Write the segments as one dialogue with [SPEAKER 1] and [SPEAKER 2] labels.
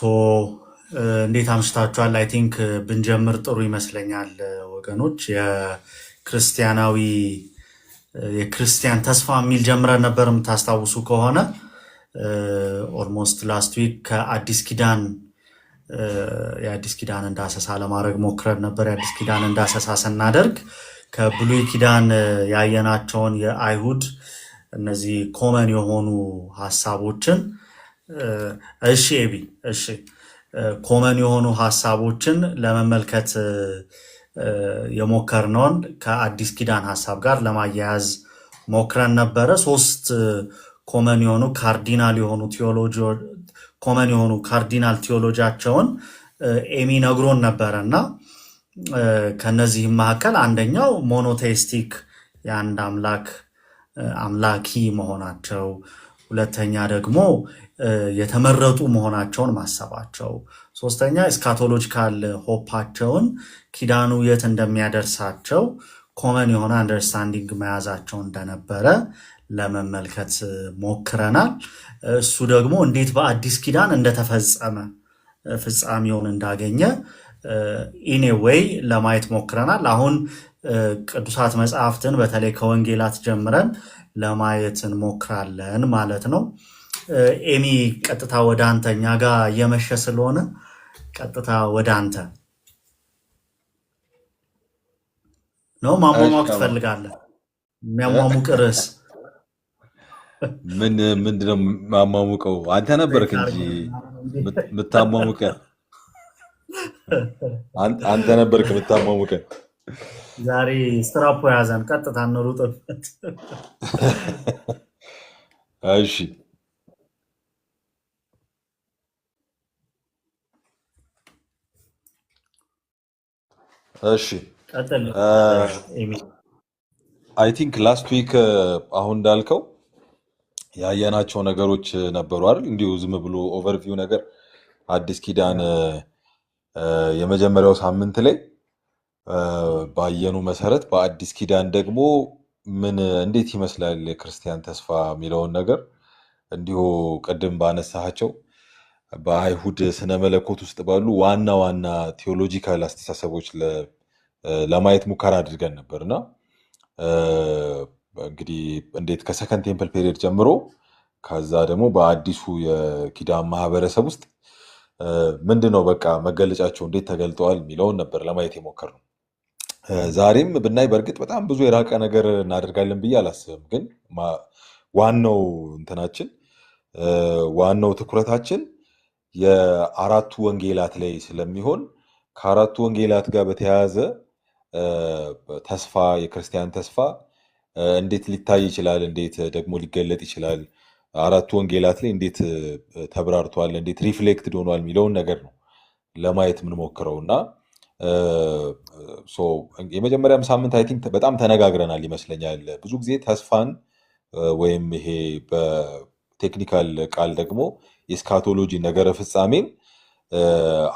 [SPEAKER 1] ቶ እንዴት አምሽታችኋል? አይ ቲንክ ብንጀምር ጥሩ ይመስለኛል ወገኖች። የክርስቲያን ተስፋ የሚል ጀምረን ነበር የምታስታውሱ ከሆነ ኦልሞስት ላስት ዊክ የአዲስ ኪዳን እንዳሰሳ ለማድረግ ሞክረን ነበር። የአዲስ ኪዳን እንዳሰሳ ስናደርግ ከብሉይ ኪዳን ያየናቸውን የአይሁድ እነዚህ ኮመን የሆኑ ሀሳቦችን እሺ ኤቢ እሺ ኮመን የሆኑ ሀሳቦችን ለመመልከት የሞከርነውን ከአዲስ ኪዳን ሀሳብ ጋር ለማያያዝ ሞክረን ነበረ። ሶስት ኮመን የሆኑ ካርዲናል ቲዮሎጂያቸውን ኤሚ ነግሮን ነበረ እና ከነዚህም መካከል አንደኛው ሞኖቴይስቲክ የአንድ አምላኪ መሆናቸው፣ ሁለተኛ ደግሞ የተመረጡ መሆናቸውን ማሰባቸው፣ ሶስተኛ ኤስካቶሎጂካል ሆፓቸውን ኪዳኑ የት እንደሚያደርሳቸው ኮመን የሆነ አንደርስታንዲንግ መያዛቸው እንደነበረ ለመመልከት ሞክረናል። እሱ ደግሞ እንዴት በአዲስ ኪዳን እንደተፈጸመ ፍጻሜውን እንዳገኘ ኢኔዌይ ለማየት ሞክረናል። አሁን ቅዱሳት መጽሐፍትን በተለይ ከወንጌላት ጀምረን ለማየት እንሞክራለን ማለት ነው። ኤሚ ቀጥታ ወደ አንተ፣ እኛ ጋር እየመሸ ስለሆነ ቀጥታ ወደ አንተ ነው። ማሟሟቅ ትፈልጋለህ? የሚያሟሙቅ ርዕስ
[SPEAKER 2] ምንድነው? ማሟሙቀው አንተ ነበርክ እንጂ የምታሟሙቀን አንተ ነበርክ የምታሟሙቀን።
[SPEAKER 1] ዛሬ ስትራፖ ያዘን፣ ቀጥታ እንሩጥበት።
[SPEAKER 2] እሺ እሺ አይ ቲንክ ላስት ዊክ አሁን እንዳልከው ያየናቸው ነገሮች ነበሩ አይደል? እንዲሁ ዝም ብሎ ኦቨርቪው ነገር አዲስ ኪዳን የመጀመሪያው ሳምንት ላይ ባየኑ መሰረት በአዲስ ኪዳን ደግሞ እንዴት ይመስላል የክርስቲያን ተስፋ የሚለውን ነገር እንዲሁ ቅድም ባነሳቸው በአይሁድ ስነ መለኮት ውስጥ ባሉ ዋና ዋና ቴዎሎጂካል አስተሳሰቦች ለማየት ሙከራ አድርገን ነበርና እንግዲህ እንዴት ከሰከንድ ቴምፕል ፔሪየድ ጀምሮ ከዛ ደግሞ በአዲሱ የኪዳን ማህበረሰብ ውስጥ ምንድነው በቃ መገለጫቸው እንዴት ተገልጠዋል የሚለውን ነበር ለማየት የሞከርነው። ዛሬም ብናይ በእርግጥ በጣም ብዙ የራቀ ነገር እናደርጋለን ብዬ አላስብም። ግን ዋናው እንትናችን ዋናው ትኩረታችን የአራቱ ወንጌላት ላይ ስለሚሆን ከአራቱ ወንጌላት ጋር በተያያዘ ተስፋ የክርስቲያን ተስፋ እንዴት ሊታይ ይችላል፣ እንዴት ደግሞ ሊገለጥ ይችላል፣ አራቱ ወንጌላት ላይ እንዴት ተብራርቷል፣ እንዴት ሪፍሌክትድ ሆኗል የሚለውን ነገር ነው ለማየት የምንሞክረው እና የመጀመሪያም ሳምንት አይ ቲንክ በጣም ተነጋግረናል ይመስለኛል። ብዙ ጊዜ ተስፋን ወይም ይሄ በቴክኒካል ቃል ደግሞ የስካቶሎጂ ነገረ ፍጻሜን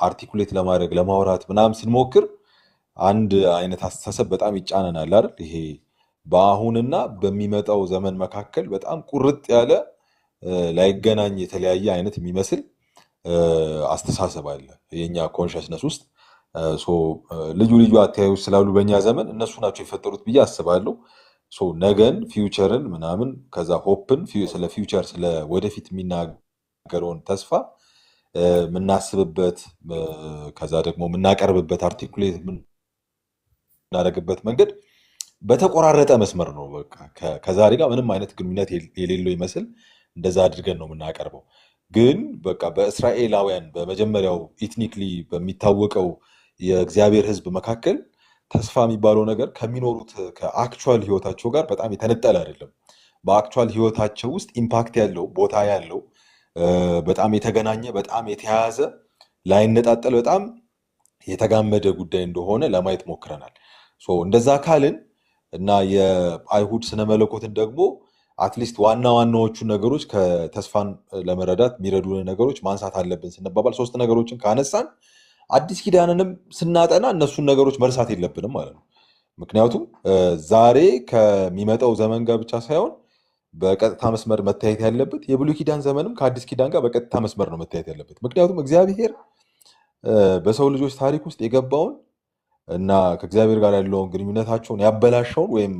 [SPEAKER 2] አርቲኩሌት ለማድረግ ለማውራት ምናምን ስንሞክር አንድ አይነት አስተሳሰብ በጣም ይጫነናል አይደል? ይሄ በአሁንና በሚመጣው ዘመን መካከል በጣም ቁርጥ ያለ ላይገናኝ የተለያየ አይነት የሚመስል አስተሳሰብ አለ የኛ ኮንሽስነስ ውስጥ። ልዩ ልዩ አተያዮች ስላሉ በእኛ ዘመን እነሱ ናቸው የፈጠሩት ብዬ አስባለሁ። ነገን፣ ፊውቸርን ምናምን ከዛ ሆፕን ስለ ፊውቸር ስለ ወደፊት የሚናገረውን ተስፋ የምናስብበት ከዛ ደግሞ የምናቀርብበት አርቲኩሌት የምናደርግበት መንገድ በተቆራረጠ መስመር ነው። በቃ ከዛሬ ጋር ምንም አይነት ግንኙነት የሌለው ይመስል እንደዛ አድርገን ነው የምናቀርበው። ግን በቃ በእስራኤላውያን በመጀመሪያው ኢትኒክሊ በሚታወቀው የእግዚአብሔር ሕዝብ መካከል ተስፋ የሚባለው ነገር ከሚኖሩት ከአክቹዋል ህይወታቸው ጋር በጣም የተነጠለ አይደለም። በአክቹዋል ህይወታቸው ውስጥ ኢምፓክት ያለው ቦታ ያለው በጣም የተገናኘ በጣም የተያያዘ ላይነጣጠል በጣም የተጋመደ ጉዳይ እንደሆነ ለማየት ሞክረናል። እንደዛ ካልን እና የአይሁድ ስነ መለኮትን ደግሞ አትሊስት ዋና ዋናዎቹ ነገሮች ከተስፋን ለመረዳት የሚረዱ ነገሮች ማንሳት አለብን ስንባባል ሶስት ነገሮችን ካነሳን አዲስ ኪዳንንም ስናጠና እነሱን ነገሮች መርሳት የለብንም ማለት ነው። ምክንያቱም ዛሬ ከሚመጣው ዘመን ጋር ብቻ ሳይሆን በቀጥታ መስመር መታየት ያለበት፣ የብሉይ ኪዳን ዘመንም ከአዲስ ኪዳን ጋር በቀጥታ መስመር ነው መታየት ያለበት። ምክንያቱም እግዚአብሔር በሰው ልጆች ታሪክ ውስጥ የገባውን እና ከእግዚአብሔር ጋር ያለውን ግንኙነታቸውን ያበላሸውን ወይም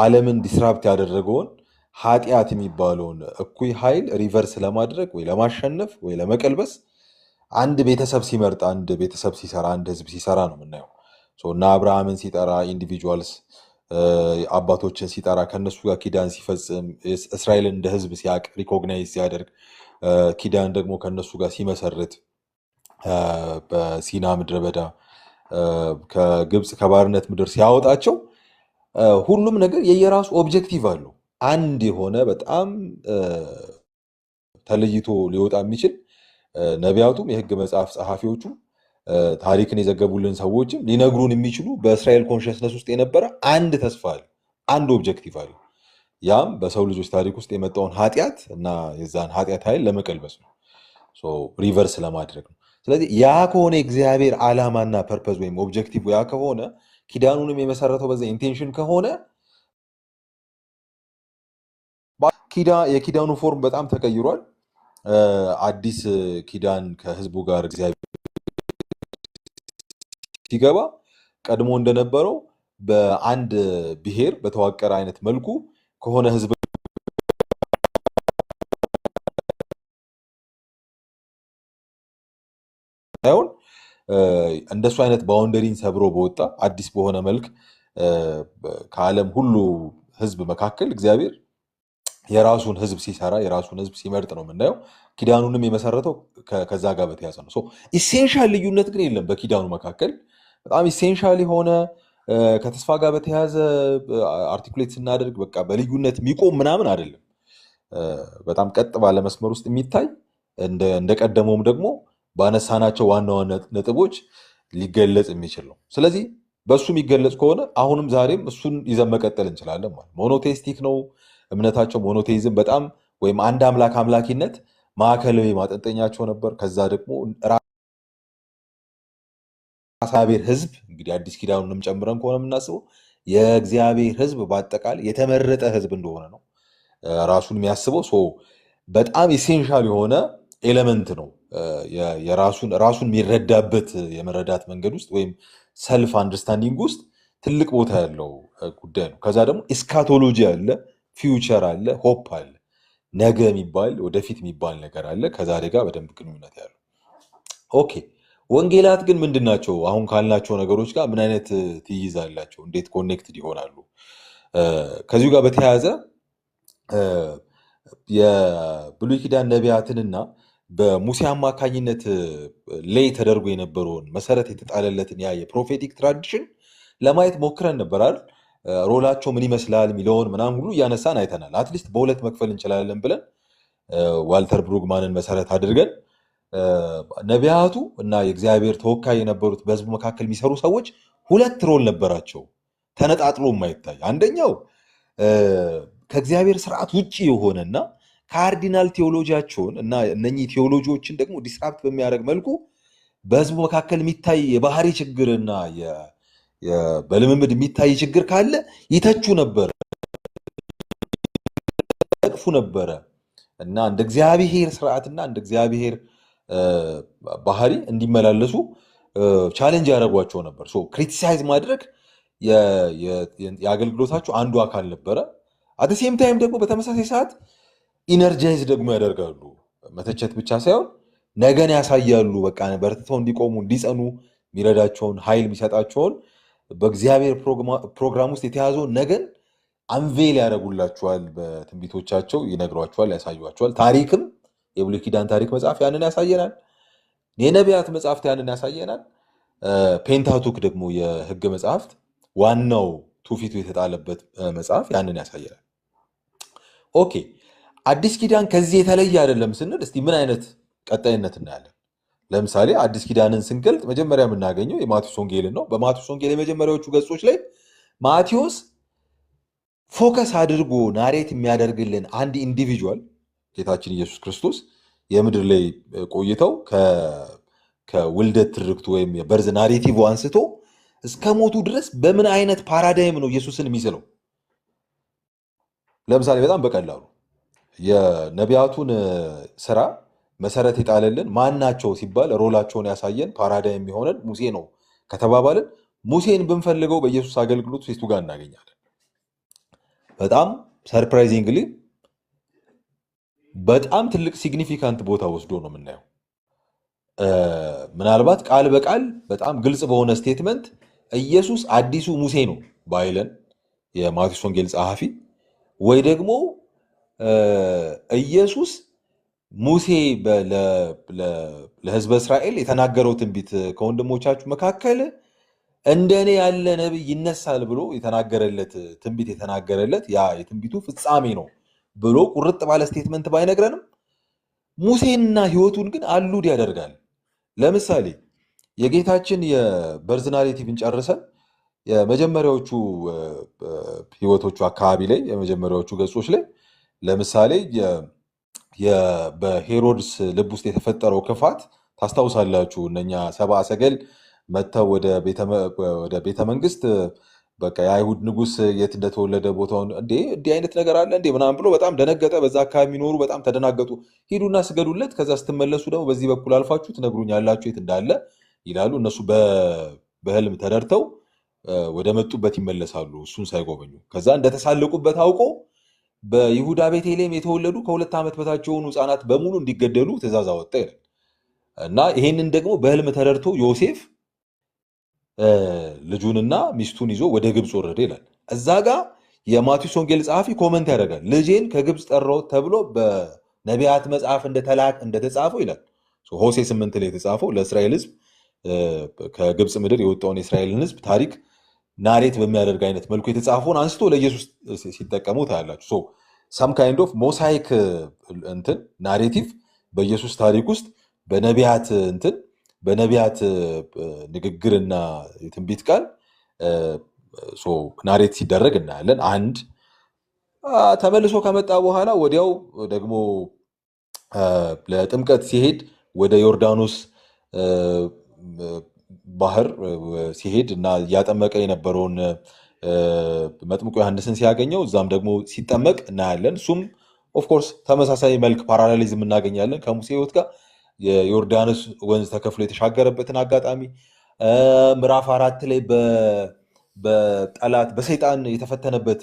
[SPEAKER 2] ዓለምን ዲስራፕት ያደረገውን ኃጢአት የሚባለውን እኩይ ኃይል ሪቨርስ ለማድረግ ወይ ለማሸነፍ ወይ ለመቀልበስ አንድ ቤተሰብ ሲመርጥ፣ አንድ ቤተሰብ ሲሰራ፣ አንድ ህዝብ ሲሰራ ነው የምናየው። እና አብርሃምን ሲጠራ ኢንዲቪጁዋልስ አባቶችን ሲጠራ ከነሱ ጋር ኪዳን ሲፈጽም፣ እስራኤልን እንደ ህዝብ ሲያቅ ሪኮግናይዝ ሲያደርግ፣ ኪዳን ደግሞ ከነሱ ጋር ሲመሰርት በሲና ምድረ በዳ ከግብፅ ከባርነት ምድር ሲያወጣቸው ሁሉም ነገር የየራሱ ኦብጀክቲቭ አለው። አንድ የሆነ በጣም ተለይቶ ሊወጣ የሚችል ነቢያቱም የህግ መጽሐፍ ጸሐፊዎቹም ታሪክን የዘገቡልን ሰዎችም ሊነግሩን የሚችሉ በእስራኤል ኮንሽስነስ ውስጥ የነበረ አንድ ተስፋ አለ፣ አንድ ኦብጀክቲቭ አለ። ያም በሰው ልጆች ታሪክ ውስጥ የመጣውን ኃጢአት እና የዛን ኃጢአት ኃይል ለመቀልበስ ነው፣ ሪቨርስ ለማድረግ ነው። ስለዚህ ያ ከሆነ የእግዚአብሔር ዓላማና ፐርፐዝ ወይም ኦብጀክቲቭ ያ ከሆነ ኪዳኑንም የመሰረተው በዛ ኢንቴንሽን ከሆነ የኪዳኑ ፎርም በጣም ተቀይሯል። አዲስ ኪዳን ከህዝቡ ጋር እግዚአብሔር ሲገባ ቀድሞ እንደነበረው በአንድ ብሔር በተዋቀረ አይነት መልኩ ከሆነ ህዝብ ሳይሆን እንደሱ አይነት ባውንደሪን ሰብሮ በወጣ አዲስ በሆነ መልክ ከዓለም ሁሉ ህዝብ መካከል እግዚአብሔር የራሱን ህዝብ ሲሰራ የራሱን ህዝብ ሲመርጥ ነው የምናየው። ኪዳኑንም የመሰረተው ከዛ ጋር በተያዘ ነው። ኢሴንሻል ልዩነት ግን የለም በኪዳኑ መካከል። በጣም ኢሴንሻል የሆነ ከተስፋ ጋር በተያዘ አርቲኩሌት ስናደርግ በቃ በልዩነት የሚቆም ምናምን አይደለም። በጣም ቀጥ ባለ መስመር ውስጥ የሚታይ እንደቀደመውም ደግሞ ባነሳናቸው ዋና ዋና ነጥቦች ሊገለጽ የሚችል ነው። ስለዚህ በእሱ የሚገለጽ ከሆነ አሁንም ዛሬም እሱን ይዘን መቀጠል እንችላለን ማለት። ሞኖቴስቲክ ነው እምነታቸው። ሞኖቴይዝም በጣም ወይም አንድ አምላክ አምላኪነት ማዕከላዊ ማጠንጠኛቸው ነበር። ከዛ ደግሞ እግዚአብሔር ህዝብ እንግዲህ አዲስ ኪዳኑንም ጨምረን ከሆነ የምናስበው የእግዚአብሔር ህዝብ በአጠቃላይ የተመረጠ ህዝብ እንደሆነ ነው ራሱን የሚያስበው። በጣም ኢሴንሻል የሆነ ኤሌመንት ነው ራሱን የሚረዳበት የመረዳት መንገድ ውስጥ ወይም ሰልፍ አንደርስታንዲንግ ውስጥ ትልቅ ቦታ ያለው ጉዳይ ነው። ከዛ ደግሞ ኤስካቶሎጂ አለ፣ ፊውቸር አለ፣ ሆፕ አለ፣ ነገ የሚባል ወደፊት የሚባል ነገር አለ ከዛሬ ጋር በደንብ ግንኙነት ያለው። ኦኬ ወንጌላት ግን ምንድን ናቸው? አሁን ካልናቸው ነገሮች ጋር ምን አይነት ትይዝ አላቸው? እንዴት ኮኔክትድ ይሆናሉ? ከዚሁ ጋር በተያያዘ የብሉይ ኪዳን ነቢያትንና በሙሴ አማካኝነት ላይ ተደርጎ የነበረውን መሰረት የተጣለለትን ያ የፕሮፌቲክ ትራዲሽን ለማየት ሞክረን ነበራል። ሮላቸው ምን ይመስላል የሚለውን ምናምን ሁሉ እያነሳን አይተናል። አትሊስት በሁለት መክፈል እንችላለን ብለን ዋልተር ብሩግማንን መሰረት አድርገን ነቢያቱ እና የእግዚአብሔር ተወካይ የነበሩት በህዝቡ መካከል የሚሰሩ ሰዎች ሁለት ሮል ነበራቸው፣ ተነጣጥሎ የማይታይ። አንደኛው ከእግዚአብሔር ስርዓት ውጭ የሆነና ካርዲናል ቴዎሎጂያቸውን እና እነኚህ ቴዎሎጂዎችን ደግሞ ዲስራፕት በሚያደርግ መልኩ በህዝቡ መካከል የሚታይ የባህሪ ችግርና በልምምድ የሚታይ ችግር ካለ ይተቹ ነበረ፣ ያቅፉ ነበረ እና እንደ እግዚአብሔር ስርዓትና እንደ እግዚአብሔር ባህሪ እንዲመላለሱ ቻሌንጅ ያደረጓቸው ነበር። ክሪቲሳይዝ ማድረግ የአገልግሎታቸው አንዱ አካል ነበረ። አት ሴም ታይም ደግሞ በተመሳሳይ ሰዓት ኢነርጃይዝ ደግሞ ያደርጋሉ። መተቸት ብቻ ሳይሆን ነገን ያሳያሉ። በቃ በርትተው እንዲቆሙ እንዲጸኑ የሚረዳቸውን ኃይል የሚሰጣቸውን በእግዚአብሔር ፕሮግራም ውስጥ የተያዘውን ነገን አንቬል ያደርጉላቸዋል። በትንቢቶቻቸው ይነግሯቸዋል፣ ያሳዩቸዋል። ታሪክም የብሉይ ኪዳን ታሪክ መጽሐፍ ያንን ያሳየናል። የነቢያት መጽሐፍት ያንን ያሳየናል። ፔንታቱክ ደግሞ የህግ መጽሐፍት ዋናው ትውፊቱ የተጣለበት መጽሐፍ ያንን ያሳየናል። ኦኬ አዲስ ኪዳን ከዚህ የተለየ አይደለም ስንል እስቲ ምን አይነት ቀጣይነት እናያለን? ለምሳሌ አዲስ ኪዳንን ስንገልጥ መጀመሪያ የምናገኘው የማቴዎስ ወንጌልን ነው። በማቴዎስ ወንጌል የመጀመሪያዎቹ ገጾች ላይ ማቴዎስ ፎከስ አድርጎ ናሬት የሚያደርግልን አንድ ኢንዲቪጁዋል ጌታችን ኢየሱስ ክርስቶስ የምድር ላይ ቆይተው ከውልደት ትርክቱ ወይም የበርዝ ናሬቲቭ አንስቶ እስከ ሞቱ ድረስ በምን አይነት ፓራዳይም ነው ኢየሱስን የሚስለው? ለምሳሌ በጣም በቀላሉ የነቢያቱን ስራ መሰረት የጣለልን ማን ናቸው ሲባል ሮላቸውን ያሳየን ፓራዳይም የሚሆነን ሙሴ ነው ከተባባልን ሙሴን ብንፈልገው በኢየሱስ አገልግሎት ሴቱ ጋር እናገኛለን። በጣም ሰርፕራይዚንግሊ በጣም ትልቅ ሲግኒፊካንት ቦታ ወስዶ ነው የምናየው። ምናልባት ቃል በቃል በጣም ግልጽ በሆነ ስቴትመንት ኢየሱስ አዲሱ ሙሴ ነው ባይለን የማቴዎስ ወንጌል ጸሐፊ ወይ ደግሞ ኢየሱስ ሙሴ ለሕዝበ እስራኤል የተናገረው ትንቢት ከወንድሞቻችሁ መካከል እንደኔ ያለ ነቢይ ይነሳል ብሎ የተናገረለት ትንቢት የተናገረለት ያ የትንቢቱ ፍጻሜ ነው ብሎ ቁርጥ ባለ ስቴትመንት ባይነግረንም ሙሴንና ሕይወቱን ግን አሉድ ያደርጋል። ለምሳሌ የጌታችን የበርዝ ናሬቲቭን ጨርሰን የመጀመሪያዎቹ ሕይወቶቹ አካባቢ ላይ የመጀመሪያዎቹ ገጾች ላይ ለምሳሌ በሄሮድስ ልብ ውስጥ የተፈጠረው ክፋት ታስታውሳላችሁ። እነኛ ሰብአ ሰገል መጥተው ወደ ቤተ መንግስት በቃ የአይሁድ ንጉስ የት እንደተወለደ ቦታውን እንዲህ አይነት ነገር አለ እንዴ ምናምን ብሎ በጣም ደነገጠ። በዛ አካባቢ የሚኖሩ በጣም ተደናገጡ። ሂዱና ስገዱለት፣ ከዛ ስትመለሱ ደግሞ በዚህ በኩል አልፋችሁ ትነግሩኛላችሁ የት እንዳለ ይላሉ። እነሱ በህልም ተደርተው ወደ መጡበት ይመለሳሉ እሱን ሳይጎበኙ። ከዛ እንደተሳለቁበት አውቆ በይሁዳ ቤተልሔም የተወለዱ ከ2 ዓመት በታች የሆኑ ህፃናት በሙሉ እንዲገደሉ ትእዛዝ አወጣ ይላል። እና ይሄንን ደግሞ በህልም ተደርቶ ዮሴፍ ልጁንና ሚስቱን ይዞ ወደ ግብፅ ወረደ ይላል። እዛ ጋር የማቴዎስ ወንጌል ጸሐፊ ኮመንት ያደርጋል። ልጄን ከግብፅ ጠራሁት ተብሎ በነቢያት መጽሐፍ እንደተጻፈው ይላል። ሆሴ 8 ላይ የተጻፈው ለእስራኤል ህዝብ ከግብፅ ምድር የወጣውን የእስራኤልን ህዝብ ታሪክ ናሬት በሚያደርግ አይነት መልኩ የተጻፈውን አንስቶ ለኢየሱስ ሲጠቀሙ ታያላችሁ። ሰም ካይንድ ኦፍ ሞሳይክ እንትን ናሬቲቭ በኢየሱስ ታሪክ ውስጥ በነቢያት ንግግርና የትንቢት ቃል ናሬት ሲደረግ እናያለን። አንድ ተመልሶ ከመጣ በኋላ ወዲያው ደግሞ ለጥምቀት ሲሄድ ወደ ዮርዳኖስ ባህር ሲሄድ እና እያጠመቀ የነበረውን መጥምቁ ዮሐንስን ሲያገኘው እዛም ደግሞ ሲጠመቅ እናያለን። እሱም ኦፍኮርስ ተመሳሳይ መልክ ፓራሌሊዝም እናገኛለን ከሙሴ ህይወት ጋር። የዮርዳኖስ ወንዝ ተከፍሎ የተሻገረበትን አጋጣሚ ምዕራፍ 4 ላይ በጠላት በሰይጣን የተፈተነበት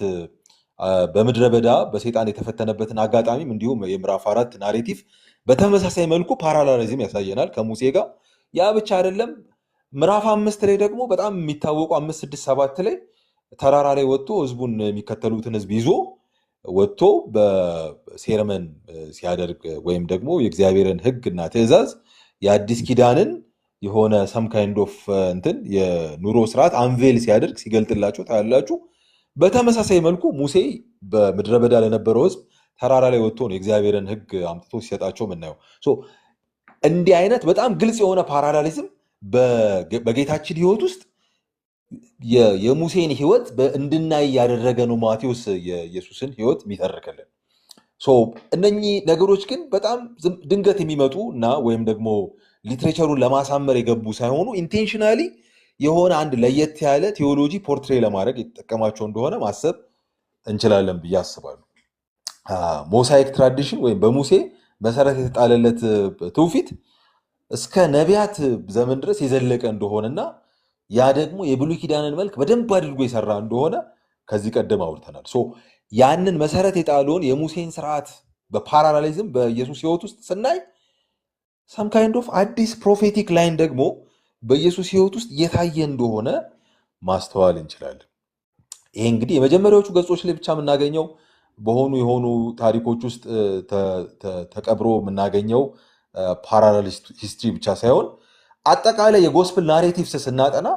[SPEAKER 2] በምድረ በዳ በሰይጣን የተፈተነበትን አጋጣሚም እንዲሁም የምዕራፍ 4 ናሬቲቭ በተመሳሳይ መልኩ ፓራሌሊዝም ያሳየናል ከሙሴ ጋር። ያ ብቻ አይደለም። ምዕራፍ 5 ላይ ደግሞ በጣም የሚታወቁ 5፣ 6፣ 7 ላይ ተራራ ላይ ወጥቶ ህዝቡን የሚከተሉትን ህዝብ ይዞ ወጥቶ በሴርመን ሲያደርግ ወይም ደግሞ የእግዚአብሔርን ህግና ትእዛዝ የአዲስ ኪዳንን የሆነ ሰም ካይንድ ኦፍ እንትን የኑሮ ስርዓት አንቬል ሲያደርግ ሲገልጥላቸው ታያላችሁ። በተመሳሳይ መልኩ ሙሴ በምድረ በዳ ለነበረው ህዝብ ተራራ ላይ ወጥቶ ነው የእግዚአብሔርን ህግ አምጥቶ ሲሰጣቸው ምናየው። እንዲህ አይነት በጣም ግልጽ የሆነ ፓራሌሊዝም በጌታችን ህይወት ውስጥ የሙሴን ህይወት እንድናይ ያደረገ ነው ማቴዎስ የኢየሱስን ህይወት የሚተርክልን። እነኚህ ነገሮች ግን በጣም ድንገት የሚመጡ እና ወይም ደግሞ ሊትሬቸሩን ለማሳመር የገቡ ሳይሆኑ ኢንቴንሽናሊ የሆነ አንድ ለየት ያለ ቴዎሎጂ ፖርትሬ ለማድረግ የተጠቀማቸው እንደሆነ ማሰብ እንችላለን ብዬ አስባለሁ። ሞሳይክ ትራዲሽን ወይም በሙሴ መሰረት የተጣለለት ትውፊት እስከ ነቢያት ዘመን ድረስ የዘለቀ እንደሆነና ያ ደግሞ የብሉይ ኪዳንን መልክ በደንብ አድርጎ የሰራ እንደሆነ ከዚህ ቀደም አውርተናል። ያንን መሰረት የጣለውን የሙሴን ስርዓት በፓራሌሊዝም በኢየሱስ ህይወት ውስጥ ስናይ ሰም ካይንድ ኦፍ አዲስ ፕሮፌቲክ ላይን ደግሞ በኢየሱስ ህይወት ውስጥ እየታየ እንደሆነ ማስተዋል እንችላለን። ይሄ እንግዲህ የመጀመሪያዎቹ ገጾች ላይ ብቻ የምናገኘው የሆኑ ታሪኮች ውስጥ ተቀብሮ የምናገኘው ፓራሌል ሂስትሪ ብቻ ሳይሆን አጠቃላይ የጎስፕል ናሬቲቭስ ስናጠና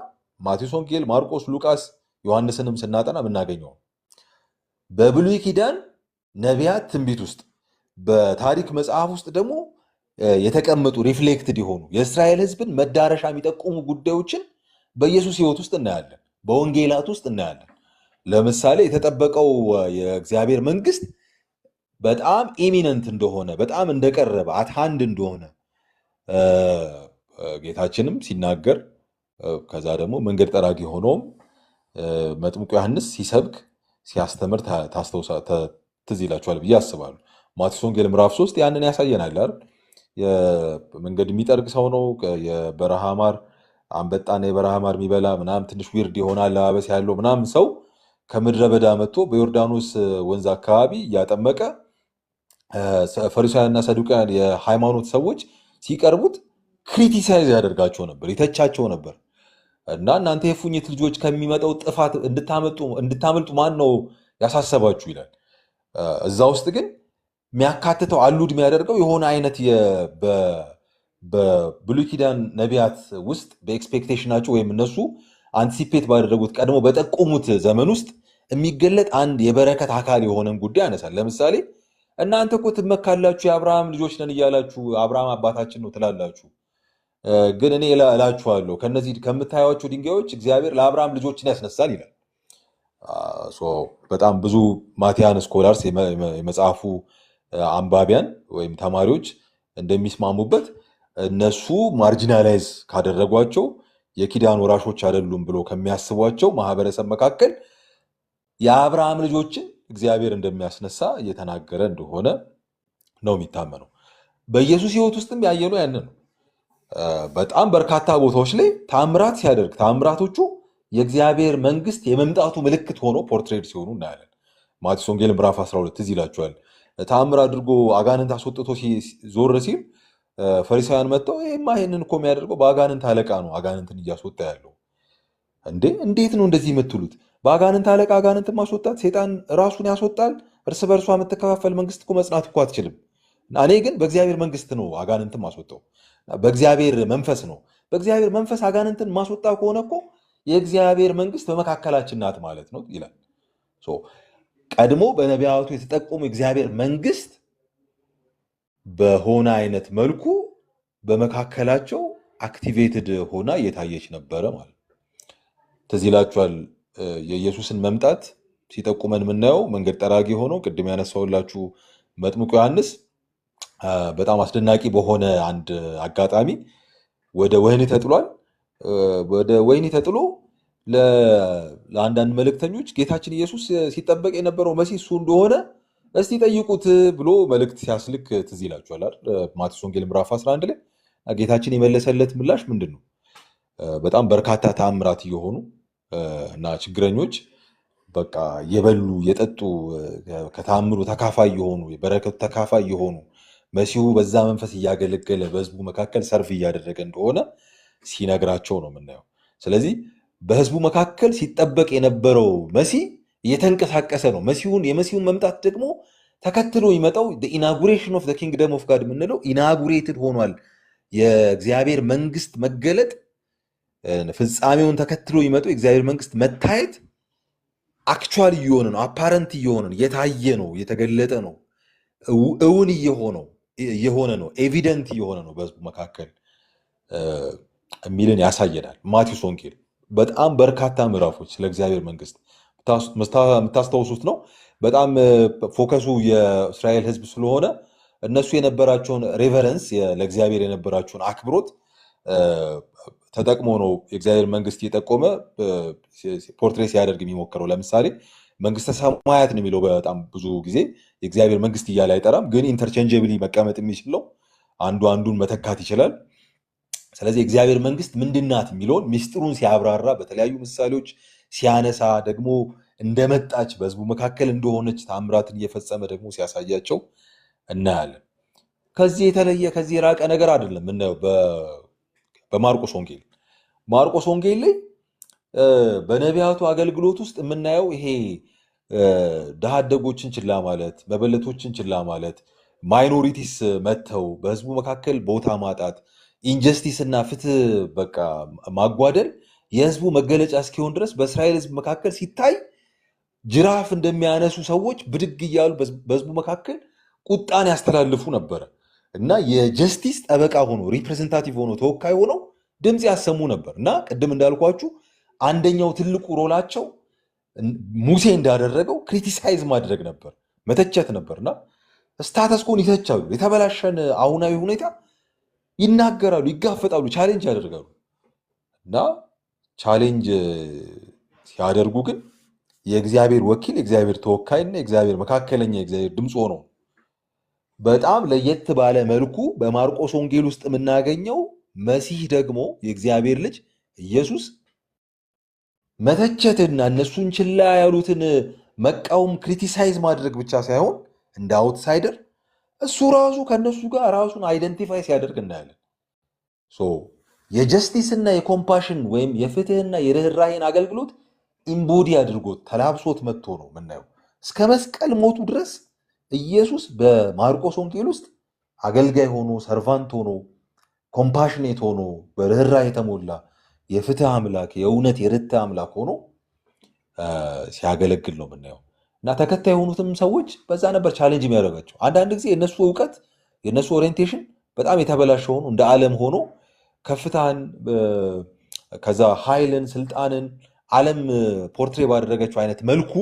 [SPEAKER 2] ማቴዎስ ወንጌል፣ ማርቆስ፣ ሉቃስ፣ ዮሐንስንም ስናጠና የምናገኘው በብሉይ ኪዳን ነቢያት ትንቢት ውስጥ በታሪክ መጽሐፍ ውስጥ ደግሞ የተቀመጡ ሪፍሌክትድ የሆኑ የእስራኤል ህዝብን መዳረሻ የሚጠቁሙ ጉዳዮችን በኢየሱስ ህይወት ውስጥ እናያለን፣ በወንጌላት ውስጥ እናያለን። ለምሳሌ የተጠበቀው የእግዚአብሔር መንግስት በጣም ኢሚነንት እንደሆነ በጣም እንደቀረበ አትሃንድ እንደሆነ ጌታችንም ሲናገር ከዛ ደግሞ መንገድ ጠራጊ ሆኖም መጥምቁ ዮሐንስ ሲሰብክ ሲያስተምር ትዝ ይላችኋል ብዬ አስባለሁ። ማቴዎስ ወንጌል ምዕራፍ 3 ያንን ያሳየናል አይደል? መንገድ የሚጠርግ ሰው ነው፣ የበረሃ ማር አንበጣና የበረሃ ማር የሚበላ ምናምን ትንሽ ዊርድ የሆነ አለባበስ ያለው ምናምን ሰው ከምድረ በዳ መጥቶ በዮርዳኖስ ወንዝ አካባቢ እያጠመቀ ፈሪሳውያንና ሰዱቃውያን የሃይማኖት ሰዎች ሲቀርቡት ክሪቲሳይዝ ያደርጋቸው ነበር፣ ይተቻቸው ነበር። እና እናንተ የፉኝት ልጆች ከሚመጣው ጥፋት እንድታመልጡ ማን ነው ያሳሰባችሁ ይላል። እዛ ውስጥ ግን የሚያካትተው አሉድ የሚያደርገው የሆነ አይነት በብሉይ ኪዳን ነቢያት ውስጥ በኤክስፔክቴሽናቸው ወይም እነሱ አንቲሲፔት ባደረጉት ቀድሞ በጠቆሙት ዘመን ውስጥ የሚገለጥ አንድ የበረከት አካል የሆነን ጉዳይ ያነሳል። ለምሳሌ እናንተ እኮ ትመካላችሁ የአብርሃም ልጆች ነን እያላችሁ አብርሃም አባታችን ነው ትላላችሁ፣ ግን እኔ እላችኋለሁ ከነዚህ ከምታዩዋቸው ድንጋዮች እግዚአብሔር ለአብርሃም ልጆችን ያስነሳል ይላል። በጣም ብዙ ማቲያን ስኮላርስ የመጽሐፉ አንባቢያን ወይም ተማሪዎች እንደሚስማሙበት እነሱ ማርጂናላይዝ ካደረጓቸው የኪዳን ወራሾች አይደሉም ብሎ ከሚያስቧቸው ማህበረሰብ መካከል የአብርሃም ልጆችን እግዚአብሔር እንደሚያስነሳ እየተናገረ እንደሆነ ነው የሚታመነው። በኢየሱስ ሕይወት ውስጥም ያየነው ያንን ነው። በጣም በርካታ ቦታዎች ላይ ታምራት ሲያደርግ ታምራቶቹ የእግዚአብሔር መንግስት የመምጣቱ ምልክት ሆኖ ፖርትሬት ሲሆኑ እናያለን። ማቴዎስ ወንጌል ምዕራፍ 12 ትዝ ይላችኋል። ታምር አድርጎ አጋንንት አስወጥቶ ዞር ሲል ፈሪሳውያን መጥተው ይሄማ ይሄንን እኮ የሚያደርገው በአጋንንት አለቃ ነው አጋንንትን እያስወጣ ያለው። እንዴት ነው እንደዚህ የምትሉት? በአጋንንት አለቃ አጋንንትን ማስወጣት ሴጣን ራሱን ያስወጣል። እርስ በእርሷ የምትከፋፈል መንግስት እኮ መጽናት እኮ አትችልም። እኔ ግን በእግዚአብሔር መንግስት ነው አጋንንትን ማስወጣው፣ በእግዚአብሔር መንፈስ ነው። በእግዚአብሔር መንፈስ አጋንንትን ማስወጣ ከሆነ እኮ የእግዚአብሔር መንግስት በመካከላችን ናት ማለት ነው ይላል። ቀድሞ በነቢያቱ የተጠቆሙ የእግዚአብሔር መንግስት በሆነ አይነት መልኩ በመካከላቸው አክቲቬትድ ሆና እየታየች ነበረ ማለት ነው። ትዝ ይላችኋል የኢየሱስን መምጣት ሲጠቁመን የምናየው መንገድ ጠራጊ ሆኖ ቅድም ያነሳውላችሁ መጥምቁ ዮሐንስ በጣም አስደናቂ በሆነ አንድ አጋጣሚ ወደ ወህኒ ተጥሏል። ወደ ወህኒ ተጥሎ ለአንዳንድ መልእክተኞች ጌታችን ኢየሱስ ሲጠበቅ የነበረው መሲህ እሱ እንደሆነ እስቲ ጠይቁት ብሎ መልእክት ሲያስልክ ትዝ ይላችኋል አይደል? ማቴዎስ ወንጌል ምዕራፍ 11 ላይ ጌታችን የመለሰለት ምላሽ ምንድን ነው? በጣም በርካታ ተአምራት እየሆኑ እና ችግረኞች በቃ የበሉ የጠጡ ከተአምሩ ተካፋይ የሆኑ የበረከቱ ተካፋይ የሆኑ መሲሁ በዛ መንፈስ እያገለገለ በህዝቡ መካከል ሰርፍ እያደረገ እንደሆነ ሲነግራቸው ነው የምናየው። ስለዚህ በህዝቡ መካከል ሲጠበቅ የነበረው መሲህ እየተንቀሳቀሰ ነው። የመሲሁን መምጣት ደግሞ ተከትሎ ይመጣው ኢናጉሬሽን ኦፍ ኪንግደም ኦፍ ጋድ የምንለው ኢናጉሬትድ ሆኗል። የእግዚአብሔር መንግስት መገለጥ ፍጻሜውን ተከትሎ ይመጣው የእግዚአብሔር መንግስት መታየት አክቹዋል እየሆነ ነው፣ አፓረንት እየሆነ ነው፣ የታየ ነው፣ የተገለጠ ነው፣ እውን እየሆነ ነው፣ ኤቪደንት እየሆነ ነው በህዝቡ መካከል የሚልን ያሳየናል። ማቴዎስ ወንጌል በጣም በርካታ ምዕራፎች ስለ እግዚአብሔር መንግስት የምታስታውሱት ነው። በጣም ፎከሱ የእስራኤል ህዝብ ስለሆነ እነሱ የነበራቸውን ሬቨረንስ ለእግዚአብሔር የነበራቸውን አክብሮት ተጠቅሞ ነው የእግዚአብሔር መንግስት እየጠቆመ ፖርትሬት ሲያደርግ የሚሞክረው። ለምሳሌ መንግስተ ሰማያት ነው የሚለው በጣም ብዙ ጊዜ የእግዚአብሔር መንግስት እያለ አይጠራም፣ ግን ኢንተርቼንጀብሊ መቀመጥ የሚችለው አንዱ አንዱን መተካት ይችላል። ስለዚህ የእግዚአብሔር መንግስት ምንድናት የሚለውን ሚስጥሩን ሲያብራራ በተለያዩ ምሳሌዎች ሲያነሳ ደግሞ እንደመጣች በህዝቡ መካከል እንደሆነች ታምራትን እየፈጸመ ደግሞ ሲያሳያቸው እናያለን። ከዚህ የተለየ ከዚህ የራቀ ነገር አይደለም የምናየው በማርቆስ ወንጌል ላይ በነቢያቱ አገልግሎት ውስጥ የምናየው ይሄ ድሃ አደጎችን ችላ ማለት፣ መበለቶችን ችላ ማለት፣ ማይኖሪቲስ መጥተው በህዝቡ መካከል ቦታ ማጣት፣ ኢንጀስቲስ እና ፍትህ በቃ ማጓደል የህዝቡ መገለጫ እስኪሆን ድረስ በእስራኤል ህዝብ መካከል ሲታይ ጅራፍ እንደሚያነሱ ሰዎች ብድግ እያሉ በህዝቡ መካከል ቁጣን ያስተላልፉ ነበረ እና የጀስቲስ ጠበቃ ሆኖ ሪፕሬዘንታቲቭ ሆኖ ተወካይ ሆነው ድምፅ ያሰሙ ነበር። እና ቅድም እንዳልኳችሁ አንደኛው ትልቁ ሮላቸው ሙሴ እንዳደረገው ክሪቲሳይዝ ማድረግ ነበር፣ መተቸት ነበርና ስታተስኮን ይተቻሉ፣ የተበላሸን አሁናዊ ሁኔታ ይናገራሉ፣ ይጋፈጣሉ፣ ቻሌንጅ ያደርጋሉ። እና ቻሌንጅ ሲያደርጉ ግን የእግዚአብሔር ወኪል፣ የእግዚአብሔር ተወካይና የእግዚአብሔር መካከለኛ የእግዚአብሔር ድምፅ ሆኖ በጣም ለየት ባለ መልኩ በማርቆስ ወንጌል ውስጥ የምናገኘው መሲህ ደግሞ የእግዚአብሔር ልጅ ኢየሱስ መተቸትና እነሱን ችላ ያሉትን መቃወም ክሪቲሳይዝ ማድረግ ብቻ ሳይሆን እንደ አውትሳይደር እሱ ራሱ ከእነሱ ጋር ራሱን አይደንቲፋይ ሲያደርግ እናያለን። የጀስቲስና የኮምፓሽን ወይም የፍትህና የርኅራሄን አገልግሎት ኢምቦዲ አድርጎት ተላብሶት መጥቶ ነው የምናየው። እስከ መስቀል ሞቱ ድረስ ኢየሱስ በማርቆስ ወንጌል ውስጥ አገልጋይ ሆኖ ሰርቫንት ሆኖ ኮምፓሽኔት ሆኖ በርኅራሄ የተሞላ የፍትህ አምላክ የእውነት የርትዕ አምላክ ሆኖ ሲያገለግል ነው የምናየው። እና ተከታይ የሆኑትም ሰዎች በዛ ነበር ቻሌንጅ የሚያደርጋቸው። አንዳንድ ጊዜ የእነሱ እውቀት የእነሱ ኦሪየንቴሽን በጣም የተበላሸ ሆኖ እንደ ዓለም ሆኖ ከፍታን ከዛ ኃይልን ስልጣንን ዓለም ፖርትሬ ባደረገችው አይነት መልኩ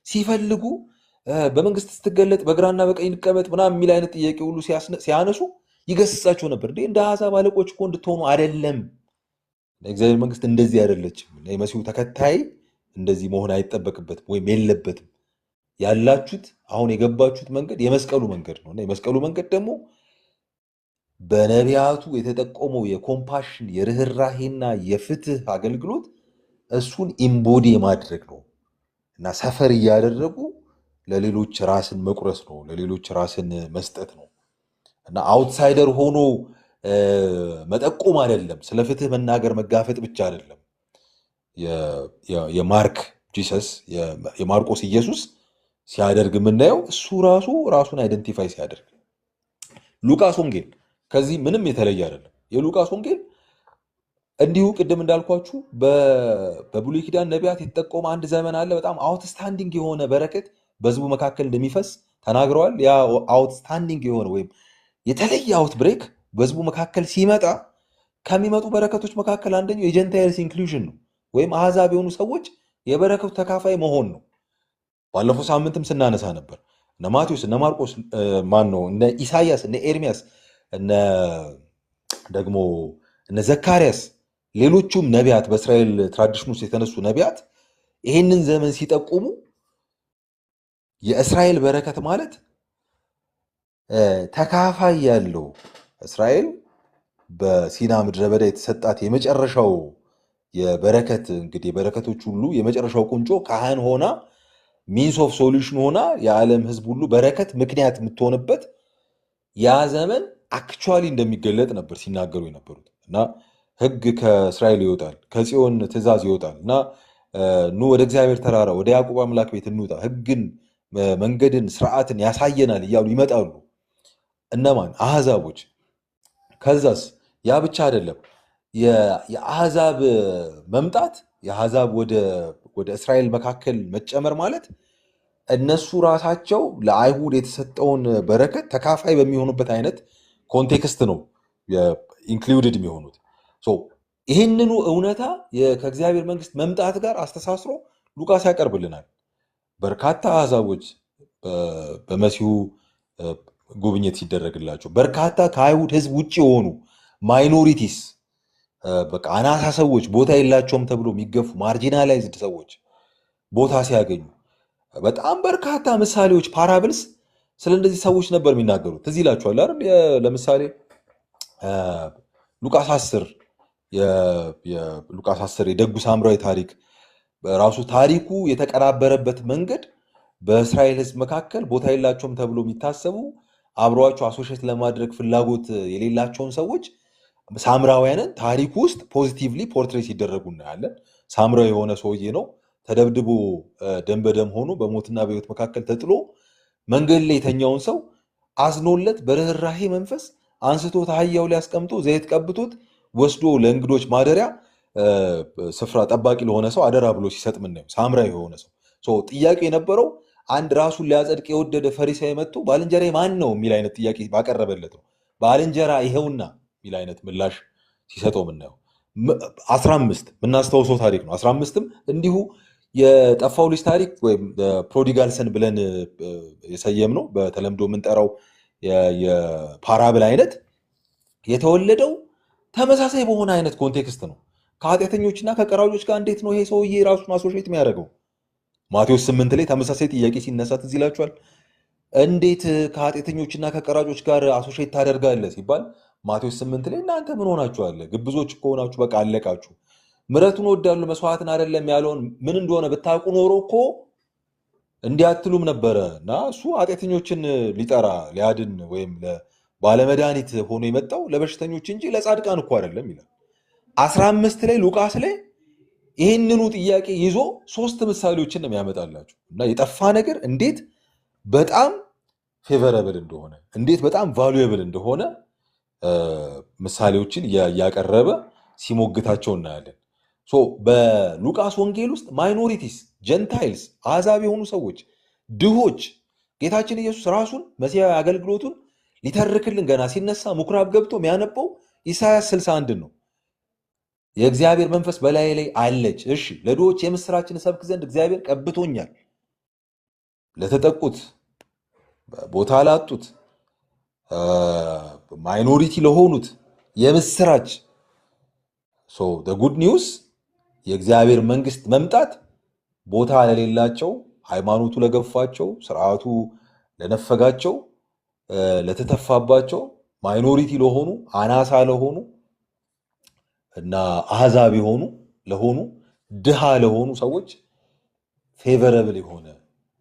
[SPEAKER 2] ሲፈልጉ በመንግስት ስትገለጥ በግራና በቀኝ እንቀመጥ ምናምን የሚል አይነት ጥያቄ ሁሉ ሲያነሱ ይገስጻቸው ነበር። እንደ አሕዛብ አለቆች እኮ እንድትሆኑ አይደለም፣ የእግዚአብሔር መንግስት እንደዚህ አይደለችም፣ የመሲሁ ተከታይ እንደዚህ መሆን አይጠበቅበትም ወይም የለበትም። ያላችሁት አሁን የገባችሁት መንገድ የመስቀሉ መንገድ ነው እና የመስቀሉ መንገድ ደግሞ በነቢያቱ የተጠቆመው የኮምፓሽን የርኅራሄና የፍትህ አገልግሎት እሱን ኢምቦዲ የማድረግ ነው እና ሰፈር እያደረጉ ለሌሎች ራስን መቁረስ ነው፣ ለሌሎች ራስን መስጠት ነው እና አውትሳይደር ሆኖ መጠቆም አይደለም። ስለ ፍትህ መናገር መጋፈጥ ብቻ አይደለም። የማርክ ጂሰስ የማርቆስ ኢየሱስ ሲያደርግ የምናየው እሱ ራሱን አይደንቲፋይ ሲያደርግ። ሉቃስ ወንጌል ከዚህ ምንም የተለየ አይደለም። የሉቃስ ወንጌል እንዲሁ ቅድም እንዳልኳችሁ በብሉይ ኪዳን ነቢያት የተጠቆመ አንድ ዘመን አለ። በጣም አውትስታንዲንግ የሆነ በረከት በህዝቡ መካከል እንደሚፈስ ተናግረዋል። ያ አውትስታንዲንግ የሆነ ወይም የተለየ አውት ብሬክ በህዝቡ መካከል ሲመጣ ከሚመጡ በረከቶች መካከል አንደኛው የጀንታይልስ ኢንክሉዥን ነው፣ ወይም አሕዛብ የሆኑ ሰዎች የበረከቱ ተካፋይ መሆን ነው። ባለፈው ሳምንትም ስናነሳ ነበር። እነ ማቴዎስ እነ ማርቆስ እነ ኢሳያስ እነ ኤርሚያስ እነ ዘካርያስ ሌሎቹም ነቢያት በእስራኤል ትራዲሽን ውስጥ የተነሱ ነቢያት ይህንን ዘመን ሲጠቁሙ የእስራኤል በረከት ማለት ተካፋይ ያለው እስራኤል በሲና ምድረ በዳ የተሰጣት የመጨረሻው የበረከት እንግዲህ የበረከቶች ሁሉ የመጨረሻው ቁንጮ ካህን ሆና ሚንስ ኦፍ ሶሉሽን ሆና የዓለም ህዝብ ሁሉ በረከት ምክንያት የምትሆንበት ያ ዘመን አክቹዋሊ እንደሚገለጥ ነበር ሲናገሩ የነበሩት እና ህግ ከእስራኤል ይወጣል፣ ከጽዮን ትእዛዝ ይወጣል እና ኑ ወደ እግዚአብሔር ተራራ ወደ ያዕቆብ አምላክ ቤት እንውጣ፣ ህግን መንገድን ስርዓትን ያሳየናል እያሉ ይመጣሉ። እነማን? አሕዛቦች። ከዛስ ያ ብቻ አይደለም። የአሕዛብ መምጣት የአሕዛብ ወደ እስራኤል መካከል መጨመር ማለት እነሱ ራሳቸው ለአይሁድ የተሰጠውን በረከት ተካፋይ በሚሆኑበት አይነት ኮንቴክስት ነው ኢንክሉድድ የሚሆኑት። ይህንኑ እውነታ ከእግዚአብሔር መንግስት መምጣት ጋር አስተሳስሮ ሉቃስ ያቀርብልናል። በርካታ አሕዛቦች በመሲሁ ጉብኝት ሲደረግላቸው፣ በርካታ ከአይሁድ ህዝብ ውጭ የሆኑ ማይኖሪቲስ በቃ አናሳ ሰዎች ቦታ የላቸውም ተብሎ የሚገፉ ማርጂናላይዝድ ሰዎች ቦታ ሲያገኙ በጣም በርካታ ምሳሌዎች ፓራብልስ ስለ እንደዚህ ሰዎች ነበር የሚናገሩት። ትዝ ይላችኋል አይደል? ለምሳሌ ሉቃስ 10 የደጉ ሳምራዊ ታሪክ ራሱ ታሪኩ የተቀናበረበት መንገድ በእስራኤል ህዝብ መካከል ቦታ የላቸውም ተብሎ የሚታሰቡ አብረዋቸው አሶሼት ለማድረግ ፍላጎት የሌላቸውን ሰዎች ሳምራውያንን ታሪኩ ውስጥ ፖዚቲቭሊ ፖርትሬት ሲደረጉ እናያለን። ሳምራዊ የሆነ ሰውዬ ነው ተደብድቦ ደም በደም ሆኖ በሞትና በሕይወት መካከል ተጥሎ መንገድ ላይ የተኛውን ሰው አዝኖለት በርኅራሄ መንፈስ አንስቶ አህያው ላይ አስቀምጦ ዘይት ቀብቶት ወስዶ ለእንግዶች ማደሪያ ስፍራ ጠባቂ ለሆነ ሰው አደራ ብሎ ሲሰጥ ምናየው ሳምራዊ የሆነ ሰው። ጥያቄ የነበረው አንድ ራሱን ሊያጸድቅ የወደደ ፈሪሳዊ መጥቶ ባልንጀራ ማን ነው የሚል አይነት ጥያቄ ባቀረበለት ነው ባልንጀራ ይሄውና የሚል አይነት ምላሽ ሲሰጠው ምናየው። 15 የምናስታውሰው ታሪክ ነው። 15ም እንዲሁ የጠፋው ልጅ ታሪክ ወይም ፕሮዲጋልሰን ብለን የሰየም ነው በተለምዶ የምንጠራው የፓራብል አይነት የተወለደው ተመሳሳይ በሆነ አይነት ኮንቴክስት ነው። ከኃጢአተኞችና ከቀራጮች ጋር እንዴት ነው ይሄ ሰውዬ ራሱን አሶሼት የሚያደርገው? ማቴዎስ 8 ላይ ተመሳሳይ ጥያቄ ሲነሳ ትዝ ይላችኋል። እንዴት ከኃጢአተኞችና ከቀራጮች ጋር አሶሼት ታደርጋለህ ሲባል ማቴዎስ 8 ላይ እናንተ ምን ሆናችኋል? ግብዞች እኮ ሆናችሁ በቃ አለቃችሁ። ምሕረቱን ወዳሉ መስዋዕትን አይደለም ያለውን ምን እንደሆነ ብታውቁ ኖሮ እኮ እንዲያትሉም ነበረ። እና እሱ ኃጢአተኞችን ሊጠራ ሊያድን ወይም ባለመድኃኒት ሆኖ የመጣው ለበሽተኞች እንጂ ለጻድቃን እኮ አይደለም ይላል። 15 ላይ ሉቃስ ላይ ይህንኑ ጥያቄ ይዞ 3 ምሳሌዎችን ነው የሚያመጣላችሁ። እና የጠፋ ነገር እንዴት በጣም ፌቨረብል እንደሆነ እንዴት በጣም ቫሉዌብል እንደሆነ ምሳሌዎችን እያቀረበ ሲሞግታቸው እናያለን። በሉቃስ ወንጌል ውስጥ ማይኖሪቲስ፣ ጀንታይልስ፣ አሕዛብ የሆኑ ሰዎች፣ ድሆች ጌታችን ኢየሱስ ራሱን መሲሐዊ አገልግሎቱን ሊተርክልን ገና ሲነሳ ምኩራብ ገብቶ የሚያነበው ኢሳያስ 61 ነው። የእግዚአብሔር መንፈስ በላይ ላይ አለች። እሺ ለድሆች የምስራችን ሰብክ ዘንድ እግዚአብሔር ቀብቶኛል። ለተጠቁት፣ ቦታ ላጡት፣ ማይኖሪቲ ለሆኑት የምስራች ጉድ ኒውስ የእግዚአብሔር መንግስት መምጣት ቦታ ለሌላቸው፣ ሃይማኖቱ ለገፋቸው፣ ስርዓቱ ለነፈጋቸው፣ ለተተፋባቸው፣ ማይኖሪቲ ለሆኑ፣ አናሳ ለሆኑ እና አሕዛብ ለሆኑ ድሃ ለሆኑ ሰዎች ፌቨረብል የሆነ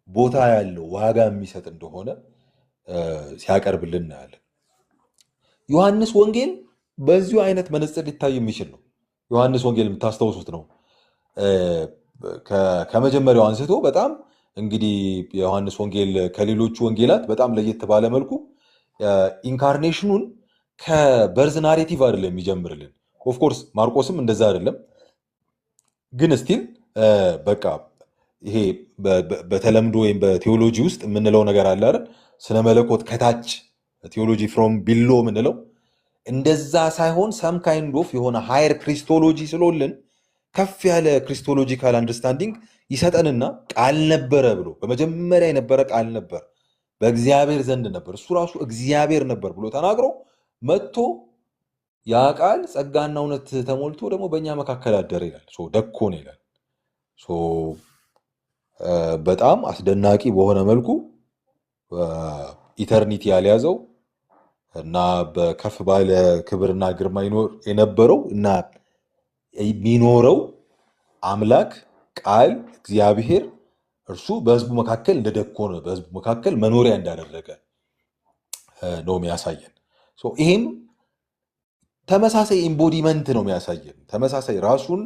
[SPEAKER 2] ቦታ ያለው ዋጋ የሚሰጥ እንደሆነ ሲያቀርብልን እናያለን። ዮሐንስ ወንጌል በዚሁ አይነት መነጽር ሊታይ የሚችል ነው። ዮሐንስ ወንጌል የምታስታውሱት ነው። ከመጀመሪያው አንስቶ በጣም እንግዲህ የዮሐንስ ወንጌል ከሌሎቹ ወንጌላት በጣም ለየት ባለ መልኩ ኢንካርኔሽኑን ከበርዝ ናሬቲቭ አይደለም የሚጀምርልን። ኦፍኮርስ ማርቆስም እንደዛ አይደለም፣ ግን ስቲል በቃ ይሄ በተለምዶ ወይም በቴዎሎጂ ውስጥ የምንለው ነገር አለ አይደል? ስነ መለኮት ከታች ቴዎሎጂ ፍሮም ቢሎ የምንለው እንደዛ ሳይሆን ሰም ካይንድ ኦፍ የሆነ ሃየር ክሪስቶሎጂ ስሎልን ከፍ ያለ ክሪስቶሎጂካል አንደርስታንዲንግ ይሰጠንና ቃል ነበረ ብሎ በመጀመሪያ የነበረ ቃል ነበር፣ በእግዚአብሔር ዘንድ ነበር፣ እሱ ራሱ እግዚአብሔር ነበር ብሎ ተናግሮ መጥቶ ያ ቃል ጸጋና እውነት ተሞልቶ ደግሞ በእኛ መካከል አደረ ይላል። ደኮን ይላል። በጣም አስደናቂ በሆነ መልኩ ኢተርኒቲ ያልያዘው እና በከፍ ባለ ክብርና ግርማ ይኖር የነበረው እና የሚኖረው አምላክ ቃል እግዚአብሔር እርሱ በሕዝቡ መካከል እንደደኮነ በሕዝቡ መካከል መኖሪያ እንዳደረገ ነው የሚያሳየን። ይህም ተመሳሳይ ኢምቦዲመንት ነው የሚያሳየን። ተመሳሳይ ራሱን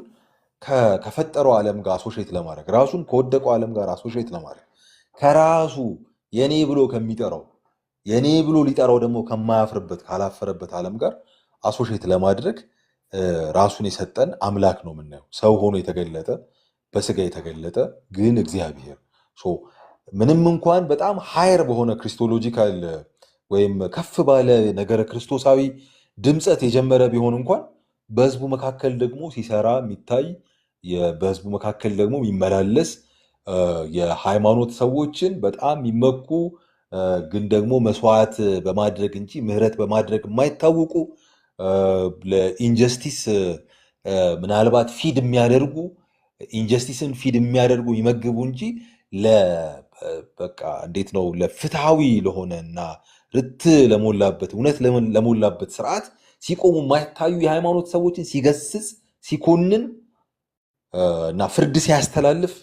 [SPEAKER 2] ከፈጠረው ዓለም ጋር አሶሼት ለማድረግ ራሱን ከወደቀው ዓለም ጋር አሶሼት ለማድረግ ከራሱ የኔ ብሎ ከሚጠራው የኔ ብሎ ሊጠራው ደግሞ ከማያፍርበት ካላፈረበት ዓለም ጋር አሶሼት ለማድረግ ራሱን የሰጠን አምላክ ነው የምናየው። ሰው ሆኖ የተገለጠ በስጋ የተገለጠ ግን እግዚአብሔር ምንም እንኳን በጣም ሃየር በሆነ ክሪስቶሎጂካል ወይም ከፍ ባለ ነገረ ክርስቶሳዊ ድምፀት የጀመረ ቢሆን እንኳን በሕዝቡ መካከል ደግሞ ሲሰራ የሚታይ በሕዝቡ መካከል ደግሞ የሚመላለስ የሃይማኖት ሰዎችን በጣም የሚመኩ ግን ደግሞ መስዋዕት በማድረግ እንጂ ምሕረት በማድረግ የማይታወቁ ለኢንጀስቲስ ምናልባት ፊድ የሚያደርጉ ኢንጀስቲስን ፊድ የሚያደርጉ ይመግቡ እንጂ በቃ እንዴት ነው ለፍትሃዊ ለሆነ እና ርት ለሞላበት እውነት ለሞላበት ስርዓት ሲቆሙ የማይታዩ የሃይማኖት ሰዎችን ሲገስጽ ሲኮንን እና ፍርድ ሲያስተላልፍ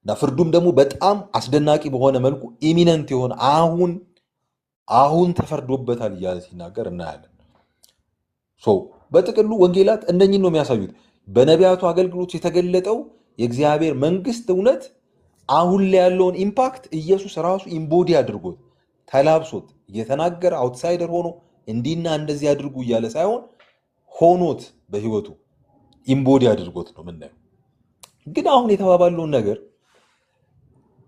[SPEAKER 2] እና ፍርዱም ደግሞ በጣም አስደናቂ በሆነ መልኩ ኢሚነንት የሆነ አሁን ተፈርዶበታል እያለ ሲናገር እናያለን። በጥቅሉ ወንጌላት እነኝን ነው የሚያሳዩት። በነቢያቱ አገልግሎት የተገለጠው የእግዚአብሔር መንግስት እውነት አሁን ላይ ያለውን ኢምፓክት ኢየሱስ ራሱ ኢምቦዲ አድርጎት ተላብሶት እየተናገረ አውትሳይደር ሆኖ እንዲና እንደዚህ አድርጉ እያለ ሳይሆን ሆኖት በህይወቱ ኢምቦዲ አድርጎት ነው የምናየው። ግን አሁን የተባባለውን ነገር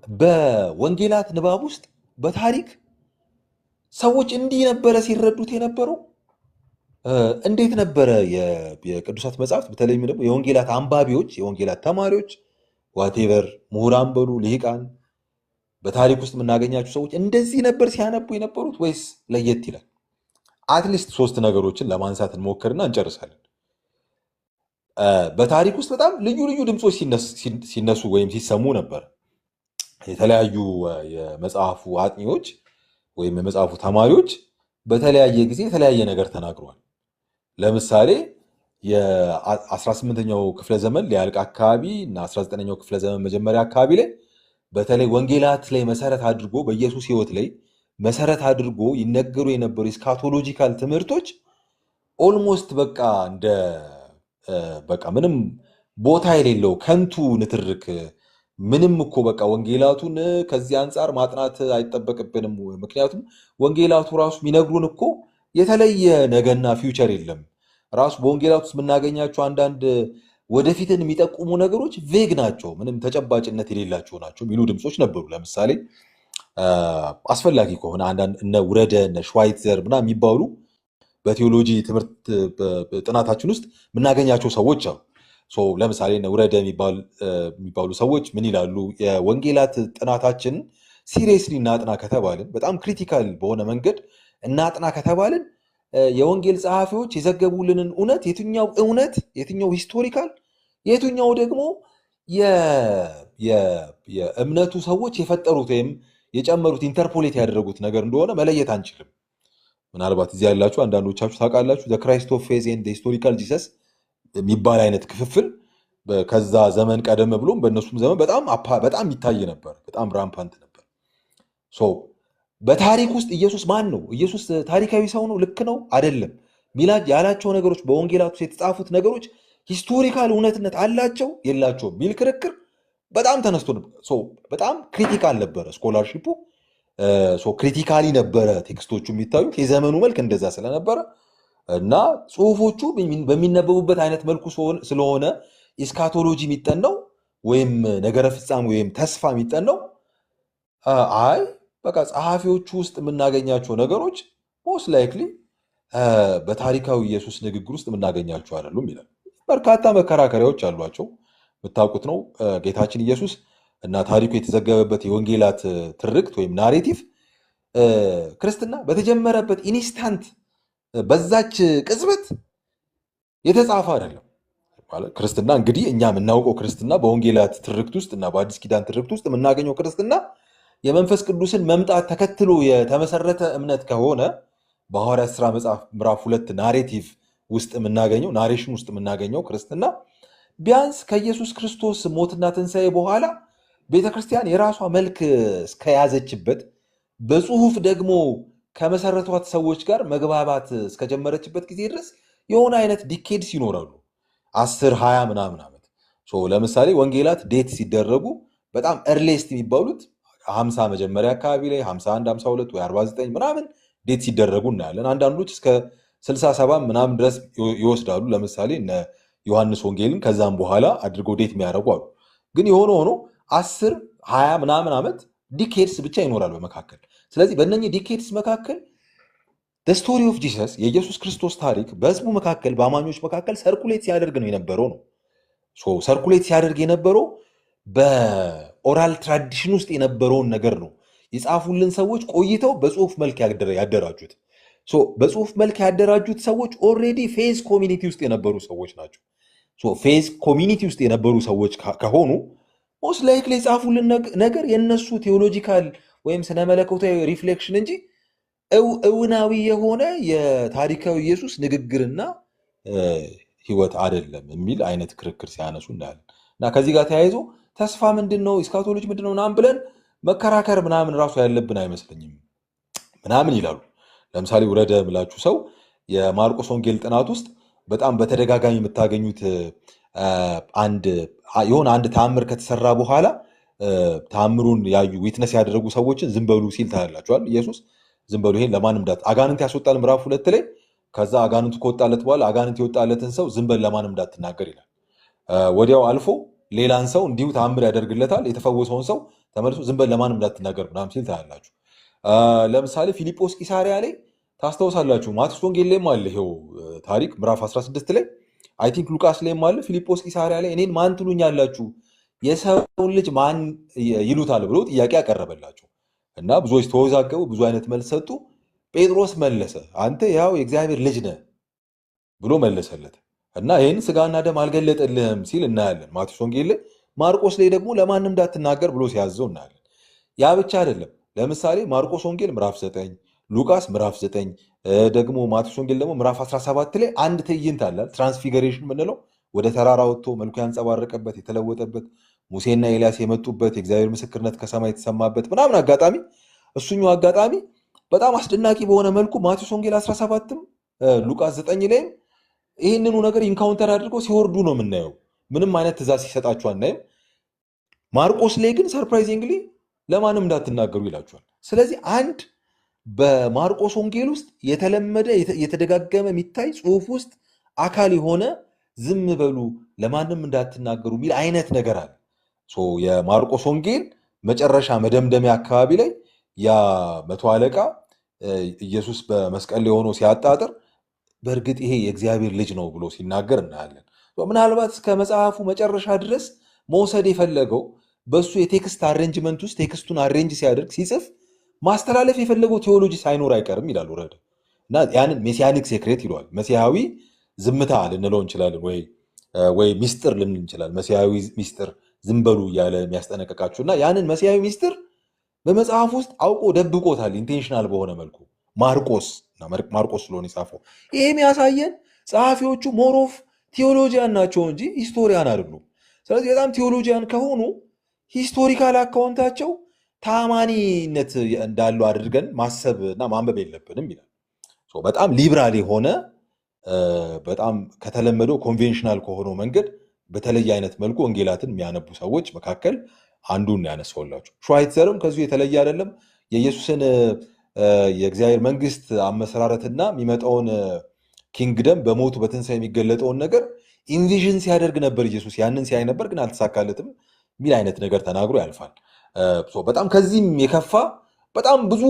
[SPEAKER 2] በወንጌላት ንባብ ውስጥ በታሪክ ሰዎች እንዲህ ነበረ ሲረዱት የነበረው። እንዴት ነበረ የቅዱሳት መጽሐፍት በተለይም ደግሞ የወንጌላት አንባቢዎች የወንጌላት ተማሪዎች ዋቴቨር ምሁራን በሉ ልሂቃን በታሪክ ውስጥ የምናገኛቸው ሰዎች እንደዚህ ነበር ሲያነቡ የነበሩት ወይስ ለየት ይላል? አትሊስት 3 ነገሮችን ለማንሳት እንሞክርና እንጨርሳለን። በታሪክ ውስጥ በጣም ልዩ ልዩ ድምፆች ሲነሱ ወይም ሲሰሙ ነበር። የተለያዩ የመጽሐፉ አጥኚዎች ወይም የመጽሐፉ ተማሪዎች በተለያየ ጊዜ የተለያየ ነገር ተናግረዋል። ለምሳሌ የ18ኛው ክፍለ ዘመን ሊያልቅ አካባቢ እና 19ኛው ክፍለ ዘመን መጀመሪያ አካባቢ ላይ በተለይ ወንጌላት ላይ መሰረት አድርጎ በኢየሱስ ሕይወት ላይ መሰረት አድርጎ ይነገሩ የነበሩ የስካቶሎጂካል ትምህርቶች ኦልሞስት በቃ እንደ በቃ ምንም ቦታ የሌለው ከንቱ ንትርክ፣ ምንም እኮ በቃ ወንጌላቱን ከዚህ አንጻር ማጥናት አይጠበቅብንም። ምክንያቱም ወንጌላቱ ራሱ የሚነግሩን እኮ የተለየ ነገና ፊውቸር የለም። ራሱ በወንጌላት ውስጥ የምናገኛቸው አንዳንድ ወደፊትን የሚጠቁሙ ነገሮች ቬግ ናቸው፣ ምንም ተጨባጭነት የሌላቸው ናቸው የሚሉ ድምፆች ነበሩ። ለምሳሌ አስፈላጊ ከሆነ አንዳንድ እነ ውረደ እነ ሽዋይትዘር ምናምን የሚባሉ በቴዎሎጂ ትምህርት ጥናታችን ውስጥ የምናገኛቸው ሰዎች አሉ። ለምሳሌ እነ ውረደ የሚባሉ ሰዎች ምን ይላሉ? የወንጌላት ጥናታችን ሲሪየስሊ እናጥና ከተባልን፣ በጣም ክሪቲካል በሆነ መንገድ እናጥና ከተባልን የወንጌል ጸሐፊዎች የዘገቡልንን እውነት የትኛው ሂስቶሪካል፣ የትኛው ደግሞ የእምነቱ ሰዎች የፈጠሩት ወይም የጨመሩት ኢንተርፖሌት ያደረጉት ነገር እንደሆነ መለየት አንችልም። ምናልባት እዚህ ያላችሁ አንዳንዶቻችሁ ታውቃላችሁ። ክራይስት ኦፍ ፌዝ ኤንድ ሂስቶሪካል ጂሰስ የሚባል አይነት ክፍፍል ከዛ ዘመን ቀደም ብሎም በእነሱም ዘመን በጣም ይታይ ነበር፣ በጣም ራምፓንት ነበር። በታሪክ ውስጥ ኢየሱስ ማን ነው? ኢየሱስ ታሪካዊ ሰው ነው? ልክ ነው አይደለም ያላቸው ነገሮች፣ በወንጌላት ውስጥ የተጻፉት ነገሮች ሂስቶሪካል እውነትነት አላቸው የላቸውም የሚል ክርክር በጣም ተነስቶ ነበር። በጣም ክሪቲካል ነበረ ስኮላርሺፑ። ክሪቲካሊ ነበረ ቴክስቶቹ የሚታዩት። የዘመኑ መልክ እንደዛ ስለነበረ እና ጽሁፎቹ በሚነበቡበት አይነት መልኩ ስለሆነ ኢስካቶሎጂ የሚጠናው ወይም ነገረ ፍጻሜ ወይም ተስፋ የሚጠናው አይ በቃ ጸሐፊዎቹ ውስጥ የምናገኛቸው ነገሮች ሞስት ላይክሊ በታሪካዊ ኢየሱስ ንግግር ውስጥ የምናገኛቸው አይደሉም ይላል። በርካታ መከራከሪያዎች አሏቸው። የምታውቁት ነው። ጌታችን ኢየሱስ እና ታሪኩ የተዘገበበት የወንጌላት ትርክት ወይም ናሬቲቭ ክርስትና በተጀመረበት ኢንስታንት በዛች ቅጽበት የተጻፈ አይደለም። ክርስትና እንግዲህ እኛ የምናውቀው ክርስትና በወንጌላት ትርክት ውስጥ እና በአዲስ ኪዳን ትርክት ውስጥ የምናገኘው ክርስትና የመንፈስ ቅዱስን መምጣት ተከትሎ የተመሰረተ እምነት ከሆነ በሐዋርያት ሥራ መጽሐፍ ምዕራፍ 2 ናሬቲቭ ውስጥ የምናገኘው ናሬሽን ውስጥ የምናገኘው ክርስትና ቢያንስ ከኢየሱስ ክርስቶስ ሞትና ትንሣኤ በኋላ ቤተክርስቲያን የራሷ መልክ እስከያዘችበት በጽሁፍ ደግሞ ከመሰረቷት ሰዎች ጋር መግባባት እስከጀመረችበት ጊዜ ድረስ የሆነ አይነት ዲኬድስ ይኖራሉ። 10 20 ምናምን ዓመት። ለምሳሌ ወንጌላት ዴት ሲደረጉ በጣም ኤርሌስት የሚባሉት 50 መጀመሪያ አካባቢ ላይ 51 52 ወይ 49 ምናምን ዴት ሲደረጉ እናያለን። አንዳንዶች እስከ 67 ምናምን ድረስ ይወስዳሉ። ለምሳሌ እነ ዮሐንስ ወንጌልን ከዛም በኋላ አድርገው ዴት የሚያደርጉ አሉ። ግን የሆነ ሆኖ 10 20 ምናምን ዓመት ዲኬድስ ብቻ ይኖራል በመካከል። ስለዚህ በእነኚህ ዲኬድስ መካከል ስቶሪ ኦፍ ጂሰስ የኢየሱስ ክርስቶስ ታሪክ በህዝቡ መካከል በአማኞች መካከል ሰርኩሌት ሲያደርግ ነው የነበረው ነው። ሰርኩሌት ሲያደርግ የነበረው በኦራል ትራዲሽን ውስጥ የነበረውን ነገር ነው የጻፉልን ሰዎች ቆይተው በጽሁፍ መልክ ያደራጁት። በጽሁፍ መልክ ያደራጁት ሰዎች ኦልሬዲ ፌዝ ኮሚኒቲ ውስጥ የነበሩ ሰዎች ናቸው። ፌዝ ኮሚኒቲ ውስጥ የነበሩ ሰዎች ከሆኑ ሞስት ላይክሊ የጻፉልን ነገር የነሱ ቴዎሎጂካል ወይም ስነ መለኮታዊ ሪፍሌክሽን እንጂ እውናዊ የሆነ የታሪካዊ ኢየሱስ ንግግርና ህይወት አይደለም የሚል አይነት ክርክር ሲያነሱ እናያለን። እና ከዚህ ጋር ተያይዞ ተስፋ ምንድን ነው ኢስካቶሎጂ ምንድን ነው ምናምን ብለን መከራከር ምናምን ራሱ ያለብን አይመስለኝም ምናምን ይላሉ። ለምሳሌ ውረደ ምላችሁ ሰው የማርቆስ ወንጌል ጥናት ውስጥ በጣም በተደጋጋሚ የምታገኙት የሆነ አንድ ተአምር ከተሰራ በኋላ ተአምሩን ያዩ ዊትነስ ያደረጉ ሰዎችን ዝም በሉ ሲል ታያላችኋል። ኢየሱስ ዝም በሉ ይሄን ለማንም አጋንንት ያስወጣል ምዕራፍ 2 ላይ። ከዛ አጋንንቱ ከወጣለት በኋላ አጋንንት የወጣለትን ሰው ዝም በል ለማንም እንዳትናገር ይላል። ወዲያው አልፎ ሌላን ሰው እንዲሁ ተአምር ያደርግለታል። የተፈወሰውን ሰው ተመልሶ ዝም በል ለማንም እንዳትናገር ምናምን ሲል ታያላችሁ። ለምሳሌ ፊልጶስ ቂሳሪያ ላይ ታስታውሳላችሁ። ማቴዎስ ወንጌል ላይም አለ ይሄው ታሪክ ምዕራፍ 16 ላይ፣ አይ ቲንክ ሉቃስ ላይም አለ። ፊልጶስ ቂሳሪያ ላይ እኔን ማን ትሉኛላችሁ የሰውን ልጅ ማን ይሉታል ብሎ ጥያቄ ያቀረበላቸው እና ብዙዎች ተወዛገቡ፣ ብዙ አይነት መልስ ሰጡ። ጴጥሮስ መለሰ፣ አንተ ያው የእግዚአብሔር ልጅ ነህ ብሎ መለሰለት እና ይህን ስጋና ደም አልገለጠልህም ሲል እናያለን ማቴዎስ ወንጌል ላይ። ማርቆስ ላይ ደግሞ ለማንም እንዳትናገር ብሎ ሲያዘው እናያለን። ያ ብቻ አይደለም። ለምሳሌ ማርቆስ ወንጌል ምዕራፍ 9፣ ሉቃስ ምዕራፍ 9 ደግሞ ማቴዎስ ወንጌል ደግሞ ምዕራፍ 17 ላይ አንድ ትዕይንት አለ፣ ትራንስፊገሬሽን የምንለው ወደ ተራራ ወጥቶ መልኩ ያንጸባረቀበት የተለወጠበት ሙሴና ኤልያስ የመጡበት የእግዚአብሔር ምስክርነት ከሰማይ የተሰማበት ምናምን አጋጣሚ። እሱኛው አጋጣሚ በጣም አስደናቂ በሆነ መልኩ ማቴዎስ ወንጌል 17ም ሉቃስ 9 ላይም ይህንኑ ነገር ኢንካውንተር አድርገው ሲወርዱ ነው የምናየው። ምንም አይነት ትእዛዝ ሲሰጣችሁ አናይም። ማርቆስ ላይ ግን ሰርፕራይዚንግሊ ለማንም እንዳትናገሩ ይላችኋል። ስለዚህ አንድ በማርቆስ ወንጌል ውስጥ የተለመደ የተደጋገመ የሚታይ ጽሑፍ ውስጥ አካል የሆነ ዝም በሉ ለማንም እንዳትናገሩ የሚል አይነት ነገር አለ። የማርቆስ ወንጌል መጨረሻ መደምደሚያ አካባቢ ላይ ያ መቶ አለቃ ኢየሱስ በመስቀል ላይ ሆኖ ሲያጣጥር በእርግጥ ይሄ የእግዚአብሔር ልጅ ነው ብሎ ሲናገር እናያለን። ምናልባት እስከ መጽሐፉ መጨረሻ ድረስ መውሰድ የፈለገው በእሱ የቴክስት አሬንጅመንት ውስጥ ቴክስቱን አሬንጅ ሲያደርግ ሲጽፍ ማስተላለፍ የፈለገው ቴዎሎጂ ሳይኖር አይቀርም ይላል ረደ እና ያንን ሜሲያኒክ ሴክሬት ይለዋል። መሲያዊ ዝምታ ልንለው እንችላለን፣ ወይ ሚስጥር ልንል እንችላለን። መሲያዊ ሚስጥር ዝም በሉ እያለ የሚያስጠነቀቃችሁ እና ያንን መሲያዊ ሚስጥር በመጽሐፍ ውስጥ አውቆ ደብቆታል፣ ኢንቴንሽናል በሆነ መልኩ ማርቆስ ስለሆነ የጻፈው። ይሄ የሚያሳየን ጸሐፊዎቹ ሞሮፍ ቴዎሎጂያን ናቸው እንጂ ሂስቶሪያን አይደሉም። ስለዚህ በጣም ቴዎሎጂያን ከሆኑ ሂስቶሪካል አካውንታቸው ታማኒነት እንዳለው አድርገን ማሰብ እና ማንበብ የለብንም ይላል። በጣም ሊብራል የሆነ በጣም ከተለመደው ኮንቬንሽናል ከሆነው መንገድ በተለየ አይነት መልኩ ወንጌላትን የሚያነቡ ሰዎች መካከል አንዱን ያነሳውላችሁ። ሽዋይትዘርም ከዚሁ የተለየ አይደለም። የኢየሱስን የእግዚአብሔር መንግስት አመሰራረትና የሚመጣውን ኪንግደም በሞቱ በትንሣኤ የሚገለጠውን ነገር ኢንቪዥን ሲያደርግ ነበር ኢየሱስ። ያንን ሲያይ ነበር ግን አልተሳካለትም የሚል አይነት ነገር ተናግሮ ያልፋል። በጣም ከዚህም የከፋ በጣም ብዙ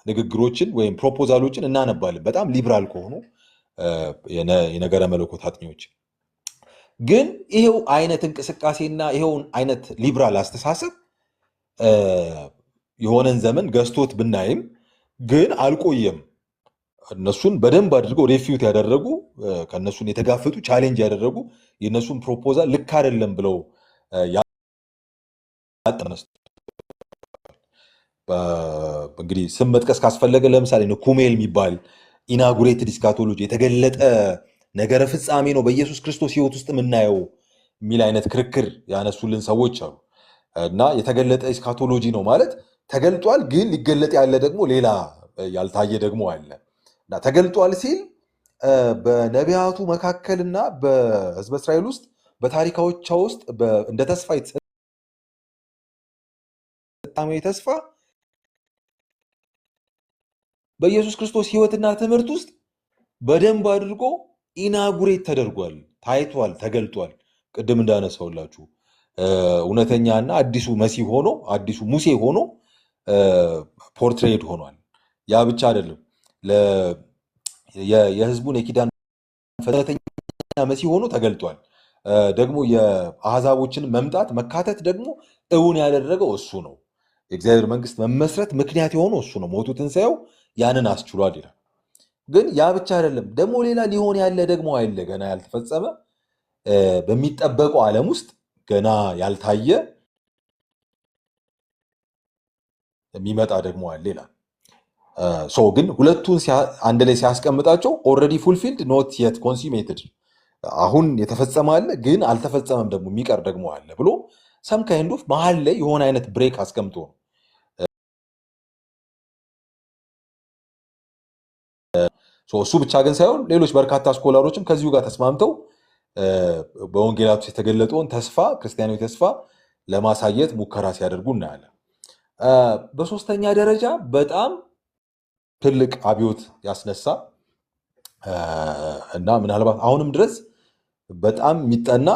[SPEAKER 2] ንግግሮችን ወይም ፕሮፖዛሎችን እናነባለን በጣም ሊብራል ከሆኑ የነገረ መለኮት አጥኚዎች። ግን ይሄው አይነት እንቅስቃሴና ይሄውን አይነት ሊብራል አስተሳሰብ የሆነን ዘመን ገዝቶት ብናይም ግን አልቆየም። እነሱን በደንብ አድርገው ሬፊዩት ያደረጉ ከእነሱን የተጋፈጡ ቻሌንጅ ያደረጉ የእነሱን ፕሮፖዛል ልክ አይደለም ብለው እንግዲህ ስም መጥቀስ ካስፈለገ ለምሳሌ ኩሜል የሚባል ኢናጉሬትድ ኢስካቶሎጂ የተገለጠ ነገረ ፍጻሜ ነው በኢየሱስ ክርስቶስ ሕይወት ውስጥ የምናየው የሚል አይነት ክርክር ያነሱልን ሰዎች አሉ። እና የተገለጠ ኢስካቶሎጂ ነው ማለት ተገልጧል፣ ግን ሊገለጥ ያለ ደግሞ ሌላ ያልታየ ደግሞ አለ። እና ተገልጧል ሲል በነቢያቱ መካከልና በሕዝበ እስራኤል ውስጥ በታሪካዎቻ ውስጥ እንደ ተስፋ የተሰጠ ተስፋ በኢየሱስ ክርስቶስ ሕይወትና ትምህርት ውስጥ በደንብ አድርጎ ኢናጉሬት ተደርጓል፣ ታይቷል፣ ተገልጧል። ቅድም እንዳነሳውላችሁ እውነተኛና አዲሱ መሲህ ሆኖ አዲሱ ሙሴ ሆኖ ፖርትሬድ ሆኗል። ያ ብቻ አይደለም፣ የህዝቡን የኪዳን ፈተተኛ መሲህ ሆኖ ተገልጧል። ደግሞ የአሕዛቦችን መምጣት መካተት ደግሞ እውን ያደረገው እሱ ነው። የእግዚአብሔር መንግስት መመስረት ምክንያት የሆነው እሱ ነው። ሞቱ ትንሣኤው ያንን አስችሏል ይላል። ግን ያ ብቻ አይደለም፣ ደግሞ ሌላ ሊሆን ያለ ደግሞ አለ፣ ገና ያልተፈጸመ በሚጠበቀው ዓለም ውስጥ ገና ያልታየ የሚመጣ ደግሞ አለ ይላል። ግን ሁለቱን አንድ ላይ ሲያስቀምጣቸው ኦልሬዲ ፉልፊልድ ኖት የት ኮንሱሜትድ፣ አሁን የተፈጸመ አለ ግን አልተፈጸመም ደግሞ የሚቀር ደግሞ አለ ብሎ ሰም ካይንድ ኦፍ መሀል ላይ የሆነ አይነት ብሬክ አስቀምጦ ነው። እሱ ብቻ ግን ሳይሆን ሌሎች በርካታ ስኮላሮችም ከዚሁ ጋር ተስማምተው በወንጌላት ውስጥ የተገለጠውን ተስፋ ክርስቲያናዊ ተስፋ ለማሳየት ሙከራ ሲያደርጉ እናያለን። በሶስተኛ ደረጃ በጣም ትልቅ አብዮት ያስነሳ እና ምናልባት አሁንም ድረስ በጣም የሚጠና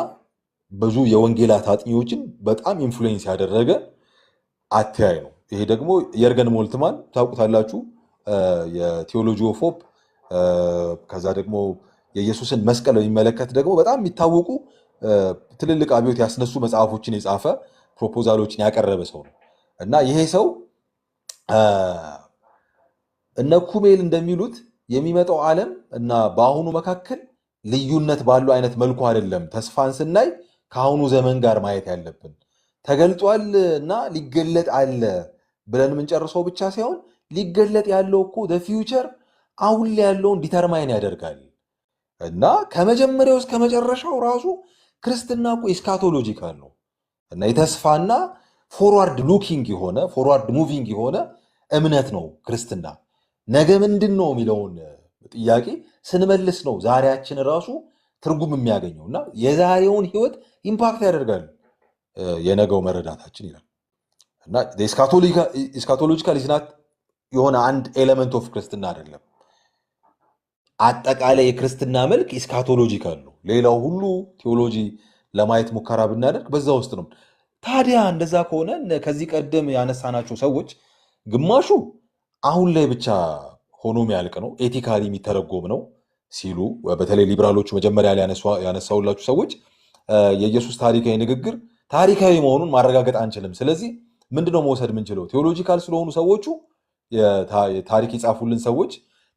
[SPEAKER 2] ብዙ የወንጌላት አጥኚዎችን በጣም ኢንፍሉዌንስ ያደረገ አተያይ ነው። ይሄ ደግሞ የርገን ሞልትማን ታውቁታላችሁ፣ የቴዎሎጂ ኦፍ ሆፕ፣ ከዛ ደግሞ የኢየሱስን መስቀል በሚመለከት ደግሞ በጣም የሚታወቁ ትልልቅ አብዮት ያስነሱ መጽሐፎችን የጻፈ ፕሮፖዛሎችን ያቀረበ ሰው ነው እና ይሄ ሰው እነ ኩሜል እንደሚሉት የሚመጣው ዓለም እና በአሁኑ መካከል ልዩነት ባለው አይነት መልኩ አይደለም ተስፋን ስናይ ከአሁኑ ዘመን ጋር ማየት ያለብን። ተገልጧል እና ሊገለጥ አለ ብለን የምንጨርሰው ብቻ ሳይሆን ሊገለጥ ያለው እኮ ፊውቸር አሁን ላይ ያለውን ዲተርማይን ያደርጋል እና ከመጀመሪያው እስከ መጨረሻው ራሱ ክርስትና እኮ ኤስካቶሎጂካል ነው እና የተስፋና ፎርዋርድ ሉኪንግ የሆነ ፎርዋርድ ሙቪንግ የሆነ እምነት ነው ክርስትና። ነገ ምንድን ነው የሚለውን ጥያቄ ስንመልስ ነው ዛሬያችን ራሱ ትርጉም የሚያገኘው እና የዛሬውን ህይወት ኢምፓክት ያደርጋል የነገው መረዳታችን ይላል እና ኤስካቶሎጂካል ኢዝናት የሆነ አንድ ኤሌመንት ኦፍ ክርስትና አይደለም። አጠቃላይ የክርስትና መልክ ኤስካቶሎጂካል ነው። ሌላው ሁሉ ቴዎሎጂ ለማየት ሙከራ ብናደርግ በዛ ውስጥ ነው። ታዲያ እንደዛ ከሆነ ከዚህ ቀደም ያነሳናቸው ሰዎች ግማሹ አሁን ላይ ብቻ ሆኖ የሚያልቅ ነው፣ ኤቲካሊ የሚተረጎም ነው ሲሉ፣ በተለይ ሊበራሎቹ መጀመሪያ ላይ ያነሳውላችሁ ሰዎች የኢየሱስ ታሪካዊ ንግግር ታሪካዊ መሆኑን ማረጋገጥ አንችልም። ስለዚህ ምንድነው መውሰድ የምንችለው? ቴዎሎጂካል ስለሆኑ ሰዎቹ ታሪክ የጻፉልን ሰዎች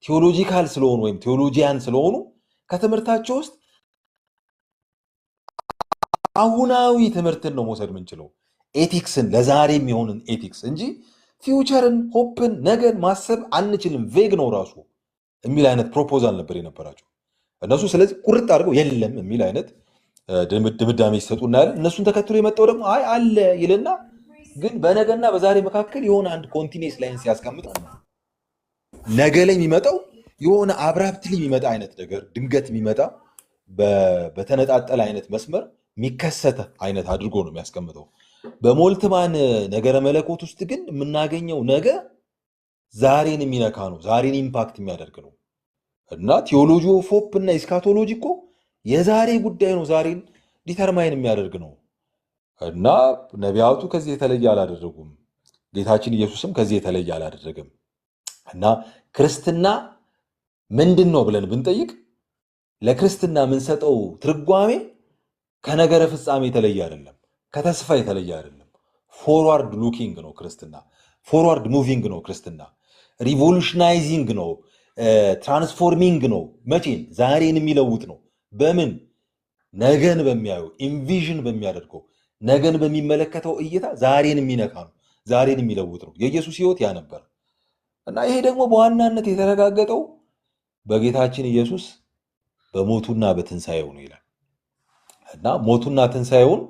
[SPEAKER 2] ቴዎሎጂካል ስለሆኑ ወይም ቴዎሎጂያን ስለሆኑ ከትምህርታቸው ውስጥ አሁናዊ ትምህርትን ነው መውሰድ የምንችለው፣ ኤቲክስን፣ ለዛሬ የሚሆንን ኤቲክስ እንጂ ፊውቸርን፣ ሆፕን፣ ነገን ማሰብ አንችልም፣ ቬግ ነው ራሱ የሚል አይነት ፕሮፖዛል ነበር የነበራቸው እነሱ። ስለዚህ ቁርጥ አድርገው የለም የሚል አይነት ድምዳሜ ይሰጡና ያለ እነሱን ተከትሎ የመጣው ደግሞ አይ አለ ይልና ግን በነገና በዛሬ መካከል የሆነ አንድ ኮንቲኒየስ ላይን ሲያስቀምጥ ነገ ላይ የሚመጣው የሆነ አብራፕትሊ የሚመጣ አይነት ነገር ድንገት የሚመጣ በተነጣጠለ አይነት መስመር የሚከሰተ አይነት አድርጎ ነው የሚያስቀምጠው። በሞልትማን ነገረ መለኮት ውስጥ ግን የምናገኘው ነገ ዛሬን የሚነካ ነው፣ ዛሬን ኢምፓክት የሚያደርግ ነው እና ቴዎሎጂ ኦፍ ሆፕ እና ኤስካቶሎጂ እኮ የዛሬ ጉዳይ ነው፣ ዛሬን ዲተርማይን የሚያደርግ ነው እና ነቢያቱ ከዚህ የተለየ አላደረጉም፣ ጌታችን ኢየሱስም ከዚህ የተለየ አላደረገም። እና ክርስትና ምንድን ነው ብለን ብንጠይቅ ለክርስትና የምንሰጠው ትርጓሜ ከነገረ ፍጻሜ የተለየ አይደለም፣ ከተስፋ የተለየ አይደለም። ፎርዋርድ ሉኪንግ ነው ክርስትና፣ ፎርዋርድ ሙቪንግ ነው ክርስትና፣ ሪቮሉሽናይዚንግ ነው፣ ትራንስፎርሚንግ ነው። መቼን? ዛሬን የሚለውጥ ነው። በምን? ነገን በሚያዩ ኢንቪዥን በሚያደርገው ነገን በሚመለከተው እይታ ዛሬን የሚነካ ነው፣ ዛሬን የሚለውጥ ነው። የኢየሱስ ሕይወት ያ ነበር እና ይሄ ደግሞ በዋናነት የተረጋገጠው በጌታችን ኢየሱስ በሞቱና በትንሣኤው ነው ይላል እና ሞቱና ትንሣኤውን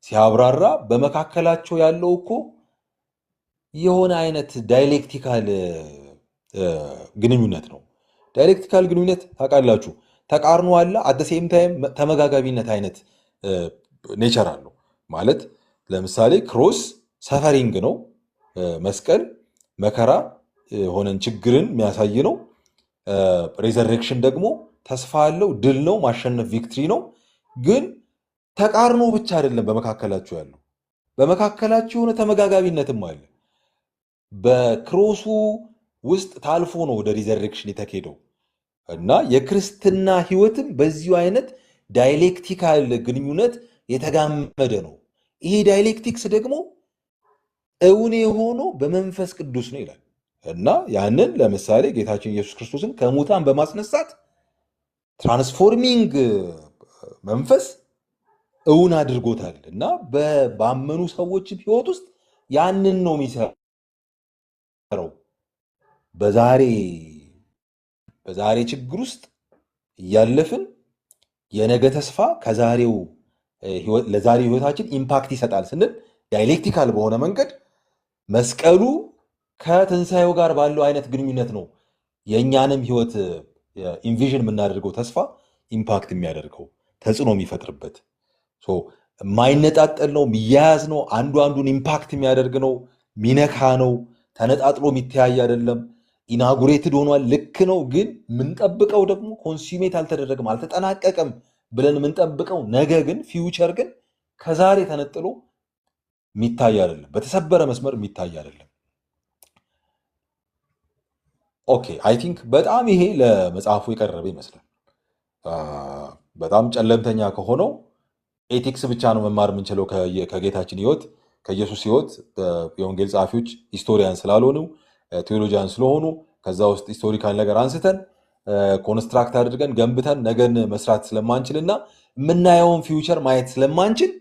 [SPEAKER 2] ሲያብራራ በመካከላቸው ያለው እኮ የሆነ አይነት ዳይሌክቲካል ግንኙነት ነው። ዳይሌክቲካል ግንኙነት ታውቃላችሁ፣ ተቃርኖ አለ፣ አት ሴም ታይም ተመጋጋቢነት አይነት ኔቸር አለው። ማለት ለምሳሌ ክሮስ ሰፈሪንግ ነው፣ መስቀል መከራ ሆነን ችግርን የሚያሳይ ነው። ሬዘሬክሽን ደግሞ ተስፋ አለው፣ ድል ነው፣ ማሸነፍ ቪክትሪ ነው። ግን ተቃርኖ ብቻ አይደለም በመካከላችሁ ያለው፣ በመካከላችሁ የሆነ ተመጋጋቢነትም አለ። በክሮሱ ውስጥ ታልፎ ነው ወደ ሪዘሬክሽን የተኬደው እና የክርስትና ህይወትም በዚሁ አይነት ዳይሌክቲካል ግንኙነት የተጋመደ ነው። ይሄ ዳይሌክቲክስ ደግሞ እውን የሆነው በመንፈስ ቅዱስ ነው ይላል እና ያንን ለምሳሌ ጌታችን ኢየሱስ ክርስቶስን ከሙታን በማስነሳት ትራንስፎርሚንግ መንፈስ እውን አድርጎታል እና ባመኑ ሰዎች ህይወት ውስጥ ያንን ነው የሚሰራው። በዛሬ ችግር ውስጥ እያለፍን የነገ ተስፋ ከዛሬው ለዛሬው ህይወታችን ኢምፓክት ይሰጣል ስንል ዳይሌክቲካል በሆነ መንገድ መስቀሉ ከትንሣኤው ጋር ባለው አይነት ግንኙነት ነው የእኛንም ህይወት ኢንቪዥን የምናደርገው ተስፋ ኢምፓክት የሚያደርገው ተጽዕኖ የሚፈጥርበት የማይነጣጠል ነው፣ የሚያያዝ ነው፣ አንዱ አንዱን ኢምፓክት የሚያደርግ ነው፣ ሚነካ ነው፣ ተነጣጥሎ የሚተያይ አይደለም። ኢናጉሬትድ ሆኗል፣ ልክ ነው። ግን የምንጠብቀው ደግሞ ኮንሱሜት አልተደረገም፣ አልተጠናቀቀም ብለን የምንጠብቀው ነገ ግን ፊውቸር ግን ከዛሬ ተነጥሎ የሚታይ አይደለም፣ በተሰበረ መስመር የሚታይ አይደለም። ኦኬ አይ ቲንክ በጣም ይሄ ለመጽሐፉ የቀረበ ይመስላል። በጣም ጨለምተኛ ከሆነው ኤቲክስ ብቻ ነው መማር የምንችለው ከጌታችን ህይወት ከኢየሱስ ህይወት። የወንጌል ጸሐፊዎች ሂስቶሪያን ስላልሆኑ ቴዎሎጂያን ስለሆኑ ከዛ ውስጥ ሂስቶሪካል ነገር አንስተን ኮንስትራክት አድርገን ገንብተን ነገን መስራት ስለማንችል እና የምናየውን ፊውቸር ማየት ስለማንችል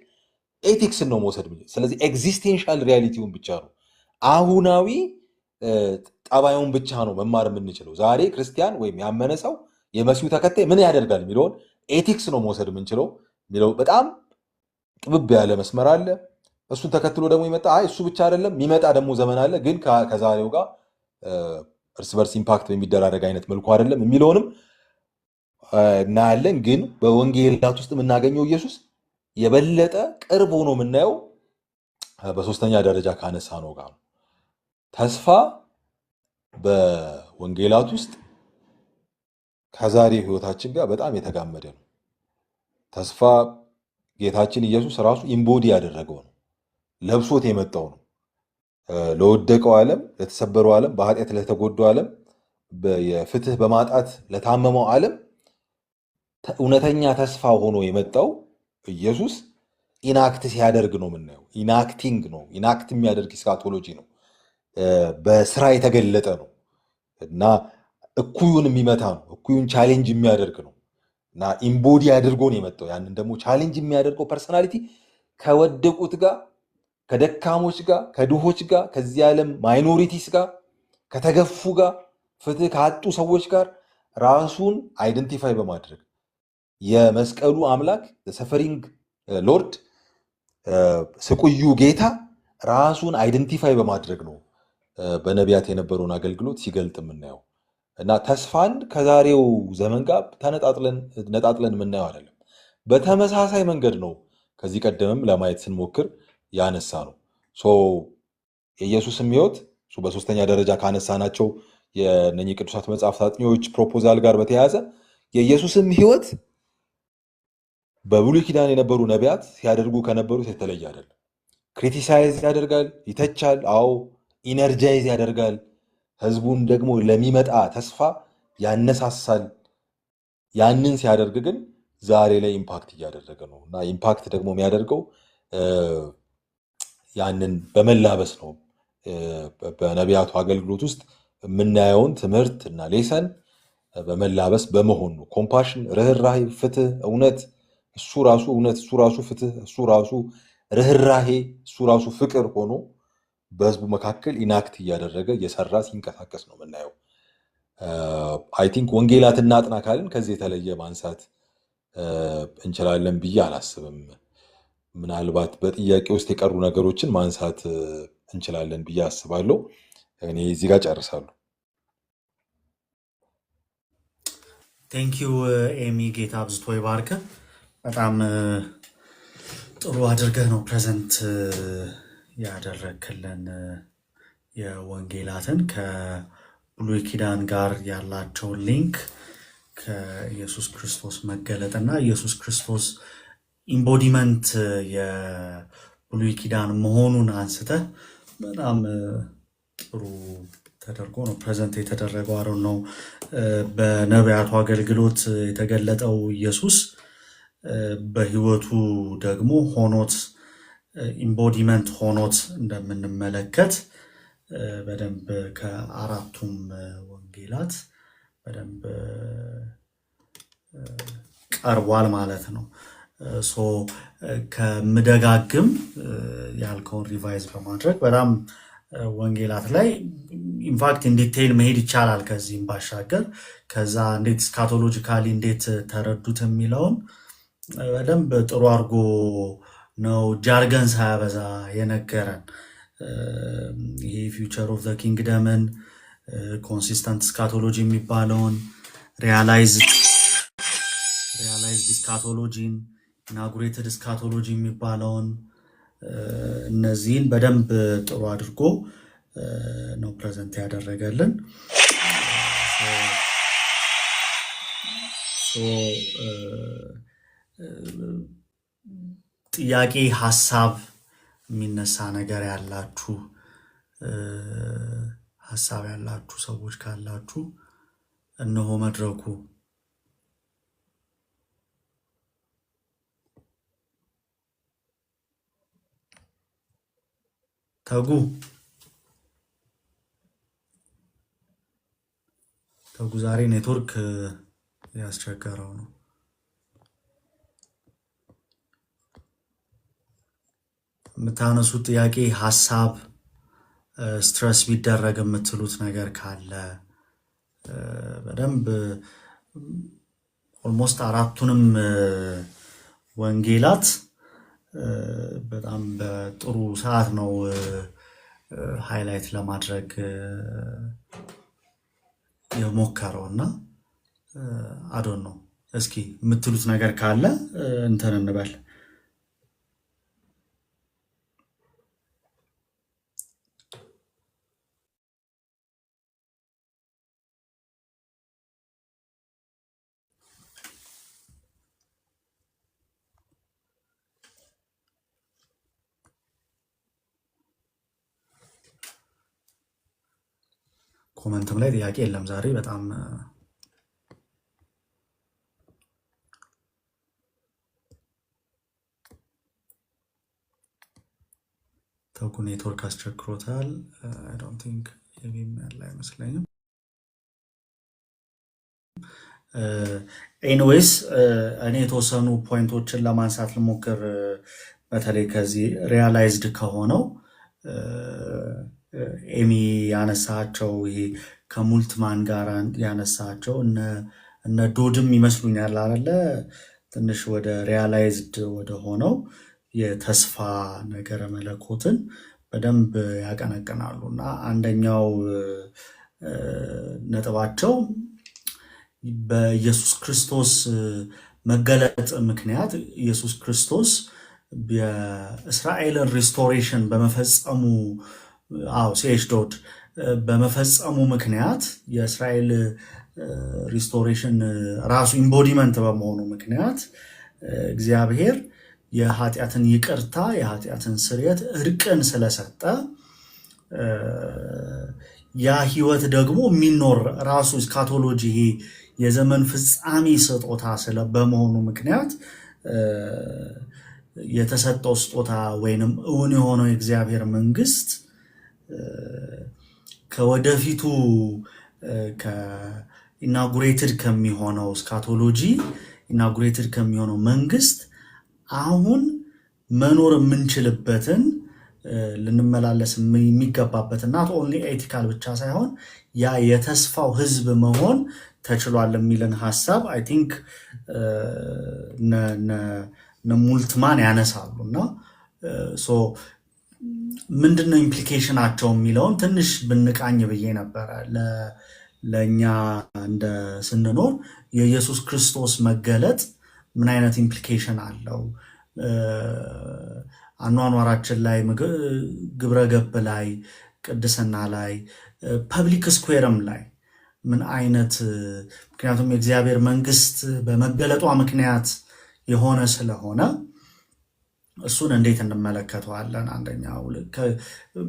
[SPEAKER 2] ኤቲክስን ነው መውሰድ። ስለዚህ ኤግዚስቴንሻል ሪያሊቲውን ብቻ ነው አሁናዊ ጠባዩን ብቻ ነው መማር የምንችለው። ዛሬ ክርስቲያን ወይም ያመነ ሰው የመሲሁ ተከታይ ምን ያደርጋል የሚለውን ኤቲክስ ነው መውሰድ የምንችለው የሚለው በጣም ጥብብ ያለ መስመር አለ። እሱን ተከትሎ ደግሞ ይመጣ እሱ ብቻ አይደለም የሚመጣ ደግሞ ዘመን አለ፣ ግን ከዛሬው ጋር እርስ በርስ ኢምፓክት በሚደራረግ አይነት መልኩ አይደለም የሚለውንም እናያለን። ግን በወንጌላት ውስጥ የምናገኘው ኢየሱስ የበለጠ ቅርብ ሆኖ የምናየው በሶስተኛ ደረጃ ካነሳ ነው ጋር ነው። ተስፋ በወንጌላት ውስጥ ከዛሬ ህይወታችን ጋር በጣም የተጋመደ ነው። ተስፋ ጌታችን ኢየሱስ ራሱ ኢምቦዲ ያደረገው ነው፣ ለብሶት የመጣው ነው። ለወደቀው ዓለም፣ ለተሰበረው ዓለም፣ በኃጢአት ለተጎዳው ዓለም፣ የፍትህ በማጣት ለታመመው ዓለም እውነተኛ ተስፋ ሆኖ የመጣው ኢየሱስ ኢናክት ሲያደርግ ነው የምናየው። ኢናክቲንግ ነው፣ ኢናክት የሚያደርግ ስካቶሎጂ ነው፣ በስራ የተገለጠ ነው እና እኩዩን የሚመታ ነው፣ እኩዩን ቻሌንጅ የሚያደርግ ነው እና ኢምቦዲ አድርጎ ነው የመጣው። ያንን ደግሞ ቻሌንጅ የሚያደርገው ፐርሰናሊቲ ከወደቁት ጋር፣ ከደካሞች ጋር፣ ከድሆች ጋር፣ ከዚህ ዓለም ማይኖሪቲስ ጋር፣ ከተገፉ ጋር፣ ፍትህ ካጡ ሰዎች ጋር ራሱን አይደንቲፋይ በማድረግ የመስቀሉ አምላክ ሰፈሪንግ ሎርድ ስቁዩ ጌታ ራሱን አይደንቲፋይ በማድረግ ነው በነቢያት የነበረውን አገልግሎት ሲገልጥ የምናየው እና ተስፋን ከዛሬው ዘመን ጋር ነጣጥለን የምናየው አይደለም። በተመሳሳይ መንገድ ነው ከዚህ ቀደምም ለማየት ስንሞክር ያነሳ ነው። የኢየሱስም ሕይወት በሶስተኛ ደረጃ ካነሳናቸው የነኚህ ቅዱሳት መጽሐፍት አጥኚዎች ፕሮፖዛል ጋር በተያያዘ የኢየሱስም ሕይወት በብሉይ ኪዳን የነበሩ ነቢያት ሲያደርጉ ከነበሩት የተለየ አይደለም። ክሪቲሳይዝ ያደርጋል፣ ይተቻል፣ አዎ ኢነርጃይዝ ያደርጋል፣ ህዝቡን ደግሞ ለሚመጣ ተስፋ ያነሳሳል። ያንን ሲያደርግ ግን ዛሬ ላይ ኢምፓክት እያደረገ ነው እና ኢምፓክት ደግሞ የሚያደርገው ያንን በመላበስ ነው። በነቢያቱ አገልግሎት ውስጥ የምናየውን ትምህርት እና ሌሰን በመላበስ በመሆን ነው። ኮምፓሽን፣ ርኅራሄ፣ ፍትህ፣ እውነት፣ እሱ ራሱ እውነት፣ እሱ ራሱ ፍትህ፣ እሱ ራሱ ርኅራሄ፣ እሱ ራሱ ፍቅር ሆኖ በህዝቡ መካከል ኢናክት እያደረገ እየሰራ ሲንቀሳቀስ ነው የምናየው። አይ ቲንክ ወንጌላት እናጥና ካልን ከዚህ የተለየ ማንሳት እንችላለን ብዬ አላስብም። ምናልባት በጥያቄ ውስጥ የቀሩ ነገሮችን ማንሳት እንችላለን ብዬ አስባለሁ። እኔ እዚህ ጋር ጨርሳለሁ።
[SPEAKER 1] ቴንኪዩ ኤሚ፣ ጌታ አብዝቶ ይባርክ። በጣም ጥሩ አድርገህ ነው ፕሬዘንት ያደረክልን የወንጌላትን ከብሉይ ኪዳን ጋር ያላቸውን ሊንክ ከኢየሱስ ክርስቶስ መገለጥና ኢየሱስ ክርስቶስ ኢምቦዲመንት የብሉይ ኪዳን መሆኑን አንስተህ በጣም ጥሩ ተደርጎ ነው ፕሬዘንት የተደረገው። አሮ ነው በነቢያቱ አገልግሎት የተገለጠው ኢየሱስ በህይወቱ ደግሞ ሆኖት ኢምቦዲመንት ሆኖት እንደምንመለከት በደንብ ከአራቱም ወንጌላት በደንብ ቀርቧል ማለት ነው። ከምደጋግም ያልከውን ሪቫይዝ በማድረግ በጣም ወንጌላት ላይ ኢንፋክት ኢንዲቴይል መሄድ ይቻላል። ከዚህም ባሻገር ከዛ እንዴት ስካቶሎጂካሊ እንዴት ተረዱት የሚለውን በደንብ ጥሩ አድርጎ ነው ጃርገን ሳያበዛ የነገረን። ይሄ ፊውቸር ኦፍ ዘ ኪንግደምን፣ ኮንሲስተንት ስካቶሎጂ የሚባለውን፣ ሪያላይዝድ ስካቶሎጂን፣ ኢናጉሬትድ ስካቶሎጂ የሚባለውን እነዚህን በደንብ ጥሩ አድርጎ ነው ፕሬዘንት ያደረገልን። ጥያቄ፣ ሀሳብ የሚነሳ ነገር ያላችሁ ሀሳብ ያላችሁ ሰዎች ካላችሁ እነሆ መድረኩ። ተጉ ዛሬ ኔትወርክ ያስቸገረው ነው። የምታነሱት ጥያቄ ሀሳብ ስትረስ ቢደረግ የምትሉት ነገር ካለ በደንብ ኦልሞስት አራቱንም ወንጌላት በጣም በጥሩ ሰዓት ነው ሃይላይት ለማድረግ የሞከረው እና አዶን ነው። እስኪ የምትሉት ነገር ካለ እንትን እንበል። ኮመንትም ላይ ጥያቄ የለም ዛሬ በጣም ተኩ ኔትወርክ አስቸግሮታል። አይ ዶንት ቲንክ የቢም ያለ አይመስለኝም። ኤኒዌይስ እኔ የተወሰኑ ፖይንቶችን ለማንሳት ልሞክር። በተለይ ከዚህ ሪያላይዝድ ከሆነው ኤሚ ያነሳቸው ይሄ ከሙልትማን ጋር ያነሳቸው እነ ዶድም ይመስሉኛል አለ ትንሽ ወደ ሪያላይዝድ ወደ ሆነው የተስፋ ነገረ መለኮትን በደንብ ያቀነቅናሉ እና አንደኛው ነጥባቸው በኢየሱስ ክርስቶስ መገለጥ ምክንያት ኢየሱስ ክርስቶስ የእስራኤልን ሪስቶሬሽን በመፈጸሙ ሲኤች ዶድ በመፈጸሙ ምክንያት የእስራኤል ሪስቶሬሽን ራሱ ኢምቦዲመንት በመሆኑ ምክንያት እግዚአብሔር የኃጢአትን ይቅርታ የኃጢአትን ስርየት እርቅን ስለሰጠ ያ ህይወት ደግሞ የሚኖር ራሱ ስካቶሎጂ ይሄ የዘመን ፍጻሜ ስጦታ በመሆኑ ምክንያት የተሰጠው ስጦታ ወይንም እውን የሆነው የእግዚአብሔር መንግስት ከወደፊቱ ኢናጉሬትድ ከሚሆነው ስካቶሎጂ ኢናጉሬትድ ከሚሆነው መንግስት አሁን መኖር የምንችልበትን ልንመላለስ የሚገባበትና ኦንሊ ኤቲካል ብቻ ሳይሆን ያ የተስፋው ህዝብ መሆን ተችሏል የሚልን ሀሳብ አይ ቲንክ ሙልትማን ያነሳሉ እና ምንድነው ኢምፕሊኬሽናቸው የሚለውን ትንሽ ብንቃኝ ብዬ ነበረ። ለእኛ እንደ ስንኖር የኢየሱስ ክርስቶስ መገለጥ ምን አይነት ኢምፕሊኬሽን አለው? አኗኗራችን ላይ፣ ግብረ ገብ ላይ፣ ቅድስና ላይ፣ ፐብሊክ ስኩዌርም ላይ ምን አይነት ምክንያቱም የእግዚአብሔር መንግስት በመገለጧ ምክንያት የሆነ ስለሆነ እሱን እንዴት እንመለከተዋለን? አንደኛው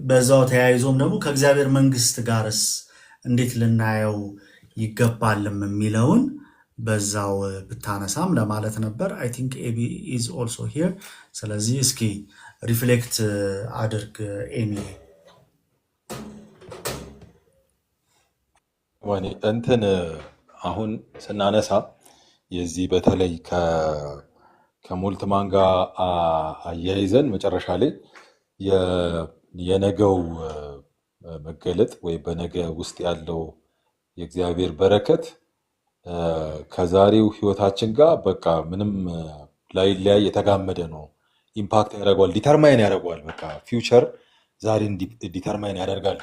[SPEAKER 1] በዛው ተያይዞም ደግሞ ከእግዚአብሔር መንግስት ጋርስ እንዴት ልናየው ይገባልም የሚለውን በዛው ብታነሳም ለማለት ነበር። አይ ቲንክ ኤቢ ኢዝ ኦልሶ ሂር። ስለዚህ እስኪ ሪፍሌክት አድርግ ኤሚ።
[SPEAKER 2] እንትን አሁን ስናነሳ የዚህ በተለይ ከሙልትማን ጋር አያይዘን መጨረሻ ላይ የነገው መገለጥ ወይ በነገ ውስጥ ያለው የእግዚአብሔር በረከት ከዛሬው ህይወታችን ጋር በቃ ምንም ላይለያይ የተጋመደ ነው። ኢምፓክት ያደርገዋል፣ ዲተርማይን ያደርገዋል። በቃ ፊውቸር ዛሬን ዲተርማይን ያደርጋል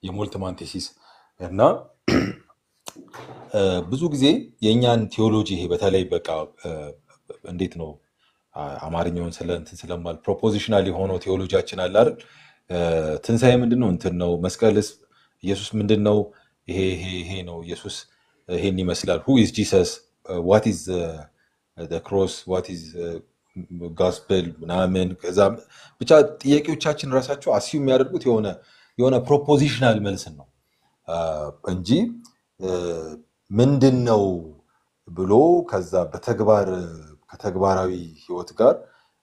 [SPEAKER 2] የሙልትማን ቴሲስ እና ብዙ ጊዜ የእኛን ቴዎሎጂ ይሄ በተለይ በቃ እንዴት ነው አማርኛውን ስለማል ፕሮፖዚሽናል የሆነው ቴዎሎጂያችን አለ አይደል? ትንሣኤ ምንድን ነው? እንትን ነው። መስቀልስ ኢየሱስ ምንድን ነው? ይሄ ነው። ኢየሱስ ይሄን ይመስላል። ሁ ኢዝ ጂሰስ ዋት ኢዝ ክሮስ ዋት ኢዝ ጋስፐል ምናምን። ከዛ ብቻ ጥያቄዎቻችን ራሳቸው አስዩ የሚያደርጉት የሆነ ፕሮፖዚሽናል መልስን ነው እንጂ ምንድን ነው ብሎ ከዛ ከተግባራዊ ህይወት ጋር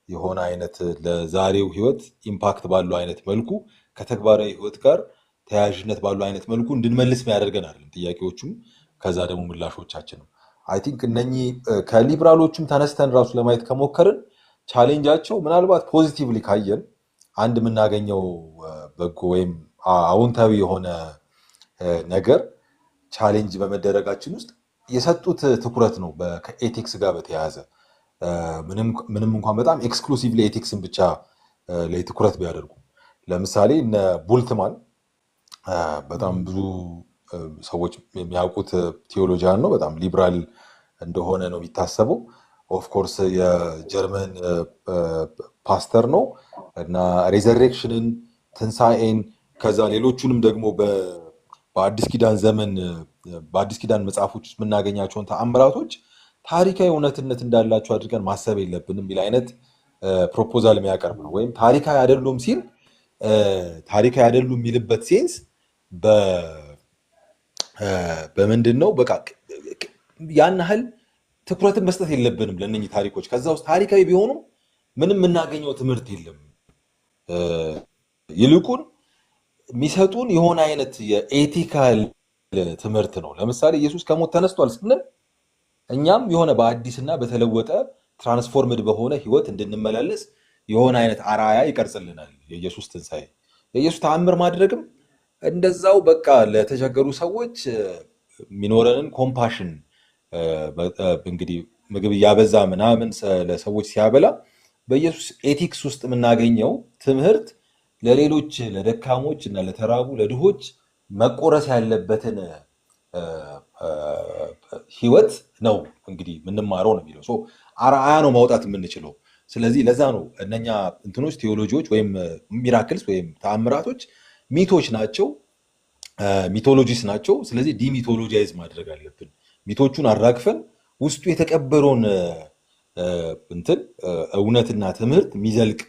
[SPEAKER 2] የሆነ አይነት ለዛሬው ህይወት ኢምፓክት ባለው አይነት መልኩ ከተግባራዊ ህይወት ጋር ተያያዥነት ባለው አይነት መልኩ እንድንመልስ የሚያደርገን አይደለም ጥያቄዎቹም ከዛ ደግሞ ምላሾቻችንም። አይ ቲንክ እነኚህ ከሊብራሎቹም ተነስተን ራሱ ለማየት ከሞከርን ቻሌንጃቸው ምናልባት ፖዚቲቭሊ ካየን አንድ የምናገኘው በጎ ወይም አዎንታዊ የሆነ ነገር ቻሌንጅ በመደረጋችን ውስጥ የሰጡት ትኩረት ነው። ከኤቲክስ ጋር በተያያዘ ምንም እንኳን በጣም ኤክስክሉሲቭሊ ኤቲክስን ብቻ ላይ ትኩረት ቢያደርጉ፣ ለምሳሌ እነ ቡልትማን በጣም ብዙ ሰዎች የሚያውቁት ቴዎሎጂያን ነው። በጣም ሊብራል እንደሆነ ነው የሚታሰበው። ኦፍኮርስ የጀርመን ፓስተር ነው እና ሬዘሬክሽንን፣ ትንሣኤን ከዛ ሌሎቹንም ደግሞ በአዲስ ኪዳን ዘመን በአዲስ ኪዳን መጽሐፎች ውስጥ የምናገኛቸውን ተአምራቶች ታሪካዊ እውነትነት እንዳላቸው አድርገን ማሰብ የለብንም የሚል አይነት ፕሮፖዛል የሚያቀርብ ነው። ወይም ታሪካዊ አይደሉም ሲል ታሪካዊ አይደሉም የሚልበት ሴንስ በምንድን ነው? በቃ ያን ያህል ትኩረትን መስጠት የለብንም ለእነኚህ ታሪኮች። ከዛ ውስጥ ታሪካዊ ቢሆኑም ምንም የምናገኘው ትምህርት የለም። ይልቁን የሚሰጡን የሆነ አይነት የኤቲካል ትምህርት ነው። ለምሳሌ ኢየሱስ ከሞት ተነስቷል ስንል እኛም የሆነ በአዲስና በተለወጠ ትራንስፎርምድ በሆነ ህይወት እንድንመላለስ የሆነ አይነት አራያ ይቀርጽልናል የኢየሱስ ትንሣኤ። የኢየሱስ ተአምር ማድረግም እንደዛው በቃ ለተቸገሩ ሰዎች የሚኖረንን ኮምፓሽን እንግዲህ ምግብ እያበዛ ምናምን ለሰዎች ሲያበላ በኢየሱስ ኤቲክስ ውስጥ የምናገኘው ትምህርት ለሌሎች ለደካሞች እና ለተራቡ ለድሆች መቆረስ ያለበትን ህይወት ነው እንግዲህ የምንማረው ነው የሚለው። አርአያ ነው ማውጣት የምንችለው። ስለዚህ ለዛ ነው እነኛ እንትኖች ቴዎሎጂዎች ወይም ሚራክልስ ወይም ተአምራቶች ሚቶች ናቸው፣ ሚቶሎጂስ ናቸው። ስለዚህ ዲሚቶሎጂይዝ ማድረግ አለብን። ሚቶቹን አራግፈን ውስጡ የተቀበረውን እንትን እውነትና ትምህርት የሚዘልቅ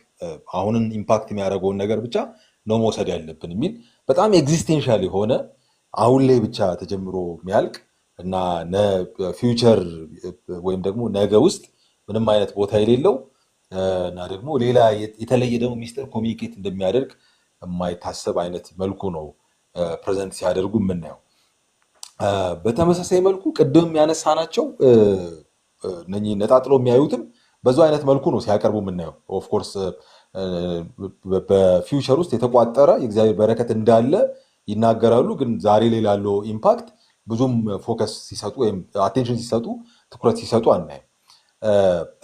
[SPEAKER 2] አሁንን ኢምፓክት የሚያደርገውን ነገር ብቻ ነው መውሰድ ያለብን የሚል በጣም ኤግዚስቴንሻል የሆነ አሁን ላይ ብቻ ተጀምሮ የሚያልቅ እና ፊውቸር ወይም ደግሞ ነገ ውስጥ ምንም አይነት ቦታ የሌለው እና ደግሞ ሌላ የተለየ ደግሞ ሚስጥር ኮሚኒኬት እንደሚያደርግ የማይታሰብ አይነት መልኩ ነው ፕሬዘንት ሲያደርጉ የምናየው። በተመሳሳይ መልኩ ቅድም ያነሳናቸው እነኚህ ነጣጥሎ የሚያዩትም በዛ አይነት መልኩ ነው ሲያቀርቡ የምናየው። ኦፍኮርስ በፊውቸር ውስጥ የተቋጠረ የእግዚአብሔር በረከት እንዳለ ይናገራሉ፣ ግን ዛሬ ላይ ላለው ኢምፓክት ብዙም ፎከስ ሲሰጡ ወይም አቴንሽን ሲሰጡ ትኩረት ሲሰጡ አናይም።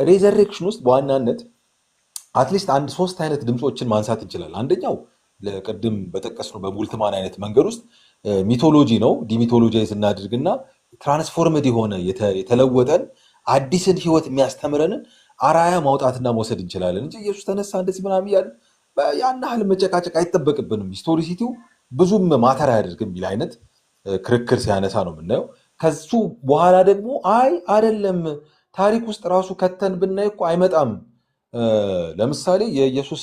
[SPEAKER 2] ሬዘሬክሽን ውስጥ በዋናነት አትሊስት አንድ 3 አይነት ድምፆችን ማንሳት እንችላለን። አንደኛው ቅድም በጠቀስነው በቡልትማን አይነት መንገድ ውስጥ ሚቶሎጂ ነው። ዲሚቶሎጂይዝ እናድርግና ትራንስፎርምድ የሆነ የተለወጠን አዲስን ህይወት የሚያስተምረንን አራያ ማውጣትና መውሰድ እንችላለን እንጂ ኢየሱስ ተነሳ እንደዚህ ምናምን እያልን ያን ያህል መጨቃጨቅ አይጠበቅብንም። ሂስቶሪሲቲው ብዙም ማተር አያደርግም የሚል አይነት ክርክር ሲያነሳ ነው የምናየው። ከሱ በኋላ ደግሞ አይ አይደለም ታሪክ ውስጥ ራሱ ከተን ብናይ እኮ አይመጣም። ለምሳሌ የኢየሱስ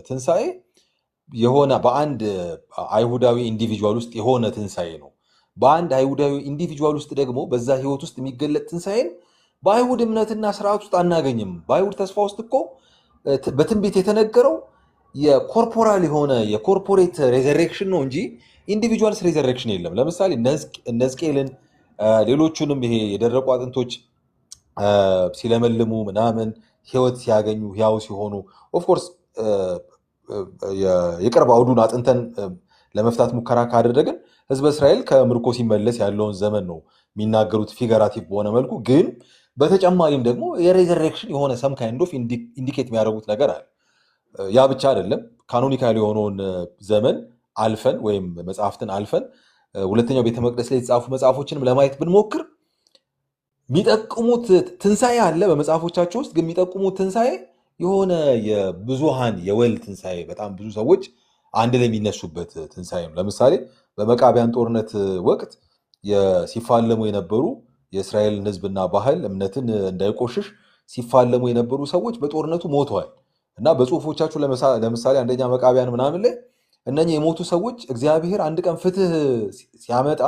[SPEAKER 2] ትንሣኤ የሆነ በአንድ አይሁዳዊ ኢንዲቪጁዋል ውስጥ የሆነ ትንሣኤ ነው። በአንድ አይሁዳዊ ኢንዲቪጁዋል ውስጥ ደግሞ በዛ ህይወት ውስጥ የሚገለጥ ትንሣኤን በአይሁድ እምነትና ስርዓት ውስጥ አናገኝም። በአይሁድ ተስፋ ውስጥ እኮ በትንቢት የተነገረው የኮርፖራል የሆነ የኮርፖሬት ሬዘሬክሽን ነው እንጂ ኢንዲቪጁዋልስ ሬዘሬክሽን የለም። ለምሳሌ እነ ሕዝቅኤልን ሌሎቹንም ይሄ የደረቁ አጥንቶች ሲለመልሙ ምናምን ህይወት ሲያገኙ ህያው ሲሆኑ ኦፍኮርስ የቅርብ አውዱን አጥንተን ለመፍታት ሙከራ ካደረግን ህዝበ እስራኤል ከምርኮ ሲመለስ ያለውን ዘመን ነው የሚናገሩት ፊገራቲቭ በሆነ መልኩ። ግን በተጨማሪም ደግሞ የሬዘሬክሽን የሆነ ሰም ካይንድ ኦፍ ኢንዲኬት የሚያደርጉት ነገር አለ። ያ ብቻ አይደለም። ካኖኒካል የሆነውን ዘመን አልፈን ወይም መጽሐፍትን አልፈን ሁለተኛው ቤተ መቅደስ ላይ የተጻፉ መጽሐፎችንም ለማየት ብንሞክር የሚጠቁሙት ትንሣኤ አለ በመጽሐፎቻቸው ውስጥ። ግን የሚጠቁሙት ትንሣኤ የሆነ የብዙሃን የወል ትንሣኤ፣ በጣም ብዙ ሰዎች አንድ ላይ የሚነሱበት ትንሣኤ ነው። ለምሳሌ በመቃቢያን ጦርነት ወቅት ሲፋለሙ የነበሩ የእስራኤልን ህዝብና ባህል እምነትን እንዳይቆሽሽ ሲፋለሙ የነበሩ ሰዎች በጦርነቱ ሞተዋል እና በጽሁፎቻችሁ ለምሳሌ አንደኛ መቃቢያን ምናምን ላይ እነኚህ የሞቱ ሰዎች እግዚአብሔር አንድ ቀን ፍትህ ሲያመጣ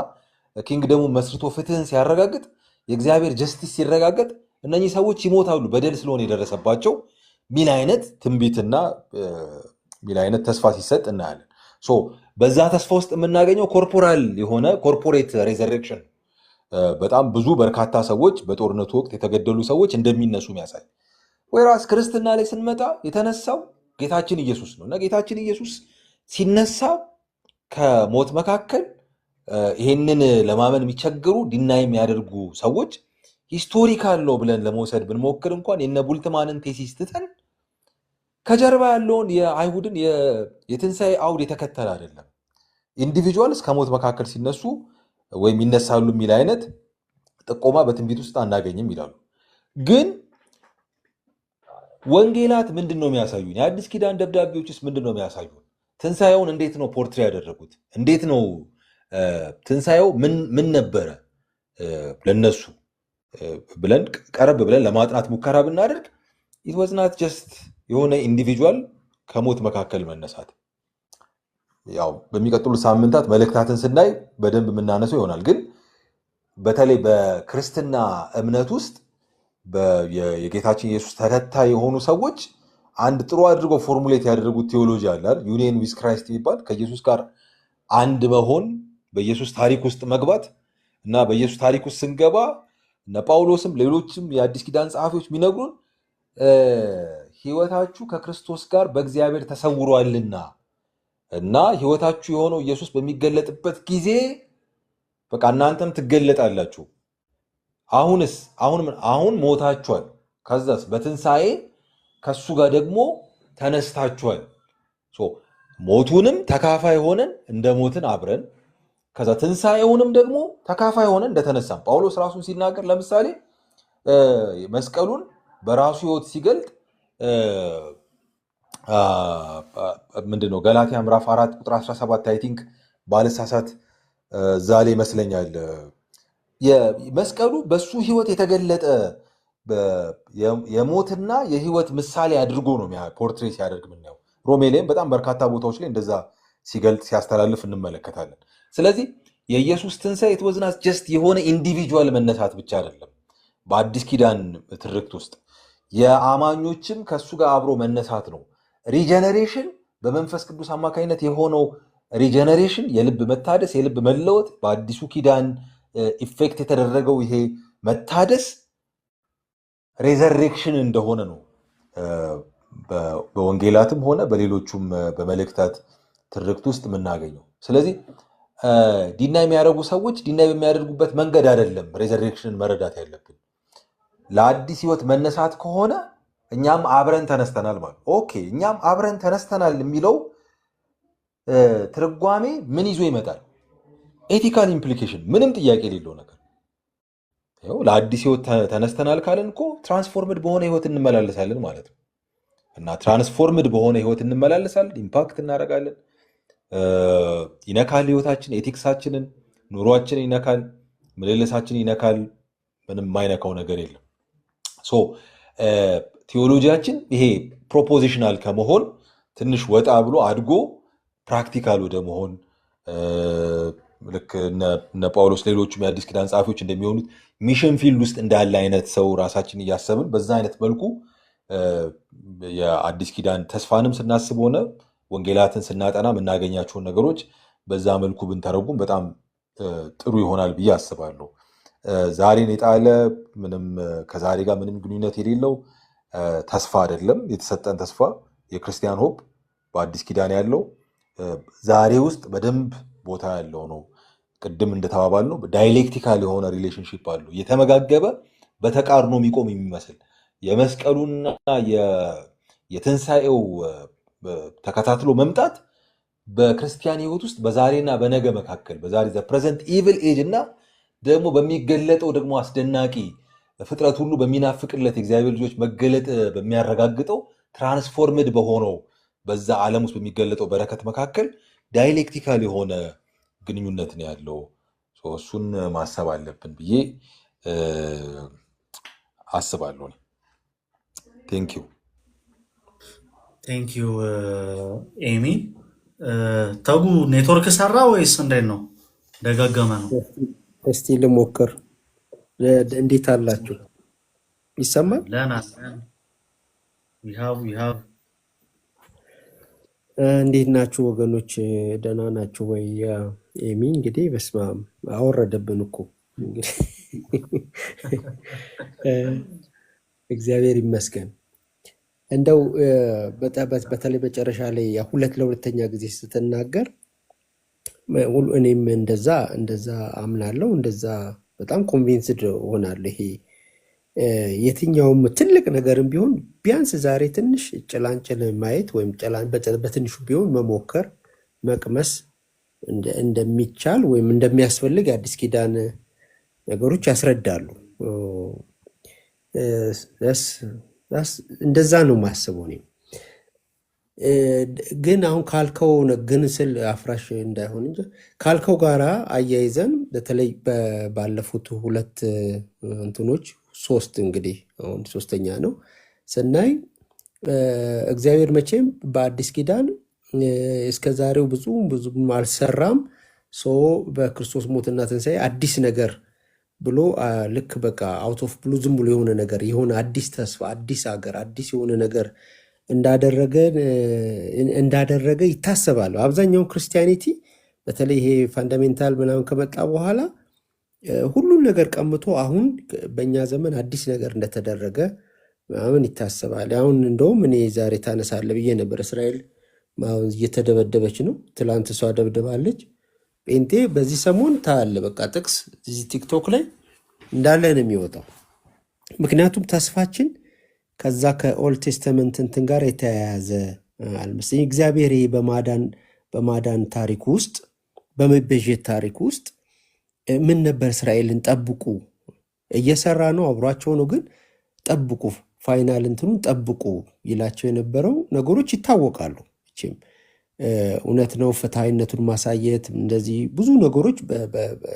[SPEAKER 2] ኪንግደሙን መስርቶ ፍትህን ሲያረጋግጥ የእግዚአብሔር ጀስቲስ ሲረጋገጥ እነኚህ ሰዎች ይሞታሉ በደል ስለሆነ የደረሰባቸው ሚል አይነት ትንቢትና ሚል አይነት ተስፋ ሲሰጥ እናያለን። በዛ ተስፋ ውስጥ የምናገኘው ኮርፖራል የሆነ ኮርፖሬት ሬዘሬክሽን፣ በጣም ብዙ በርካታ ሰዎች በጦርነቱ ወቅት የተገደሉ ሰዎች እንደሚነሱ የሚያሳይ ወይራስ ክርስትና ላይ ስንመጣ የተነሳው ጌታችን ኢየሱስ ነው እና ጌታችን ኢየሱስ ሲነሳ ከሞት መካከል ይሄንን ለማመን የሚቸግሩ ዲናይ የሚያደርጉ ሰዎች ሂስቶሪካል ነው ብለን ለመውሰድ ብንሞክር እንኳን የነ ቡልትማንን ቴሲስ ትተን ከጀርባ ያለውን የአይሁድን የትንሣኤ አውድ የተከተለ አይደለም። ኢንዲቪጁዋልስ ከሞት መካከል ሲነሱ ወይም ይነሳሉ የሚል አይነት ጥቆማ በትንቢት ውስጥ አናገኝም ይላሉ። ግን ወንጌላት ምንድን ነው የሚያሳዩን? የአዲስ ኪዳን ደብዳቤዎችስ ምንድን ነው የሚያሳዩን? ትንሣኤውን እንዴት ነው ፖርትሬ ያደረጉት? እንዴት ነው ትንሣኤው ምን ነበረ ለነሱ ብለን ቀረብ ብለን ለማጥናት ሙከራ ብናደርግ ኢት ዋዝ ናት ጀስት የሆነ ኢንዲቪጁዋል ከሞት መካከል መነሳት። ያው በሚቀጥሉት ሳምንታት መልእክታትን ስናይ በደንብ የምናነሰው ይሆናል። ግን በተለይ በክርስትና እምነት ውስጥ የጌታችን ኢየሱስ ተከታይ የሆኑ ሰዎች አንድ ጥሩ አድርጎ ፎርሙሌት ያደረጉት ቴዎሎጂ አለ፣ ዩኒየን ዊዝ ክራይስት ይባል። ከኢየሱስ ጋር አንድ መሆን፣ በኢየሱስ ታሪክ ውስጥ መግባት እና በኢየሱስ ታሪክ ውስጥ ስንገባ እነ ጳውሎስም ሌሎችም የአዲስ ኪዳን ጸሐፊዎች የሚነግሩን ህይወታችሁ ከክርስቶስ ጋር በእግዚአብሔር ተሰውሯልና እና ህይወታችሁ የሆነው ኢየሱስ በሚገለጥበት ጊዜ በቃ እናንተም ትገለጣላችሁ። አሁን ሞታችኋል፣ ከዛስ በትንሣኤ ከሱ ጋር ደግሞ ተነስታችኋል። ሞቱንም ተካፋይ ሆነን እንደ ሞትን አብረን ከዛ ትንሣኤውንም ደግሞ ተካፋይ ሆነን እንደተነሳም ጳውሎስ ራሱን ሲናገር ለምሳሌ መስቀሉን በራሱ ህይወት ሲገልጥ ምንድነው ገላትያ ምዕራፍ 4 ቁጥር 17 አይ ቲንክ ባለሳሳት ዛሬ ይመስለኛል መስቀሉ በሱ ህይወት የተገለጠ የሞትና የህይወት ምሳሌ አድርጎ ነው ፖርትሬ ሲያደርግ ምናየው። ሮሜ ላይም በጣም በርካታ ቦታዎች ላይ እንደዛ ሲገልጥ ሲያስተላልፍ እንመለከታለን። ስለዚህ የኢየሱስ ትንሣኤ it was not just የሆነ ኢንዲቪጁዋል መነሳት ብቻ አይደለም። በአዲስ ኪዳን ትርክት ውስጥ የአማኞችም ከሱ ጋር አብሮ መነሳት ነው። ሪጀነሬሽን በመንፈስ ቅዱስ አማካኝነት የሆነው ሪጀነሬሽን፣ የልብ መታደስ፣ የልብ መለወጥ፣ በአዲሱ ኪዳን ኢፌክት የተደረገው ይሄ መታደስ ሬዘሬክሽን እንደሆነ ነው በወንጌላትም ሆነ በሌሎቹም በመልእክታት ትርክት ውስጥ የምናገኘው። ስለዚህ ዲናይ የሚያደርጉ ሰዎች ዲናይ በሚያደርጉበት መንገድ አይደለም ሬዘሬክሽንን መረዳት ያለብን። ለአዲስ ህይወት መነሳት ከሆነ እኛም አብረን ተነስተናል ማለት ኦኬ፣ እኛም አብረን ተነስተናል የሚለው ትርጓሜ ምን ይዞ ይመጣል? ኤቲካል ኢምፕሊኬሽን፣ ምንም ጥያቄ የሌለው ነገር። ለአዲስ ህይወት ተነስተናል ካለን እኮ ትራንስፎርምድ በሆነ ህይወት እንመላለሳለን ማለት ነው። እና ትራንስፎርምድ በሆነ ህይወት እንመላለሳለን፣ ኢምፓክት እናደርጋለን፣ ይነካል፣ ህይወታችን፣ ኤቲክሳችንን፣ ኑሯችንን ይነካል፣ ምልልሳችን ይነካል። ምንም የማይነካው ነገር የለም። ቴዎሎጂያችን ይሄ ፕሮፖዚሽናል ከመሆን ትንሽ ወጣ ብሎ አድጎ ፕራክቲካል ወደ መሆን ልክ እነ ጳውሎስ ሌሎችም የአዲስ ኪዳን ጸሐፊዎች እንደሚሆኑት ሚሽን ፊልድ ውስጥ እንዳለ አይነት ሰው ራሳችን እያሰብን በዛ አይነት መልኩ የአዲስ ኪዳን ተስፋንም ስናስብ ሆነ ወንጌላትን ስናጠና የምናገኛቸውን ነገሮች በዛ መልኩ ብንተረጉም በጣም ጥሩ ይሆናል ብዬ አስባለሁ። ዛሬን የጣለ ምንም ከዛሬ ጋር ምንም ግንኙነት የሌለው ተስፋ አይደለም የተሰጠን ተስፋ። የክርስቲያን ሆፕ በአዲስ ኪዳን ያለው ዛሬ ውስጥ በደንብ ቦታ ያለው ነው። ቅድም እንደተባባል ነው ዳይሌክቲካል የሆነ ሪሌሽንሺፕ አለው፣ የተመጋገበ በተቃርኖ የሚቆም የሚመስል የመስቀሉና የትንሣኤው ተከታትሎ መምጣት በክርስቲያን ህይወት ውስጥ በዛሬና በነገ መካከል በዛሬ ፕሬዘንት ኢቪል ኤጅ እና ደግሞ በሚገለጠው ደግሞ አስደናቂ ፍጥረት ሁሉ በሚናፍቅለት የእግዚአብሔር ልጆች መገለጥ በሚያረጋግጠው ትራንስፎርምድ በሆነው በዛ ዓለም ውስጥ በሚገለጠው በረከት መካከል ዳይሌክቲካል የሆነ ግንኙነት ነው ያለው። እሱን ማሰብ አለብን ብዬ አስባለሁ።
[SPEAKER 1] ቴንኪዩ ኤሚ። ተጉ ኔትወርክ ሰራ ወይስ እንዴት ነው? ደጋገመ ነው?
[SPEAKER 3] እስቲ ልሞክር። እንዴት አላችሁ? ይሰማል? እንዴት ናችሁ ወገኖች? ደህና ናችሁ ወይ? ኤሚ እንግዲህ በስመ አብ አወረደብን እኮ እንግዲህ እግዚአብሔር ይመስገን። እንደው በተለይ መጨረሻ ላይ ለሁለተኛ ጊዜ ስትናገር እኔም እንደዛ አምናለሁ፣ እንደዛ በጣም ኮንቪንስድ ሆናለሁ። ይሄ የትኛውም ትልቅ ነገርም ቢሆን ቢያንስ ዛሬ ትንሽ ጭላንጭል ማየት ወይም በትንሹ ቢሆን መሞከር መቅመስ እንደሚቻል ወይም እንደሚያስፈልግ የአዲስ ኪዳን ነገሮች ያስረዳሉ። እንደዛ ነው የማስበው እኔም። ግን አሁን ካልከው ግን ስል አፍራሽ እንዳይሆን እንጂ ካልከው ጋራ አያይዘን በተለይ ባለፉት ሁለት እንትኖች ሶስት እንግዲህ አሁን ሶስተኛ ነው ስናይ እግዚአብሔር መቼም በአዲስ ኪዳን እስከ ዛሬው ብዙ አልሰራም። በክርስቶስ ሞትና ትንሣኤ አዲስ ነገር ብሎ ልክ በቃ አውት ኦፍ ብሉ ዝም ብሎ የሆነ ነገር የሆነ አዲስ ተስፋ አዲስ ሀገር አዲስ የሆነ ነገር እንዳደረገ ይታሰባል። አብዛኛውን ክርስቲያኒቲ በተለይ ይሄ ፋንዳሜንታል ምናምን ከመጣ በኋላ ሁሉን ነገር ቀምቶ አሁን በእኛ ዘመን አዲስ ነገር እንደተደረገ ምናምን ይታሰባል። አሁን እንደውም እኔ ዛሬ ታነሳለ ብዬ ነበር። እስራኤል እየተደበደበች ነው። ትላንት እሷ ደብድባለች። ጴንጤ በዚህ ሰሞን ታያለ በቃ ጥቅስ እዚህ ቲክቶክ ላይ እንዳለ ነው የሚወጣው። ምክንያቱም ተስፋችን ከዛ ከኦልድ ቴስተመንት እንትን ጋር የተያያዘ አልመሰለኝ። እግዚአብሔር በማዳን ታሪክ ውስጥ በመቤዠት ታሪክ ውስጥ ምን ነበር? እስራኤልን ጠብቁ እየሰራ ነው፣ አብሯቸው ነው፣ ግን ጠብቁ ፋይናል እንትኑን ጠብቁ ይላቸው የነበረው ነገሮች ይታወቃሉ። እቺም እውነት ነው። ፍትሐዊነቱን ማሳየት እንደዚህ ብዙ ነገሮች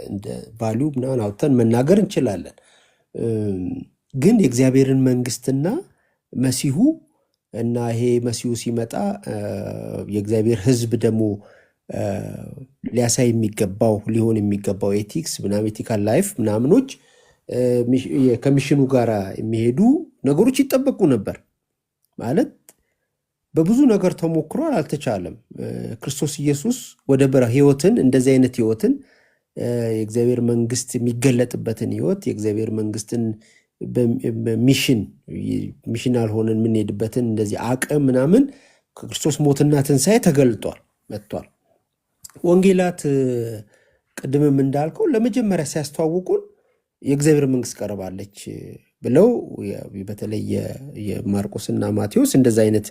[SPEAKER 3] እንደ ቫሊዩ ምናምን አውጥተን መናገር እንችላለን። ግን የእግዚአብሔርን መንግስትና መሲሁ እና ይሄ መሲሁ ሲመጣ የእግዚአብሔር ሕዝብ ደግሞ ሊያሳይ የሚገባው ሊሆን የሚገባው ኤቲክስ ምናምን ኤቲካል ላይፍ ምናምኖች ከሚሽኑ ጋር የሚሄዱ ነገሮች ይጠበቁ ነበር። ማለት በብዙ ነገር ተሞክሯል፣ አልተቻለም። ክርስቶስ ኢየሱስ ወደ ህይወትን እንደዚህ አይነት ህይወትን የእግዚአብሔር መንግስት የሚገለጥበትን ህይወት የእግዚአብሔር መንግስትን ሚሽን አልሆነን የምንሄድበትን እንደዚህ አቅም ምናምን ከክርስቶስ ሞትና ትንሣኤ ተገልጧል መጥቷል። ወንጌላት ቅድምም እንዳልከው ለመጀመሪያ ሲያስተዋውቁን የእግዚአብሔር መንግስት ቀርባለች ብለው በተለይ የማርቆስና ማቴዎስ እንደዚ አይነት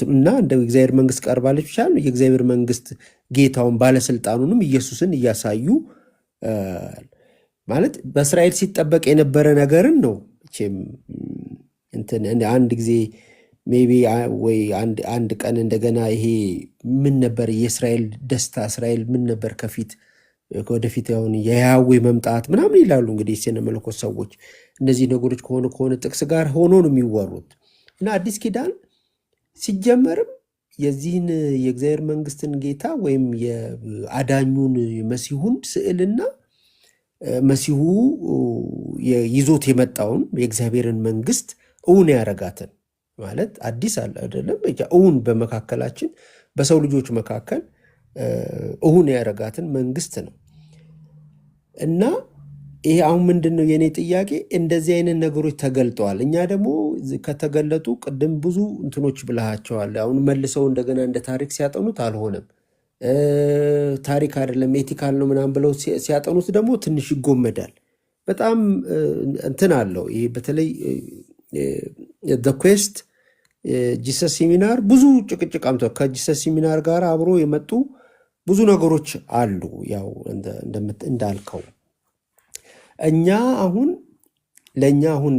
[SPEAKER 3] እና እንደ እግዚአብሔር መንግስት ቀርባለች ብቻ የእግዚአብሔር መንግስት ጌታውን ባለስልጣኑንም ኢየሱስን እያሳዩ ማለት በእስራኤል ሲጠበቅ የነበረ ነገርን ነው። አንድ ጊዜ ሜይ ቢ ወይ አንድ ቀን እንደገና ይሄ ምን ነበር የእስራኤል ደስታ፣ እስራኤል ምን ነበር ከፊት ወደፊት ያሁን የያዌ መምጣት ምናምን ይላሉ። እንግዲህ የስነ መለኮት ሰዎች እነዚህ ነገሮች ከሆነ ጥቅስ ጋር ሆኖ ነው የሚወሩት። እና አዲስ ኪዳን ሲጀመርም የዚህን የእግዚአብሔር መንግስትን ጌታ ወይም የአዳኙን መሲሁን ስዕልና መሲሁ ይዞት የመጣውን የእግዚአብሔርን መንግስት እውን ያረጋትን ማለት አዲስ አለ አይደለም እውን በመካከላችን በሰው ልጆች መካከል እውን ያረጋትን መንግስት ነው። እና ይሄ አሁን ምንድነው የኔ ጥያቄ? እንደዚህ አይነት ነገሮች ተገልጠዋል። እኛ ደግሞ ከተገለጡ ቅድም ብዙ እንትኖች ብለሃቸዋል። አሁን መልሰው እንደገና እንደ ታሪክ ሲያጠኑት አልሆነም። ታሪክ አይደለም ኤቲካል ነው ምናምን ብለው ሲያጠኑት ደግሞ ትንሽ ይጎመዳል። በጣም እንትን አለው። ይሄ በተለይ ኩዌስት ጂሰስ ሴሚናር ብዙ ጭቅጭቅ አምጥቶ ከጂሰስ ሴሚናር ጋር አብሮ የመጡ ብዙ ነገሮች አሉ። ያው እንዳልከው እኛ አሁን ለእኛ አሁን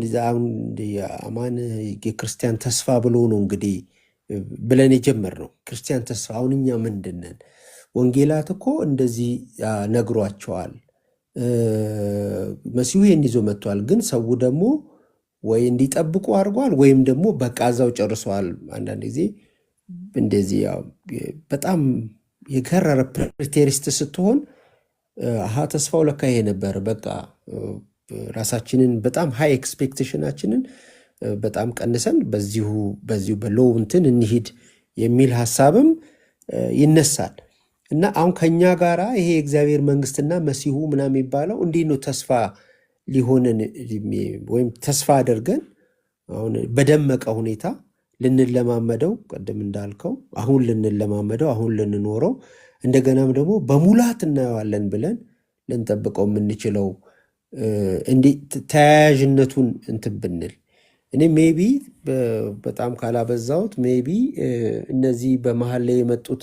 [SPEAKER 3] አማን የክርስቲያን ተስፋ ብሎ ነው እንግዲህ ብለን የጀመርነው ክርስቲያን ተስፋ። አሁን እኛ ምንድን ነን? ወንጌላት እኮ እንደዚህ ነግሯቸዋል። መሲሁ ይህን ይዞ መጥቷል። ግን ሰው ደግሞ ወይ እንዲጠብቁ አድርጓል ወይም ደግሞ በቃ እዛው ጨርሰዋል። አንዳንድ ጊዜ እንደዚህ በጣም የከረረ ፕሬቴሪስት ስትሆን ተስፋው ለካ ይሄ ነበር። በቃ ራሳችንን በጣም ሃይ ኤክስፔክቴሽናችንን በጣም ቀንሰን በዚሁ በሎው እንትን እንሂድ የሚል ሀሳብም ይነሳል። እና አሁን ከኛ ጋራ ይሄ የእግዚአብሔር መንግስትና መሲሁ ምናምን የሚባለው እንዲህ ነው ተስፋ ሊሆንን ወይም ተስፋ አድርገን አሁን በደመቀ ሁኔታ ልንለማመደው ቅድም እንዳልከው አሁን ልንለማመደው አሁን ልንኖረው እንደገናም ደግሞ በሙላት እናየዋለን ብለን ልንጠብቀው የምንችለው ተያያዥነቱን እንትን ብንል እኔ ሜቢ በጣም ካላበዛሁት ሜቢ እነዚህ በመሀል ላይ የመጡት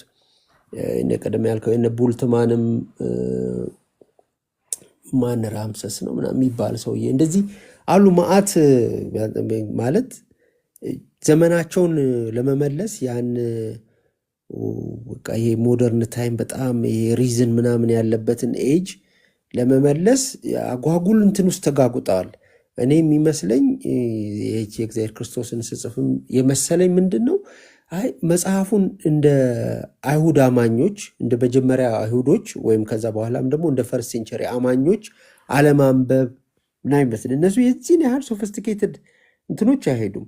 [SPEAKER 3] ቀደም ያልከው እነ ቡልትማንም ማን ራምሰስ ነው ምናምን የሚባል ሰውዬ እንደዚህ አሉ መዓት ማለት ዘመናቸውን ለመመለስ ያን በቃ ይሄ ሞደርን ታይም በጣም ሪዝን ምናምን ያለበትን ኤጅ ለመመለስ አጓጉል እንትን ውስጥ ተጋጉጠዋል። እኔ የሚመስለኝ የእግዚአብሔር ክርስቶስን ስጽፍም የመሰለኝ ምንድን ነው አይ መጽሐፉን እንደ አይሁድ አማኞች እንደ መጀመሪያ አይሁዶች ወይም ከዛ በኋላም ደግሞ እንደ ፈርስት ሴንቸሪ አማኞች አለማንበብ ምናምን ይመስል እነሱ የዚህን ያህል ሶፊስቲኬትድ እንትኖች አይሄዱም።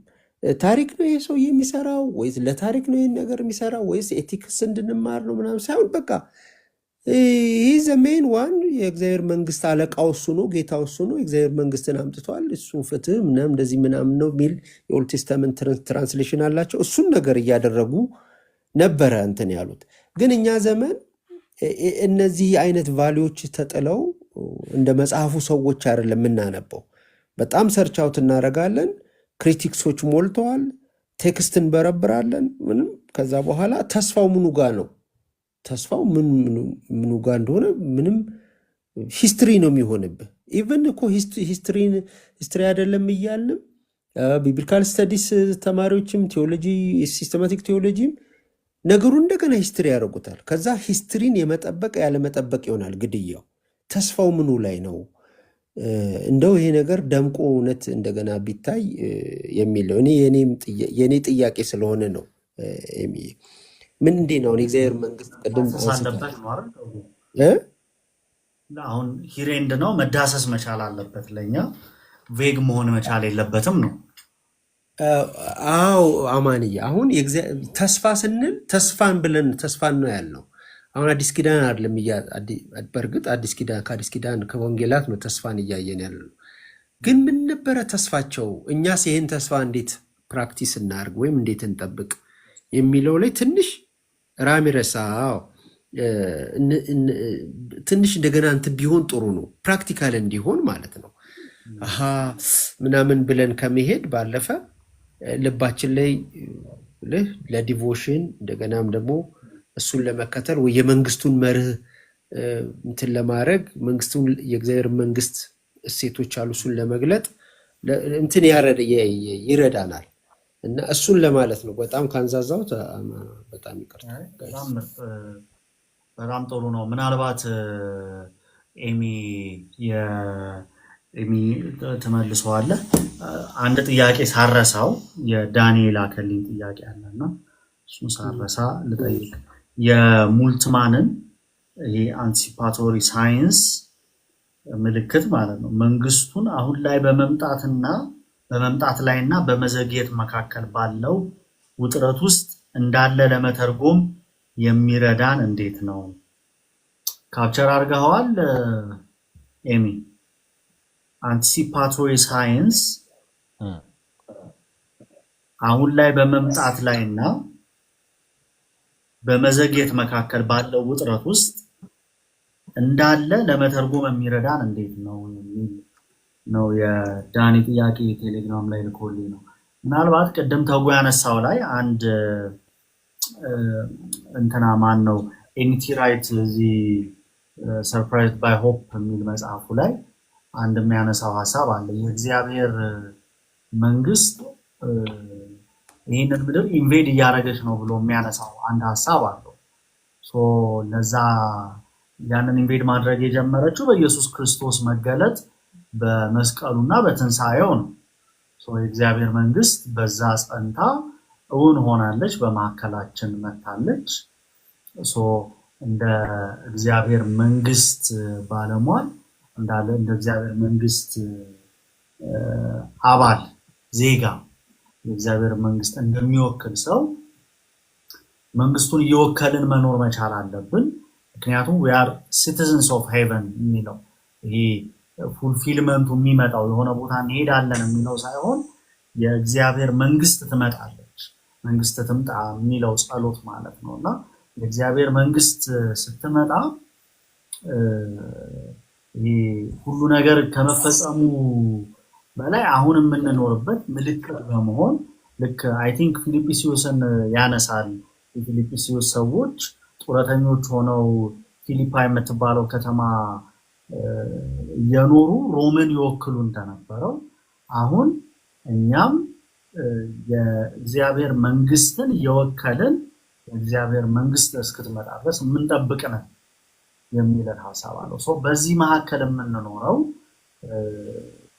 [SPEAKER 3] ታሪክ ነው ይሄ ሰው የሚሰራው ወይስ ለታሪክ ነው ይሄን ነገር የሚሰራው ወይስ ኤቲክስ እንድንማር ነው ምናምን ሳይሆን በቃ ይህ ዘሜን ዋን የእግዚአብሔር መንግስት አለቃው እሱ ነው፣ ጌታው እሱ ነው፣ የእግዚአብሔር መንግስትን አምጥቷል፣ እሱ ፍትህ ምናምን እንደዚህ ምናምን ነው የሚል የኦልድ ቴስተመንት ትራንስሌሽን አላቸው። እሱን ነገር እያደረጉ ነበረ እንትን ያሉት። ግን እኛ ዘመን እነዚህ አይነት ቫሊዎች ተጥለው እንደ መጽሐፉ ሰዎች አይደለም የምናነበው። በጣም ሰርቻውት እናደርጋለን፣ ክሪቲክሶች ሞልተዋል፣ ቴክስት እንበረብራለን ምንም። ከዛ በኋላ ተስፋው ምኑ ጋር ነው? ተስፋው ምኑ ጋር እንደሆነ ምንም ሂስትሪ ነው የሚሆንብህ። ኢቨን እኮ ሂስትሪ አይደለም እያልንም ቢብሊካል ስተዲስ ተማሪዎችም ቴዎሎጂ ሲስተማቲክ ቴዎሎጂም ነገሩ እንደገና ሂስትሪ ያደርጉታል። ከዛ ሂስትሪን የመጠበቅ ያለመጠበቅ ይሆናል ግድያው። ተስፋው ምኑ ላይ ነው? እንደው ይሄ ነገር ደምቆ እውነት እንደገና ቢታይ የሚለው የኔ ጥያቄ ስለሆነ ነው። ምን እንዴ ነው የእግዚአብሔር መንግስት ቅድም
[SPEAKER 1] አሁን ሂሬንድ ነው መዳሰስ መቻል አለበት። ለኛ ቬግ መሆን መቻል የለበትም ነው።
[SPEAKER 3] አዎ አማንዬ፣ አሁን ተስፋ ስንል ተስፋን ብለን ተስፋን ነው ያልነው። አሁን አዲስ ኪዳን አይደለም በእርግጥ አዲስ ኪዳን ከአዲስ ኪዳን ከወንጌላት ነው ተስፋን እያየን ያለው። ግን ምን ነበረ ተስፋቸው? እኛስ ይህን ተስፋ እንዴት ፕራክቲስ እናርግ ወይም እንዴት እንጠብቅ የሚለው ላይ ትንሽ ራሚረሳ ትንሽ እንደገና እንትን ቢሆን ጥሩ ነው። ፕራክቲካል እንዲሆን ማለት ነው። አሃ ምናምን ብለን ከመሄድ ባለፈ ልባችን ላይ ለዲቮሽን እንደገናም ደግሞ እሱን ለመከተል ወይ የመንግስቱን መርህ እንትን ለማድረግ መንግስቱን የእግዚአብሔር መንግስት እሴቶች አሉ እሱን ለመግለጥ እንትን ይረዳናል። እና እሱን ለማለት ነው። በጣም ካንዛዛውት በጣም ይቅርታ።
[SPEAKER 1] በጣም ጥሩ ነው። ምናልባት ኤሚ ትመልሰዋለህ። አንድ ጥያቄ ሳረሳው የዳንኤል አከልኝ ጥያቄ አለና እሱን ሳረሳ ልጠይቅ። የሙልትማንን ይሄ አንቲሲፓቶሪ ሳይንስ ምልክት ማለት ነው መንግስቱን አሁን ላይ በመምጣት ላይና በመዘግየት መካከል ባለው ውጥረት ውስጥ እንዳለ ለመተርጎም የሚረዳን እንዴት ነው? ካፕቸር አድርገዋል ኤሚ? አንቲሲፓቶሪ ሳይንስ አሁን ላይ በመምጣት ላይና በመዘግየት መካከል ባለው ውጥረት ውስጥ እንዳለ ለመተርጎም የሚረዳን እንዴት ነው የሚል ነው የዳኒ ጥያቄ። ቴሌግራም ላይ ልኮልኝ ነው። ምናልባት ቅድም ተጉ ያነሳው ላይ አንድ እንትና ማን ነው ኤንቲ ራይት እዚህ ሰርፕራይዝድ ባይ ሆፕ የሚል መጽሐፉ ላይ አንድ የሚያነሳው ሀሳብ አለ። የእግዚአብሔር መንግስት ይህንን ምድር ኢንቬድ እያደረገች ነው ብሎ የሚያነሳው አንድ ሀሳብ አለው። ለዛ ያንን ኢንቬድ ማድረግ የጀመረችው በኢየሱስ ክርስቶስ መገለጥ በመስቀሉና በትንሣኤው ነው። የእግዚአብሔር መንግስት በዛ ጸንታ እውን ሆናለች፣ በማዕከላችን መታለች። እንደ እግዚአብሔር መንግስት ባለሟል እንደ እግዚአብሔር መንግስት አባል ዜጋ የእግዚአብሔር መንግስት እንደሚወክል ሰው መንግስቱን እየወከልን መኖር መቻል አለብን። ምክንያቱም we are citizens of heaven የሚለው ይሄ ፉልፊልመንቱ የሚመጣው የሆነ ቦታ እንሄዳለን የሚለው ሳይሆን የእግዚአብሔር መንግስት ትመጣለች። መንግስት ትምጣ የሚለው ጸሎት ማለት ነው እና የእግዚአብሔር መንግስት ስትመጣ ሁሉ ነገር ከመፈጸሙ በላይ አሁን የምንኖርበት ምልክት በመሆን ልክ አይ ቲንክ ፊልጵስዩስን ያነሳል። የፊልጵስዩስ ሰዎች ጡረተኞች ሆነው ፊሊፓ የምትባለው ከተማ እየኖሩ ሮምን ይወክሉ እንደነበረው አሁን እኛም የእግዚአብሔር መንግስትን እየወከልን የእግዚአብሔር መንግስት እስክትመጣ ድረስ የምንጠብቅ ነን የሚል ሐሳብ አለው። በዚህ መካከል የምንኖረው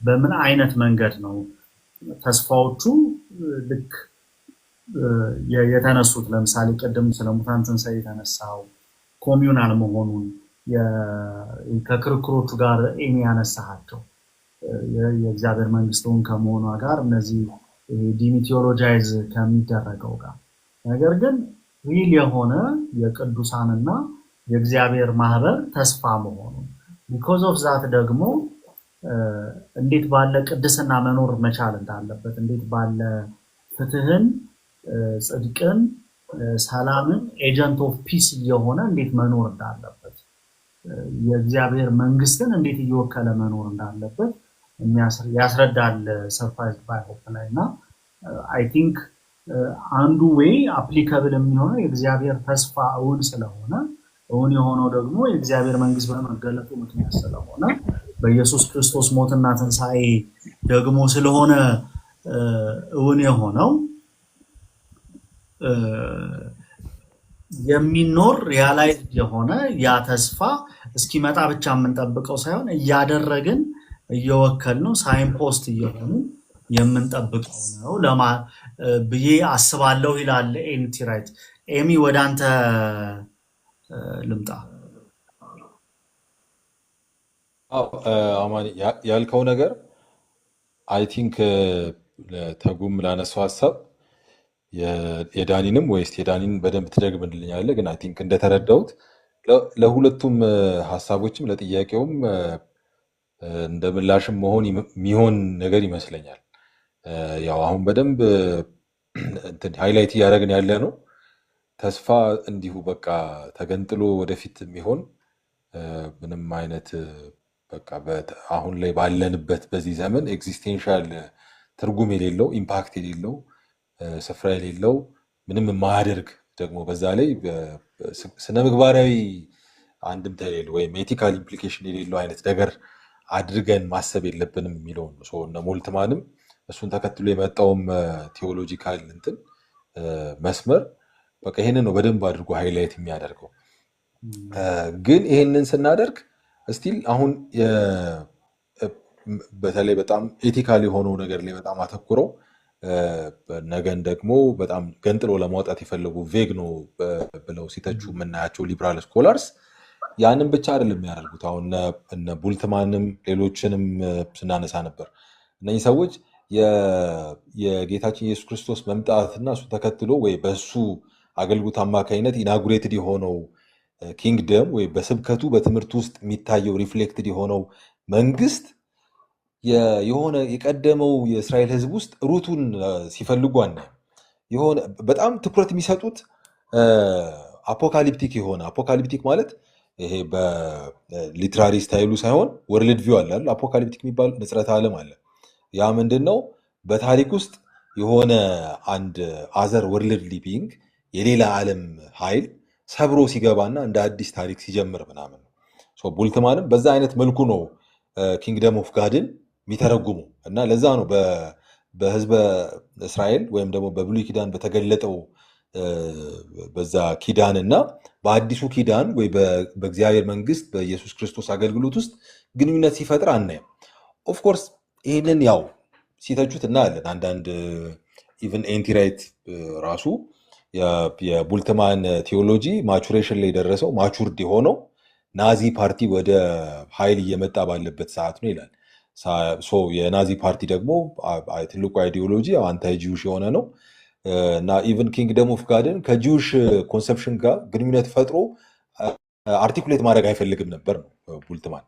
[SPEAKER 1] በምን አይነት መንገድ ነው? ተስፋዎቹ ልክ የተነሱት ለምሳሌ ቅድም ስለ ሙታን ትንሣኤ የተነሳው ኮሚዩናል መሆኑን ከክርክሮቹ ጋር ኤሚ ያነሳሃቸው የእግዚአብሔር መንግስቱን ከመሆኗ ጋር እነዚህ ዲሚቲዮሎጃይዝ ከሚደረገው ጋር ነገር ግን ሪል የሆነ የቅዱሳንና የእግዚአብሔር ማህበር ተስፋ መሆኑን ቢኮዝ ኦፍ ዛት ደግሞ እንዴት ባለ ቅድስና መኖር መቻል እንዳለበት እንዴት ባለ ፍትህን ጽድቅን ሰላምን ኤጀንት ኦፍ ፒስ የሆነ እንዴት መኖር እንዳለበት የእግዚአብሔር መንግስትን እንዴት እየወከለ መኖር እንዳለበት ያስረዳል ሰርፕራይዝ ባይ ሆፕ ላይ እና አይ ቲንክ አንዱ ዌይ አፕሊካብል የሚሆነው የእግዚአብሔር ተስፋ እውን ስለሆነ እውን የሆነው ደግሞ የእግዚአብሔር መንግስት በመገለጡ ምክንያት ስለሆነ በኢየሱስ ክርስቶስ ሞትና ትንሣኤ ደግሞ ስለሆነ እውን የሆነው የሚኖር ሪያላይዝ የሆነ ያ ተስፋ እስኪመጣ ብቻ የምንጠብቀው ሳይሆን እያደረግን እየወከልነው ሳይንፖስት እየሆኑ የምንጠብቀው ነው ብዬ አስባለሁ ይላል ኤንቲ ራይት። ኤሚ ወደ አንተ ልምጣ።
[SPEAKER 2] አማን ያልከው ነገር አይ ቲንክ ተጉም ላነሳው ሀሳብ የዳኒንም ወይስ የዳኒን በደንብ ትደግምልኛለህ? ግን አይ ቲንክ እንደተረዳሁት ለሁለቱም ሀሳቦችም ለጥያቄውም እንደ ምላሽም የሚሆን ነገር ይመስለኛል። ያው አሁን በደንብ ሃይላይት እያደረግን ያለ ነው ተስፋ እንዲሁ በቃ ተገንጥሎ ወደፊት የሚሆን ምንም አይነት በቃ አሁን ላይ ባለንበት በዚህ ዘመን ኤግዚስቴንሻል ትርጉም የሌለው ኢምፓክት የሌለው ስፍራ የሌለው ምንም የማያደርግ ደግሞ በዛ ላይ ስነ ምግባራዊ አንድምታ የሌለው ወይም ኤቲካል ኢምፕሊኬሽን የሌለው አይነት ነገር አድርገን ማሰብ የለብንም የሚለው ነው። እነ ሞልትማንም እሱን ተከትሎ የመጣውም ቴዎሎጂካል እንትን መስመር በቃ ይሄንን ነው በደንብ አድርጎ ሃይላይት የሚያደርገው። ግን ይሄንን ስናደርግ ስቲል አሁን በተለይ በጣም ኤቲካል የሆነው ነገር ላይ በጣም አተኩረው ነገን ደግሞ በጣም ገንጥሎ ለማውጣት የፈለጉ ቬግ ነው ብለው ሲተቹ የምናያቸው ሊብራል ስኮላርስ ያንን ብቻ አይደለም የሚያደርጉት። አሁን እነ ቡልትማንም ሌሎችንም ስናነሳ ነበር። እነዚህ ሰዎች የጌታችን ኢየሱስ ክርስቶስ መምጣትና እሱ ተከትሎ ወይ በሱ አገልግሎት አማካኝነት ኢናጉሬትድ የሆነው ኪንግደም ወይ በስብከቱ በትምህርት ውስጥ የሚታየው ሪፍሌክትድ የሆነው መንግስት የሆነ የቀደመው የእስራኤል ሕዝብ ውስጥ ሩቱን ሲፈልጉ አናይም። የሆነ በጣም ትኩረት የሚሰጡት አፖካሊፕቲክ የሆነ አፖካሊፕቲክ ማለት ይሄ በሊትራሪ ስታይሉ ሳይሆን ወርልድ ቪው አለ። አፖካሊፕቲክ የሚባል ንጽረተ ዓለም አለ። ያ ምንድን ነው? በታሪክ ውስጥ የሆነ አንድ አዘር ወርልድ ሊቢንግ የሌላ ዓለም ኃይል ሰብሮ ሲገባና እንደ አዲስ ታሪክ ሲጀምር ምናምን ነው። ቡልትማንም በዛ አይነት መልኩ ነው ኪንግደም ኦፍ ጋድን የሚተረጉሙ እና ለዛ ነው በህዝበ እስራኤል ወይም ደግሞ በብሉይ ኪዳን በተገለጠው በዛ ኪዳን እና በአዲሱ ኪዳን ወይ በእግዚአብሔር መንግስት በኢየሱስ ክርስቶስ አገልግሎት ውስጥ ግንኙነት ሲፈጥር አናይም። ኦፍኮርስ ይህንን ያው ሲተቹት እናያለን። አንዳንድ ኢቨን ኤንቲራይት ራሱ የቡልትማን ቴዎሎጂ ማቹሬሽን ላይ የደረሰው ማቹርድ የሆነው ናዚ ፓርቲ ወደ ኃይል እየመጣ ባለበት ሰዓት ነው ይላል። የናዚ ፓርቲ ደግሞ ትልቁ አይዲዮሎጂ አንታይ ጂውሽ የሆነ ነው እና ኢቨን ኪንግደም ኦፍ ጋድን ከጂውሽ ኮንሰፕሽን ጋር ግንኙነት ፈጥሮ አርቲኩሌት ማድረግ አይፈልግም ነበር ነው ቡልትማን።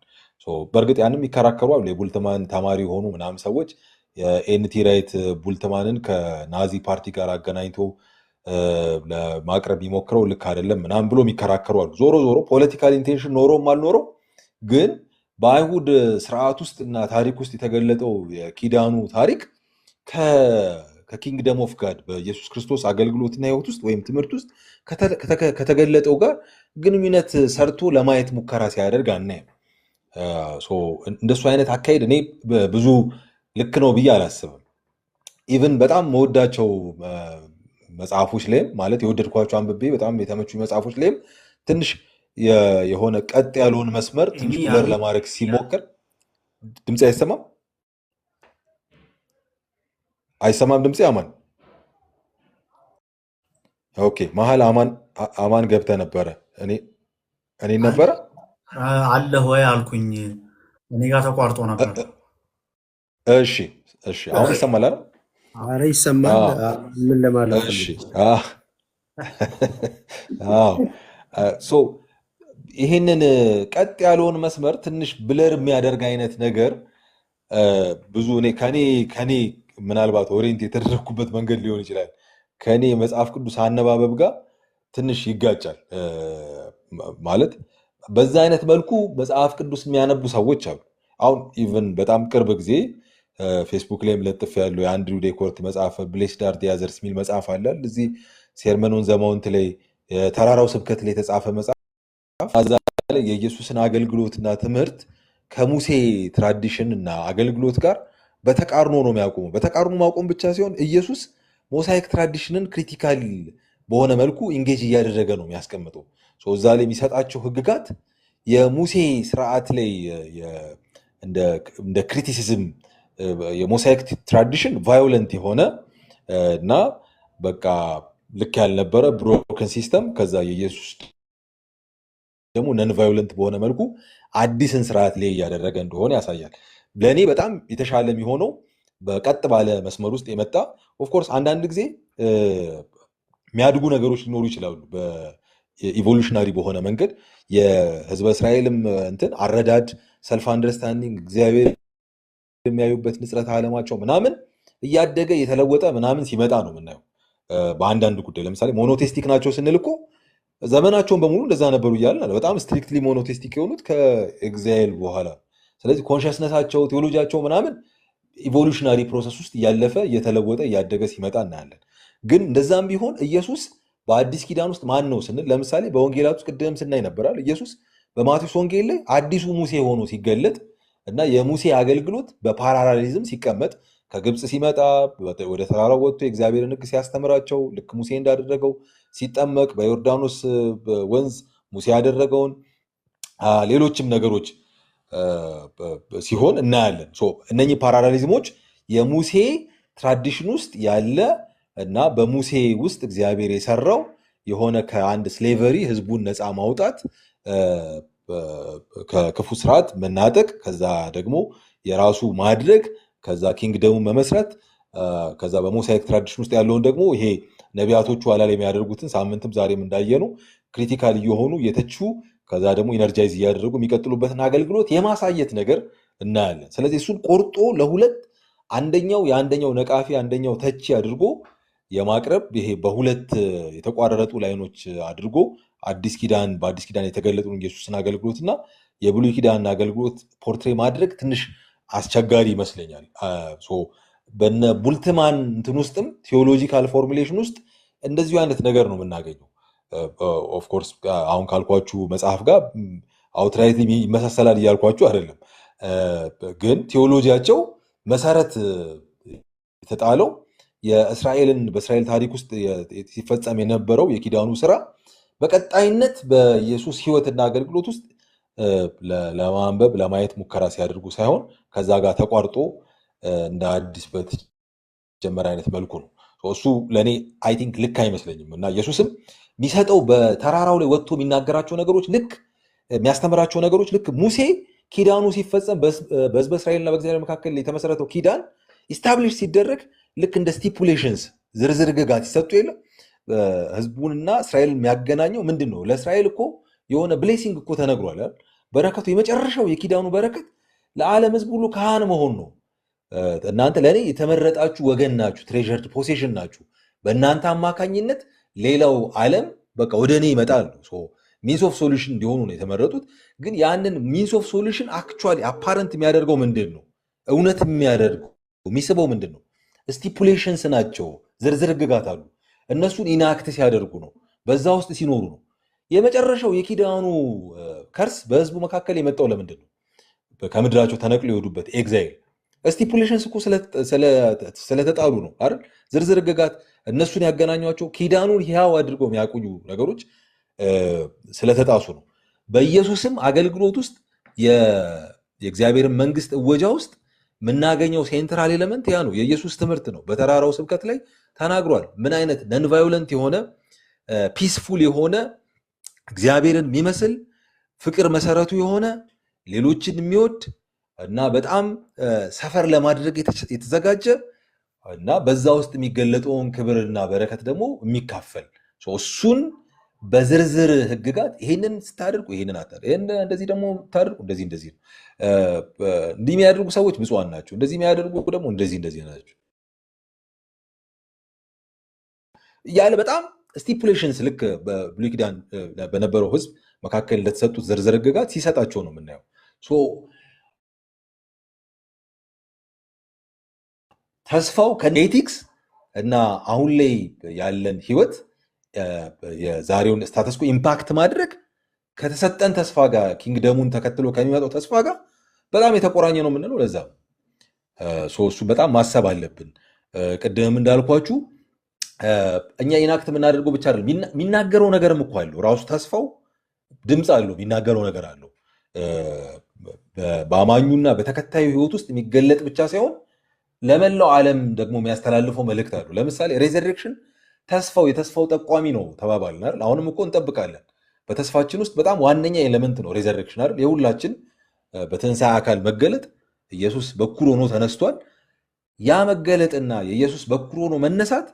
[SPEAKER 2] በእርግጥ ያንም ይከራከሩ አሉ። የቡልትማን ተማሪ የሆኑ ምናምን ሰዎች የኤንቲ ራይት ቡልትማንን ከናዚ ፓርቲ ጋር አገናኝቶ ለማቅረብ የሚሞክረው ልክ አይደለም ምናምን ብሎ የሚከራከሩ አሉ። ዞሮ ዞሮ ፖለቲካል ኢንቴንሽን ኖሮም አልኖረው ግን በአይሁድ ስርዓት ውስጥ እና ታሪክ ውስጥ የተገለጠው የኪዳኑ ታሪክ ከኪንግደም ኦፍ ጋድ በኢየሱስ ክርስቶስ አገልግሎትና ህይወት ውስጥ ወይም ትምህርት ውስጥ ከተገለጠው ጋር ግንኙነት ሰርቶ ለማየት ሙከራ ሲያደርግ አናይም። እንደሱ አይነት አካሄድ እኔ ብዙ ልክ ነው ብዬ አላስብም። ኢቭን በጣም መወዳቸው መጽሐፎች ላይም ማለት የወደድኳቸው አንብቤ በጣም የተመቹ መጽሐፎች ላይም ትንሽ የሆነ ቀጥ ያለውን መስመር ትንሽ ብለር ለማድረግ ሲሞክር ድምፅ አይሰማም ድምፅ አማን ኦኬ መሀል አማን ገብተ ነበረ እኔ ነበረ
[SPEAKER 1] አለ ወይ አልኩኝ እኔ ጋር ተቋርጦ ነበር።
[SPEAKER 2] እሺ አሁን ይሰማል አይደል?
[SPEAKER 3] ኧረ ይሰማል። ምን ለማለት
[SPEAKER 2] እሺ ይሄንን ቀጥ ያለውን መስመር ትንሽ ብለር የሚያደርግ አይነት ነገር ብዙ ከኔ ምናልባት ኦሪየንት የተደረግኩበት መንገድ ሊሆን ይችላል ከኔ መጽሐፍ ቅዱስ አነባበብ ጋር ትንሽ ይጋጫል። ማለት በዛ አይነት መልኩ መጽሐፍ ቅዱስ የሚያነቡ ሰዎች አሉ። አሁን ኢቭን በጣም ቅርብ ጊዜ ፌስቡክ ላይም ለጥፍ ያለው የአንድሪው ዴኮርት መጽሐፍ ብሌስድ አር ዘ አዘርስ የሚል መጽሐፍ አለ። እዚህ ሴርመን ኦን ዘ ማውንት ላይ የተራራው ስብከት ላይ የተጻፈ መጽሐፍ የኢየሱስን አገልግሎትና ትምህርት ከሙሴ ትራዲሽን እና አገልግሎት ጋር በተቃርኖ ነው የሚያቆመው። በተቃርኖ ማቆም ብቻ ሲሆን ኢየሱስ ሞሳይክ ትራዲሽንን ክሪቲካል በሆነ መልኩ ኢንጌጅ እያደረገ ነው የሚያስቀምጠው። እዛ ላይ የሚሰጣቸው ህግጋት የሙሴ ስርዓት ላይ እንደ ክሪቲሲዝም የሞሳይክ ትራዲሽን ቫዮለንት የሆነ እና በቃ ልክ ያልነበረ ብሮከን ሲስተም ከዛ የኢየሱስ ደግሞ ነን ቫዮለንት በሆነ መልኩ አዲስን ስርዓት ላይ እያደረገ እንደሆነ ያሳያል። ለእኔ በጣም የተሻለ የሚሆነው በቀጥ ባለ መስመር ውስጥ የመጣ ኦፍኮርስ አንዳንድ ጊዜ የሚያድጉ ነገሮች ሊኖሩ ይችላሉ። በኢቮሉሽናሪ በሆነ መንገድ የህዝበ እስራኤልም እንትን አረዳድ ሰልፍ አንደርስታንዲንግ እግዚአብሔር የሚያዩበት ንጽረተ ዓለማቸው ምናምን እያደገ የተለወጠ ምናምን ሲመጣ ነው የምናየው። በአንዳንድ ጉዳይ ለምሳሌ ሞኖቴስቲክ ናቸው ስንል እኮ ዘመናቸውን በሙሉ እንደዛ ነበሩ እያልን በጣም ስትሪክትሊ ሞኖቴስቲክ የሆኑት ከኤግዛይል በኋላ። ስለዚህ ኮንሽስነሳቸው ቴዎሎጂያቸው ምናምን ኢቮሉሽናሪ ፕሮሰስ ውስጥ እያለፈ እየተለወጠ እያደገ ሲመጣ እናያለን። ግን እንደዛም ቢሆን ኢየሱስ በአዲስ ኪዳን ውስጥ ማን ነው ስንል ለምሳሌ በወንጌላት ውስጥ ቅድም ስናይ ነበራል። ኢየሱስ በማቴዎስ ወንጌል ላይ አዲሱ ሙሴ ሆኖ ሲገለጥ እና የሙሴ አገልግሎት በፓራላሊዝም ሲቀመጥ ከግብፅ ሲመጣ ወደ ተራራው ወጥቶ የእግዚአብሔርን ሕግ ሲያስተምራቸው ልክ ሙሴ እንዳደረገው ሲጠመቅ በዮርዳኖስ ወንዝ ሙሴ ያደረገውን ሌሎችም ነገሮች ሲሆን እናያለን። እነኚህ ፓራላሊዝሞች የሙሴ ትራዲሽን ውስጥ ያለ እና በሙሴ ውስጥ እግዚአብሔር የሰራው የሆነ ከአንድ ስሌቨሪ ህዝቡን ነፃ ማውጣት ከክፉ ስርዓት መናጠቅ ከዛ ደግሞ የራሱ ማድረግ ከዛ ኪንግደሙ መመስረት ከዛ በሞሳይክ ትራዲሽን ውስጥ ያለውን ደግሞ ይሄ ነቢያቶቹ ኋላ ላይ የሚያደርጉትን ሳምንትም ዛሬም እንዳየነው ክሪቲካል እየሆኑ የተቹ ከዛ ደግሞ ኢነርጃይዝ እያደረጉ የሚቀጥሉበትን አገልግሎት የማሳየት ነገር እናያለን። ስለዚህ እሱን ቆርጦ ለሁለት አንደኛው የአንደኛው ነቃፊ አንደኛው ተቺ አድርጎ የማቅረብ ይሄ በሁለት የተቋረጡ ላይኖች አድርጎ በአዲስ ኪዳን የተገለጡ ኢየሱስን አገልግሎት እና የብሉይ ኪዳን አገልግሎት ፖርትሬ ማድረግ ትንሽ አስቸጋሪ ይመስለኛል። በነ ቡልትማን እንትን ውስጥም ቴዎሎጂካል ፎርሙሌሽን ውስጥ እንደዚሁ አይነት ነገር ነው የምናገኘው። ኦፍኮርስ አሁን ካልኳችሁ መጽሐፍ ጋር አውትራይት ይመሳሰላል እያልኳችሁ አይደለም። ግን ቴዎሎጂያቸው መሰረት የተጣለው በእስራኤል ታሪክ ውስጥ ሲፈጸም የነበረው የኪዳኑ ስራ በቀጣይነት በኢየሱስ ሕይወትና አገልግሎት ውስጥ ለማንበብ ለማየት ሙከራ ሲያደርጉ ሳይሆን ከዛ ጋር ተቋርጦ እንደ አዲስ በተጀመረ አይነት መልኩ ነው። እሱ ለእኔ አይ ቲንክ ልክ አይመስለኝም። እና ኢየሱስም የሚሰጠው በተራራው ላይ ወጥቶ የሚናገራቸው ነገሮች ልክ የሚያስተምራቸው ነገሮች ልክ ሙሴ ኪዳኑ ሲፈጸም በሕዝበ እስራኤልና በእግዚአብሔር መካከል የተመሰረተው ኪዳን ኢስታብሊሽ ሲደረግ ልክ እንደ ስቲፑሌሽንስ ዝርዝር ሕግጋት ሲሰጡ የለ ህዝቡንና እስራኤል የሚያገናኘው ምንድን ነው? ለእስራኤል እኮ የሆነ ብሌሲንግ እኮ ተነግሯል። በረከቱ የመጨረሻው የኪዳኑ በረከት ለዓለም ህዝብ ሁሉ ካህን መሆን ነው። እናንተ ለእኔ የተመረጣችሁ ወገን ናችሁ፣ ትሬዠርድ ፖሴሽን ናችሁ። በእናንተ አማካኝነት ሌላው ዓለም በቃ ወደ እኔ ይመጣሉ። ሚንስ ኦፍ ሶሉሽን እንዲሆኑ ነው የተመረጡት። ግን ያንን ሚንስ ኦፍ ሶሉሽን አክቹዋሊ አፓረንት የሚያደርገው ምንድን ነው? እውነት የሚያደርገው የሚስበው ምንድን ነው? ስቲፑሌሽንስ ናቸው፣ ዝርዝር ህግጋት አሉ። እነሱን ኢናክት ሲያደርጉ ነው፣ በዛ ውስጥ ሲኖሩ ነው። የመጨረሻው የኪዳኑ ከርስ በህዝቡ መካከል የመጣው ለምንድን ነው? ከምድራቸው ተነቅሎ የሄዱበት ኤግዛይል ስቲፑሌሽንስ እኮ ስለተጣሉ ነው አይደል? ዝርዝር ህግጋት እነሱን ያገናኟቸው ኪዳኑን ሕያው አድርገው የሚያቆዩ ነገሮች ስለተጣሱ ነው። በኢየሱስም አገልግሎት ውስጥ የእግዚአብሔርን መንግስት እወጃ ውስጥ የምናገኘው ሴንትራል ኤሌመንት ያ ነው። የኢየሱስ ትምህርት ነው። በተራራው ስብከት ላይ ተናግሯል። ምን አይነት ነን ቫዮለንት የሆነ ፒስፉል የሆነ እግዚአብሔርን የሚመስል ፍቅር መሰረቱ የሆነ ሌሎችን የሚወድ እና በጣም ሰፈር ለማድረግ የተዘጋጀ እና በዛ ውስጥ የሚገለጠውን ክብርና በረከት ደግሞ የሚካፈል እሱን በዝርዝር ህግጋት ይሄንን ስታደርጉ ይሄንን አታደርጉ፣ እንደዚህ ደግሞ ታደርጉ፣ እንደዚህ ነው። እንዲህ የሚያደርጉ ሰዎች ብፁዓን ናቸው፣ እንደዚህ የሚያደርጉ ደግሞ እንደዚህ ናቸው እያለ በጣም ስቲፑሌሽንስ ልክ በብሉይ ኪዳን በነበረው ህዝብ መካከል እንደተሰጡት ዝርዝር ህግጋት ሲሰጣቸው ነው የምናየው። ተስፋው ከኤቲክስ እና አሁን ላይ ያለን ህይወት የዛሬውን ስታተስኮ ኢምፓክት ማድረግ ከተሰጠን ተስፋ ጋር ኪንግደሙን ተከትሎ ከሚመጣው ተስፋ ጋር በጣም የተቆራኘ ነው የምንለው። ለዛ እሱ በጣም ማሰብ አለብን። ቅድም እንዳልኳችሁ እኛ ኢናክት የምናደርገው ብቻ አይደለም፣ የሚናገረው ነገርም እኮ አለው። ራሱ ተስፋው ድምፅ አለው፣ የሚናገረው ነገር አለው። በአማኙና በተከታዩ ህይወት ውስጥ የሚገለጥ ብቻ ሳይሆን ለመላው ዓለም ደግሞ የሚያስተላልፈው መልእክት አለው። ለምሳሌ ሬዘሬክሽን የተስፋው ጠቋሚ ነው ተባባልን አይደል? አሁንም እኮ እንጠብቃለን። በተስፋችን ውስጥ በጣም ዋነኛ ኤሌመንት ነው ሬዘሬክሽን አይደል? የሁላችን በትንሣኤ አካል መገለጥ ኢየሱስ በኩር ሆኖ ተነስቷል። ያ መገለጥና የኢየሱስ በኩር ሆኖ መነሳት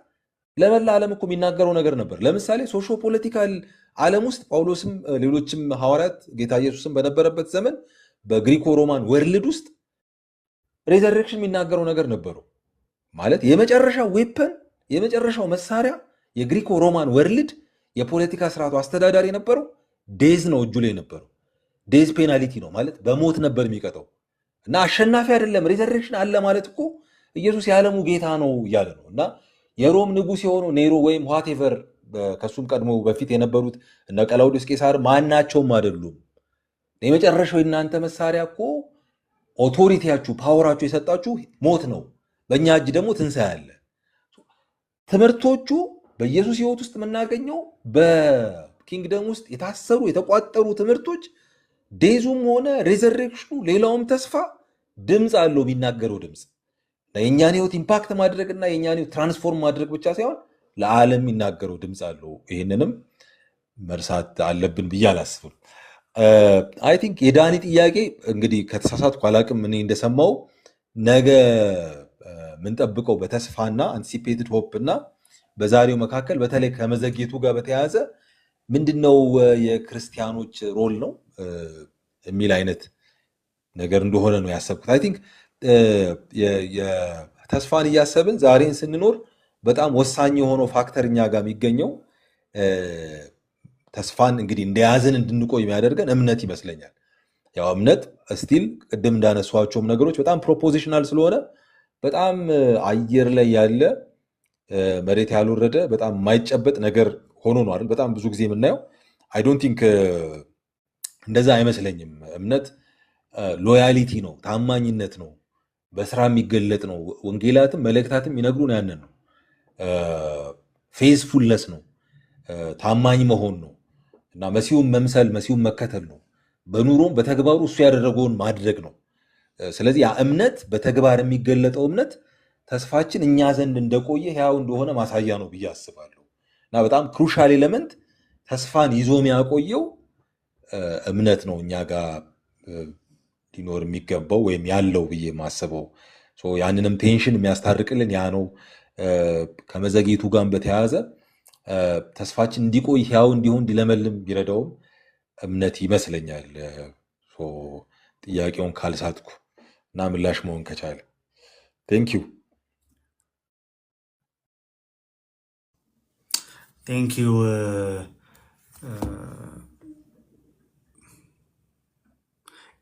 [SPEAKER 2] ለመላ ዓለም እኮ የሚናገረው ነገር ነበር። ለምሳሌ ሶሾ ፖለቲካል ዓለም ውስጥ ጳውሎስም ሌሎችም ሐዋርያት ጌታ ኢየሱስም በነበረበት ዘመን በግሪኮ ሮማን ወርልድ ውስጥ ሬዘሬክሽን የሚናገረው ነገር ነበሩ። ማለት የመጨረሻው ዌፐን የመጨረሻው መሳሪያ የግሪኮ ሮማን ወርልድ የፖለቲካ ስርዓቱ አስተዳዳሪ የነበረው ዴዝ ነው፣ እጁ ላይ የነበረው ዴዝ ፔናሊቲ ነው ማለት በሞት ነበር የሚቀጠው። እና አሸናፊ አይደለም ሬዘሬክሽን አለ ማለት እኮ ኢየሱስ የዓለሙ ጌታ ነው እያለ ነው። እና የሮም ንጉሥ የሆነው ኔሮ ወይም ዋቴቨር ከሱም ቀድሞ በፊት የነበሩት እነ ቀላውዲዮስ ቄሳር ማናቸውም አይደሉም። የመጨረሻው የእናንተ መሳሪያ እኮ ኦቶሪቲያችሁ ፓወራችሁ የሰጣችሁ ሞት ነው። በእኛ እጅ ደግሞ ትንሣኤ አለ። ትምህርቶቹ በኢየሱስ ህይወት ውስጥ የምናገኘው በኪንግደም ውስጥ የታሰሩ የተቋጠሩ ትምህርቶች ዴዙም ሆነ ሬዘሬክሽኑ ሌላውም ተስፋ ድምፅ አለው። የሚናገረው ድምፅ የእኛን ህይወት ኢምፓክት ማድረግና የእኛን ህይወት ትራንስፎርም ማድረግ ብቻ ሳይሆን ለዓለም የሚናገረው ድምፅ አለው። ይህንንም መርሳት አለብን ብዬ አላስብም። አይ ቲንክ የዳኒ ጥያቄ እንግዲህ ከተሳሳትኩ አላቅም። እኔ እንደሰማው ነገ የምንጠብቀው በተስፋና አንቲሲፔትድ ሆፕ እና በዛሬው መካከል በተለይ ከመዘግየቱ ጋር በተያያዘ ምንድነው የክርስቲያኖች ሮል ነው የሚል አይነት ነገር እንደሆነ ነው ያሰብኩት። አይ ቲንክ ተስፋን እያሰብን ዛሬን ስንኖር በጣም ወሳኝ የሆነው ፋክተር እኛ ጋር የሚገኘው ተስፋን እንግዲህ እንደያዝን እንድንቆይ የሚያደርገን እምነት ይመስለኛል። ያው እምነት ስቲል ቅድም እንዳነሷቸውም ነገሮች በጣም ፕሮፖዚሽናል ስለሆነ በጣም አየር ላይ ያለ መሬት ያልወረደ በጣም የማይጨበጥ ነገር ሆኖ ነው አይደል በጣም ብዙ ጊዜ የምናየው። አይ ዶንት ቲንክ እንደዛ አይመስለኝም። እምነት ሎያሊቲ ነው፣ ታማኝነት ነው፣ በስራ የሚገለጥ ነው። ወንጌላትም መልእክታትም ይነግሩን ያንን ነው። ፌዝፉልነስ ነው፣ ታማኝ መሆን ነው እና መሲሁን መምሰል መሲሁን መከተል ነው። በኑሮም በተግባሩ እሱ ያደረገውን ማድረግ ነው። ስለዚህ ያ እምነት በተግባር የሚገለጠው እምነት ተስፋችን እኛ ዘንድ እንደቆየ ሕያው እንደሆነ ማሳያ ነው ብዬ አስባለሁ። እና በጣም ክሩሻል ኤሌመንት ተስፋን ይዞ የሚያቆየው እምነት ነው እኛ ጋር ሊኖር የሚገባው ወይም ያለው ብዬ የማስበው። ያንንም ቴንሽን የሚያስታርቅልን ያ ነው። ከመዘግየቱ ጋር በተያያዘ ተስፋችን እንዲቆይ ሕያው እንዲሆን እንዲለመልም ቢረዳውም እምነት ይመስለኛል። ጥያቄውን ካልሳትኩ እና ምላሽ መሆን ከቻለ ቴንኪዩ
[SPEAKER 1] ቴንኪዩ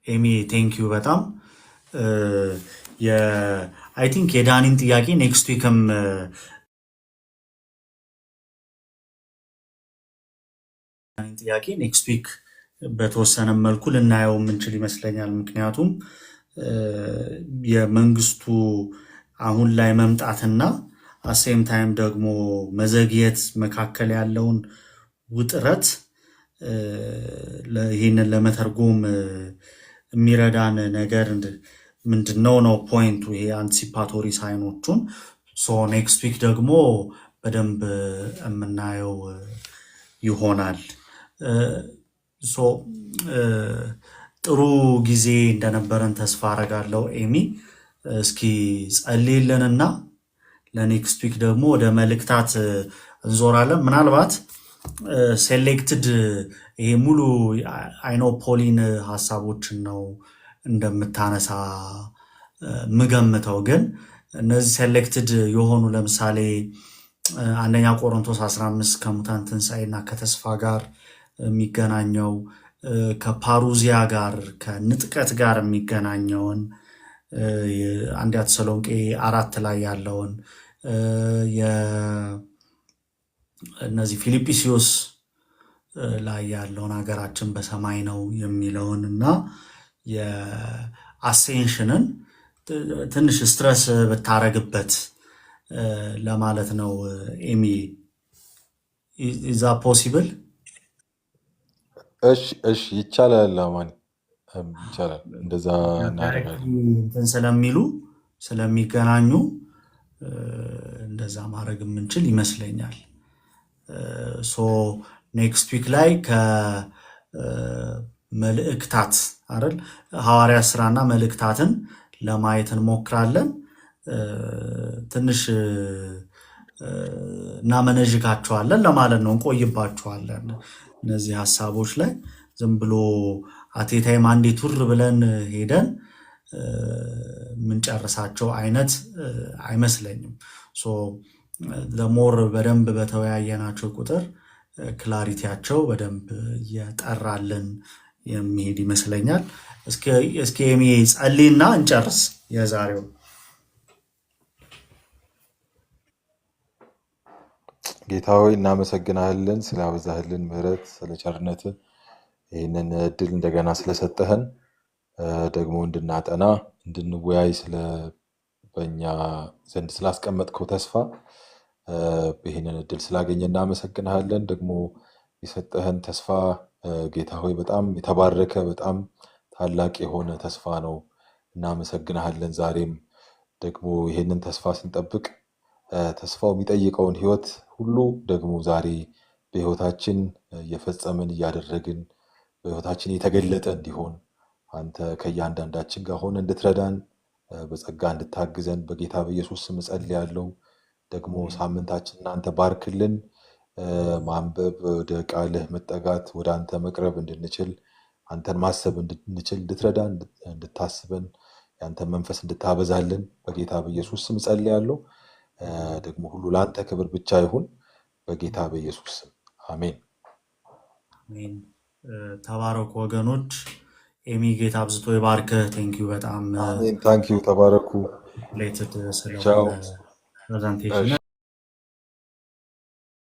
[SPEAKER 1] ኤሚ ቴንኪዩ በጣም አይ ቲንክ የዳኒን ጥያቄ ኔክስት ዊክም ጥያቄ ኔክስት ዊክ በተወሰነ መልኩ ልናየው የምንችል ይመስለኛል። ምክንያቱም የመንግስቱ አሁን ላይ መምጣትና አሴም ታይም ደግሞ መዘግየት መካከል ያለውን ውጥረት ይህንን ለመተርጎም የሚረዳን ነገር ምንድነው ነው ፖይንቱ። ይሄ አንቲሲፓቶሪ ሳይኖቹን ኔክስት ዊክ ደግሞ በደንብ የምናየው ይሆናል። ጥሩ ጊዜ እንደነበረን ተስፋ አረጋለሁ። ኤሚ እስኪ ጸልይልንና ለኔክስት ዊክ ደግሞ ወደ መልእክታት እንዞራለን። ምናልባት ሴሌክትድ ይሄ ሙሉ አይኖ ፖሊን ሀሳቦችን ነው እንደምታነሳ ምገምተው፣ ግን እነዚህ ሴሌክትድ የሆኑ ለምሳሌ አንደኛ ቆሮንቶስ 15 ከሙታን ትንሣኤና ከተስፋ ጋር የሚገናኘው ከፓሩዚያ ጋር ከንጥቀት ጋር የሚገናኘውን አንደኛ ተሰሎንቄ 4 ላይ ያለውን እነዚህ ፊልጵስዩስ ላይ ያለውን ሀገራችን በሰማይ ነው የሚለውን እና የአሴንሽንን ትንሽ ስትረስ ብታረግበት ለማለት ነው። ኤሚ ኢዛ ፖሲብል?
[SPEAKER 2] እሺ ይቻላል። አማን ይቻላል። እንደዛ እናደርጋለን።
[SPEAKER 1] እንትን ስለሚሉ ስለሚገናኙ እንደዛ ማድረግ የምንችል ይመስለኛል። ኔክስት ዊክ ላይ ከመልእክታት አይደል ሐዋርያ ስራና መልእክታትን ለማየት እንሞክራለን። ትንሽ እናመነዥጋቸዋለን ለማለት ነው፣ እንቆይባቸዋለን እነዚህ ሀሳቦች ላይ ዝም ብሎ አቴታይም አንዴ ቱር ብለን ሄደን የምንጨርሳቸው አይነት አይመስለኝም። ለሞር በደንብ በተወያየናቸው ቁጥር ክላሪቲያቸው በደንብ እየጠራልን የሚሄድ ይመስለኛል። እስኪ ኤሚ ጸልይና እንጨርስ የዛሬው።
[SPEAKER 2] ጌታ ሆይ እናመሰግናለን ስላበዛህልን ምሕረት፣ ስለ ቸርነት፣ ይህንን እድል እንደገና ስለሰጠህን ደግሞ እንድናጠና እንድንወያይ በእኛ ዘንድ ስላስቀመጥከው ተስፋ ይህንን እድል ስላገኘ እናመሰግናለን። ደግሞ የሰጠህን ተስፋ ጌታ ሆይ በጣም የተባረከ በጣም ታላቅ የሆነ ተስፋ ነው። እናመሰግናለን። ዛሬም ደግሞ ይህንን ተስፋ ስንጠብቅ ተስፋው የሚጠይቀውን ህይወት ሁሉ ደግሞ ዛሬ በህይወታችን እየፈጸምን እያደረግን በህይወታችን የተገለጠ እንዲሆን አንተ ከእያንዳንዳችን ጋር ሆነ እንድትረዳን በጸጋ እንድታግዘን በጌታ በኢየሱስ ስም እጸልያለሁ። ደግሞ ሳምንታችንን አንተ ባርክልን። ማንበብ፣ ወደ ቃልህ መጠጋት፣ ወደ አንተ መቅረብ እንድንችል አንተን ማሰብ እንድንችል እንድትረዳን እንድታስበን የአንተን መንፈስ እንድታበዛልን በጌታ በኢየሱስ ስም እጸልያለሁ። ደግሞ ሁሉ ለአንተ ክብር ብቻ ይሁን በጌታ በኢየሱስ ስም አሜን።
[SPEAKER 1] ተባረኩ ወገኖች። ኤሚ ጌታ አብዝቶ ይባርክህ። ቴንኪዩ በጣም
[SPEAKER 2] ታንኪዩ። ተባረኩ።
[SPEAKER 1] ሌትድ ስለሆነ ፕሬዘንቴሽን